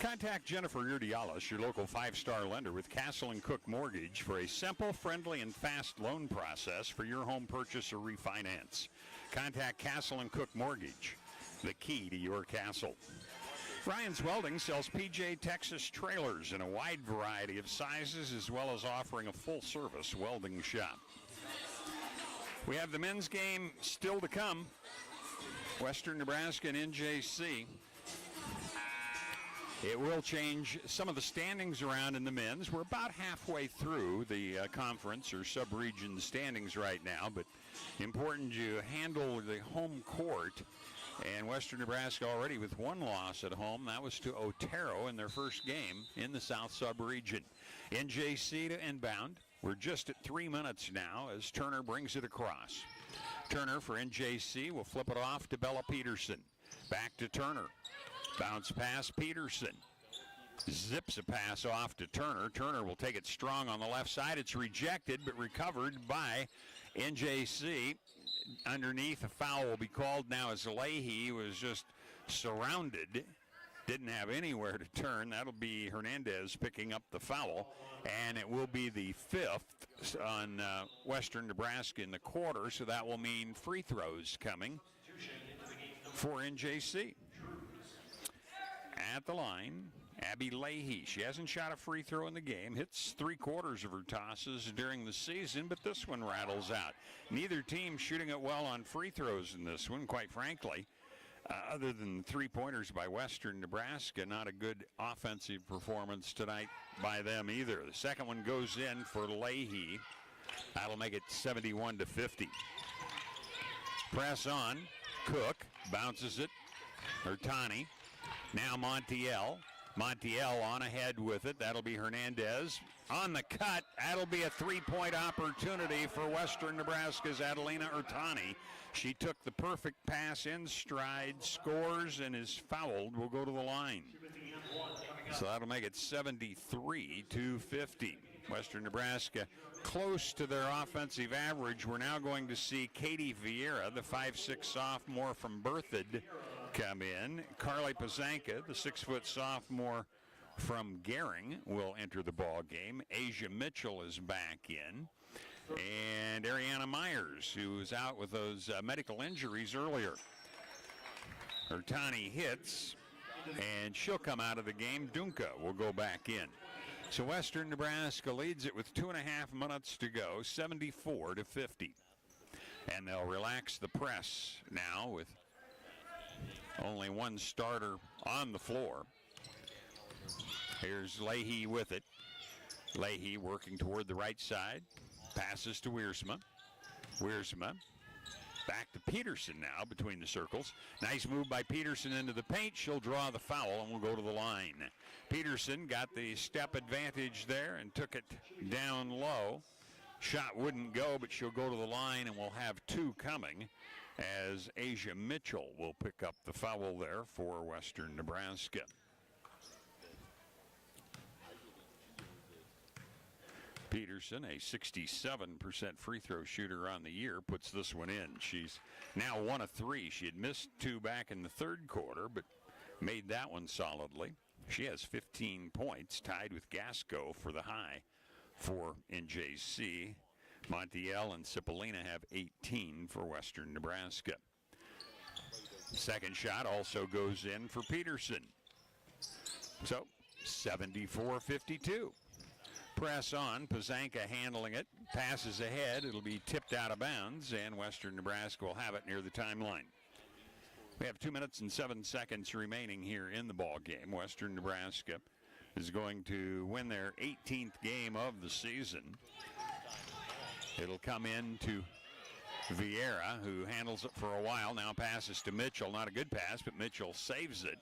Contact Jennifer Urdialis, your local five-star lender with Castle & Cook Mortgage for a simple, friendly, and fast loan process for your home purchase or refinance. Contact Castle & Cook Mortgage, the key to your castle. Ryan's Welding sells PJ Texas trailers in a wide variety of sizes, as well as offering a full-service welding shop. We have the men's game still to come. Western Nebraska and NJC. It will change some of the standings around in the men's. We're about halfway through the conference or sub-region standings right now, but important you handle the home court. And Western Nebraska already with one loss at home. That was to Otero in their first game in the South sub-region. NJC to inbound. We're just at 3 minutes now as Turner brings it across. Turner for NJC will flip it off to Bella Peterson. Back to Turner. Bounce pass Peterson. Zips a pass off to Turner. Turner will take it strong on the left side. It's rejected but recovered by NJC. Underneath, a foul will be called now as Leahy was just surrounded. Didn't have anywhere to turn. That'll be Hernandez picking up the foul, and it will be the fifth on Western Nebraska in the quarter, so that will mean free throws coming for NJC. At the line, Abby Leahy. She hasn't shot a free throw in the game. Hits 3/4 of her tosses during the season, but this one rattles out. Neither team shooting it well on free throws in this one, quite frankly. Other than three-pointers by Western Nebraska, not a good offensive performance tonight by them either. The second one goes in for Leahy. That'll make it 71-50. Press on. Cook bounces it. Urtani. Now Montiel. Montiel on ahead with it. That'll be Hernandez. On the cut, that'll be a three-point opportunity for Western Nebraska's Adelina Urtani. She took the perfect pass in stride, scores, and is fouled. Will go to the line. So that'll make it 73-50. Western Nebraska close to their offensive average. We're now going to see Katie Vieira, the 5'6" sophomore from Berthoud, come in. Carly Pazanka, the 6-foot sophomore from Gering, will enter the ball game. Asia Mitchell is back in. And Ariana Myers, who was out with those medical injuries earlier. Urtani hits, and she'll come out of the game. Dunca will go back in. So Western Nebraska leads it with 2.5 minutes to go, 74-50. And they'll relax the press now with only one starter on the floor. Here's Leahy with it. Leahy working toward the right side. Passes to Wiersma. Wiersma back to Peterson now between the circles. Nice move by Peterson into the paint. She'll draw the foul and will go to the line. Peterson got the step advantage there and took it down low. Shot wouldn't go, but she'll go to the line, and we'll have two coming as Asia Mitchell will pick up the foul there for Western Nebraska. Peterson, a 67% free throw shooter on the year, puts this one in. She's now 1 of 3. She had missed 2 back in the third quarter, but made that one solidly. She has 15 points, tied with Gasco for the high for NJC. Montiel and Cipollina have 18 for Western Nebraska. Second shot also goes in for Peterson. So 74-52. Press on. Pazanka handling it. Passes ahead. It'll be tipped out of bounds, and Western Nebraska will have it near the timeline. We have 2 minutes and 7 seconds remaining here in the ball game. Western Nebraska is going to win their 18th game of the season. It'll come in to Vieira, who handles it for a while. Now passes to Mitchell. Not a good pass, but Mitchell saves it.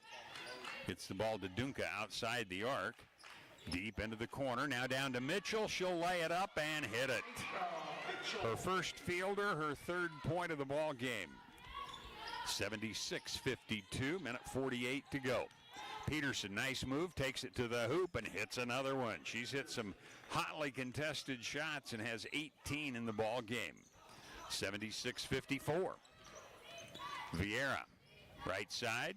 Gets the ball to Dunca outside the arc. Deep into the corner. Now down to Mitchell. She'll lay it up and hit it. Her first fielder, her third point of the ball game. 76-52, minute 48 to go. Peterson, nice move, takes it to the hoop and hits another one. She's hit some hotly contested shots and has 18 in the ball game. 76-54. Vieira, right side,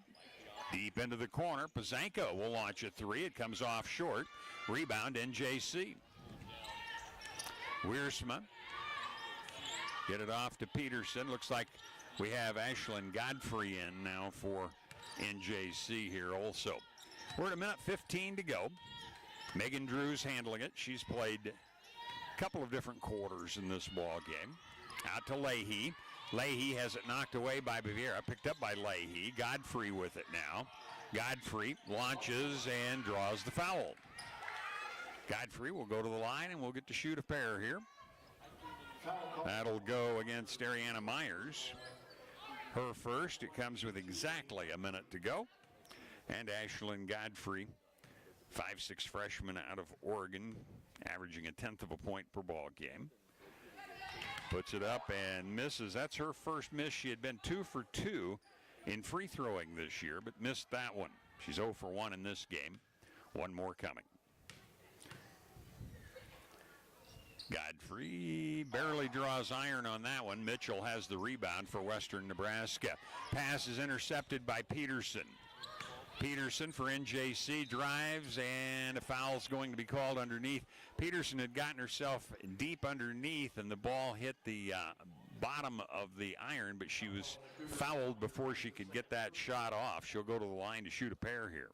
deep into the corner. Pazanko will launch a three. It comes off short. Rebound, NJC. Wiersma, get it off to Peterson. Looks like we have Ashlyn Godfrey in now for NJC here also. We're at a minute 15 to go. Megan Drew's handling it. She's played a couple of different quarters in this ball game. Out to Leahy. Leahy has it knocked away by Vieira, picked up by Leahy. Godfrey with it now. Godfrey launches and draws the foul. Godfrey will go to the line, and we'll get to shoot a pair here. That'll go against Ariana Myers. Her first. It comes with exactly a minute to go. And Ashlyn Godfrey, 5'6" freshman out of Oregon, averaging a 1/10 of a point per ball game. Puts it up and misses. That's her first miss. She had been 2 for 2 in free throwing this year, but missed that one. She's 0 for 1 in this game. One more coming. Godfrey barely draws iron on that one. Mitchell has the rebound for Western Nebraska. Pass is intercepted by Peterson. Peterson for NJC drives, and a foul's going to be called underneath. Peterson had gotten herself deep underneath, and the ball hit the bottom of the iron, but she was fouled before she could get that shot off. She'll go to the line to shoot a pair here.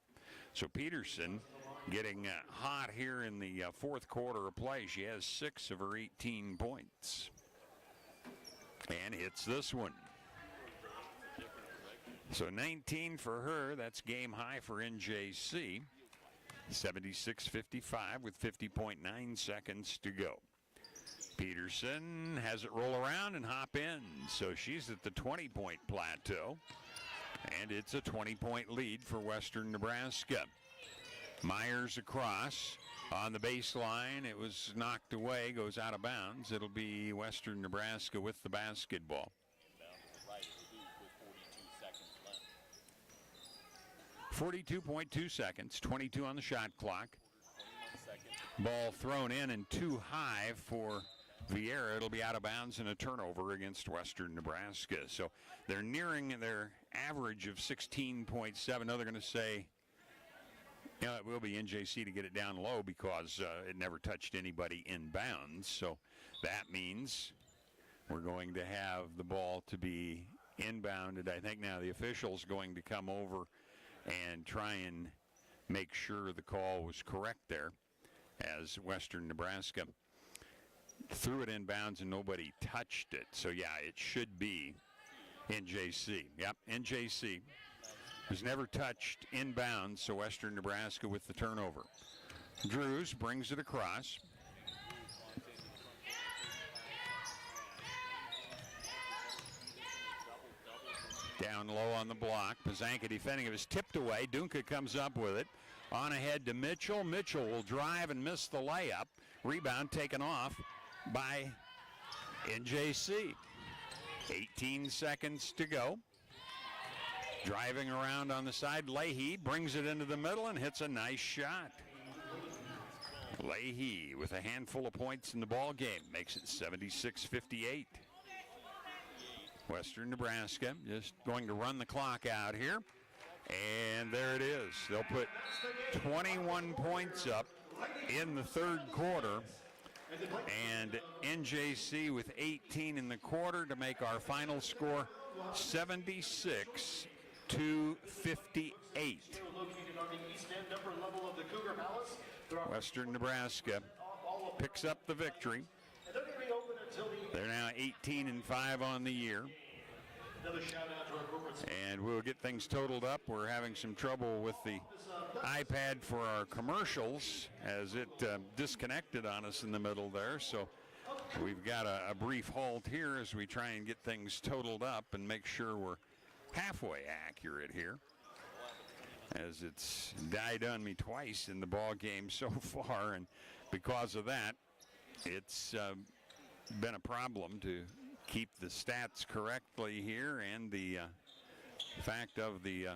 So Peterson getting hot here in the fourth quarter of play. She has 6 of her 18 points. And hits this one. So 19 for her. That's game high for NJC. 76-55 with 50.9 seconds to go. Peterson has it roll around and hop in. So she's at the 20-point plateau. And it's a 20-point lead for Western Nebraska. Myers across on the baseline. It was knocked away, goes out of bounds. It'll be Western Nebraska with the basketball. 42.2 seconds, 22 on the shot clock. Ball thrown in and too high for Vieira. It'll be out of bounds and a turnover against Western Nebraska. So they're nearing their average of 16.7. Now they're going to say, you know, it will be NJC to get it down low because it never touched anybody in bounds. So that means we're going to have the ball to be inbounded. I think now the official's going to come over and try and make sure the call was correct there, as Western Nebraska threw it inbounds and nobody touched it. So yeah, it should be NJC. Yep, NJC was never touched inbounds, so Western Nebraska with the turnover. Drews brings it across. Down low on the block. Pazanka defending. It was tipped away. Dunca comes up with it. On ahead to Mitchell. Mitchell will drive and miss the layup. Rebound taken off by NJC. 18 seconds to go. Driving around on the side, Leahy brings it into the middle and hits a nice shot. Leahy with a handful of points in the ball game makes it 76-58. Western Nebraska just going to run the clock out here. And there it is. They'll put 21 points up in the third quarter. And NJC with 18 in the quarter to make our final score 76-58. Western Nebraska picks up the victory. They're now 18-5 on the year. And we'll get things totaled up. We're having some trouble with the iPad for our commercials as it disconnected on us in the middle there. So we've got a brief halt here as we try and get things totaled up and make sure we're halfway accurate here, as it's died on me twice in the ball game so far, and because of that, it's been a problem to keep the stats correctly here and the fact of the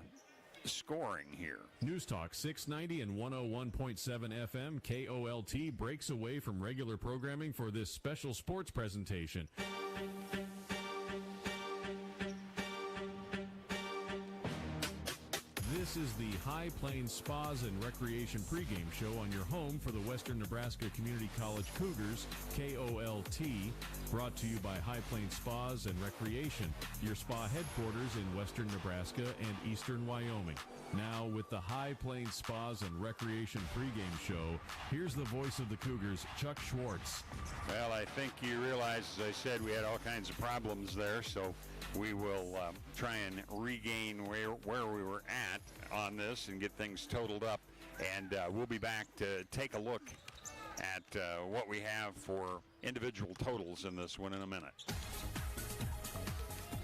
scoring here. News Talk 690 and 101.7 FM KOLT breaks away from regular programming for this special sports presentation. This is the High Plains Spas and Recreation pregame show on your home for the Western Nebraska Community College Cougars, KOLT, brought to you by High Plains Spas and Recreation, your spa headquarters in Western Nebraska and Eastern Wyoming. Now with the High Plains Spas and Recreation pregame show, here's the voice of the Cougars, Chuck Schwartz. Well, I think you realize, as I said, we had all kinds of problems there, so we will try and regain where we were at on this and get things totaled up. And we'll be back to take a look at what we have for individual totals in this one in a minute.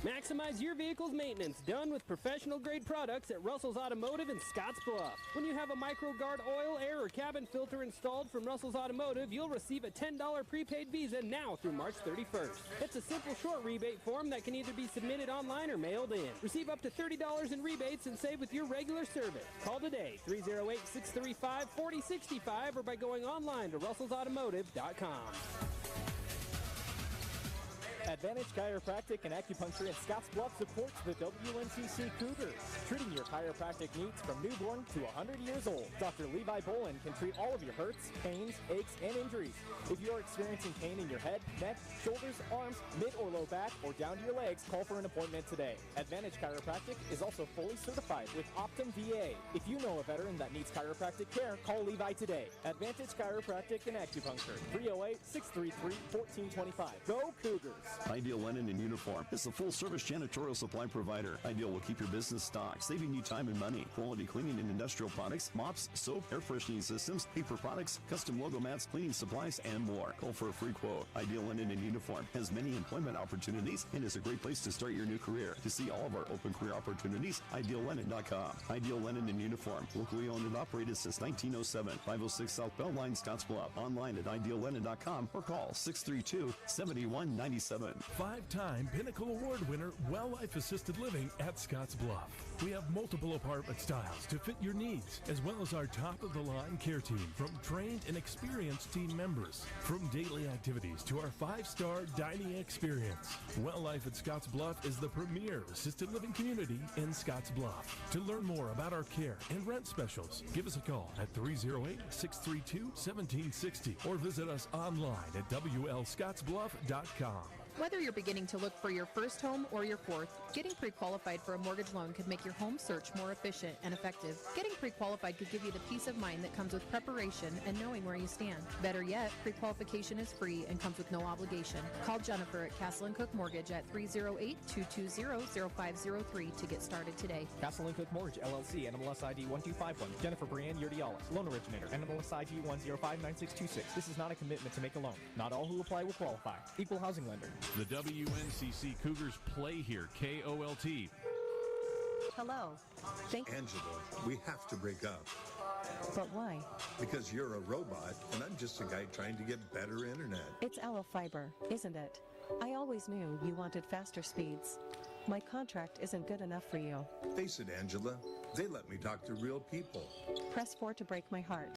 Maximize your vehicle's maintenance done with professional-grade products at Russell's Automotive in Scottsbluff. When you have a MicroGuard oil, air, or cabin filter installed from Russell's Automotive, you'll receive a $10 prepaid Visa now through March 31st. It's a simple short rebate form that can either be submitted online or mailed in. Receive up to $30 in rebates and save with your regular service. Call today, 308-635-4065, or by going online to russellsautomotive.com. Advantage Chiropractic and Acupuncture in Scottsbluff supports the WNCC Cougars, treating your chiropractic needs from newborn to 100 years old. Dr. Levi Bolin can treat all of your hurts, pains, aches, and injuries. If you are experiencing pain in your head, neck, shoulders, arms, mid or low back, or down to your legs, call for an appointment today. Advantage Chiropractic is also fully certified with Optum VA. If you know a veteran that needs chiropractic care, call Levi today. Advantage Chiropractic and Acupuncture, 308-633-1425. Go Cougars! Ideal Linen and Uniform is a full-service janitorial supply provider. Ideal will keep your business stocked, saving you time and money. Quality cleaning and industrial products, mops, soap, air freshening systems, paper products, custom logo mats, cleaning supplies, and more. Call for a free quote. Ideal Linen and Uniform has many employment opportunities and is a great place to start your new career. To see all of our open career opportunities, ideallinen.com. Ideal Linen and Uniform, locally owned and operated since 1907. 506 South Bell Line, Scottsbluff. Online at ideallinen.com or call 632-7197. Five-time Pinnacle Award winner, Well Life Assisted Living at Scottsbluff. We have multiple apartment styles to fit your needs, as well as our top-of-the-line care team from trained and experienced team members. From daily activities to our 5-star dining experience, Well Life at Scottsbluff is the premier assisted living community in Scottsbluff. To learn more about our care and rent specials, give us a call at 308-632-1760 or visit us online at WLScottsbluff.com. Whether you're beginning to look for your first home or your fourth, getting pre-qualified for a mortgage loan could make your home search more efficient and effective. Getting pre-qualified could give you the peace of mind that comes with preparation and knowing where you stand. Better yet, pre-qualification is free and comes with no obligation. Call Jennifer at Castle & Cook Mortgage at 308-220-0503 to get started today. Castle & Cook Mortgage, LLC, NMLS ID 1251. Jennifer Brianne Urdialis, loan originator, NMLS ID 1059626. This is not a commitment to make a loan. Not all who apply will qualify. Equal housing lender. The WNCC Cougars play here, KOLT. Hello. Angela, we have to break up. But why? Because you're a robot, and I'm just a guy trying to get better internet. It's aloe fiber, isn't it? I always knew you wanted faster speeds. My contract isn't good enough for you. Face it, Angela. They let me talk to real people. Press 4 to break my heart.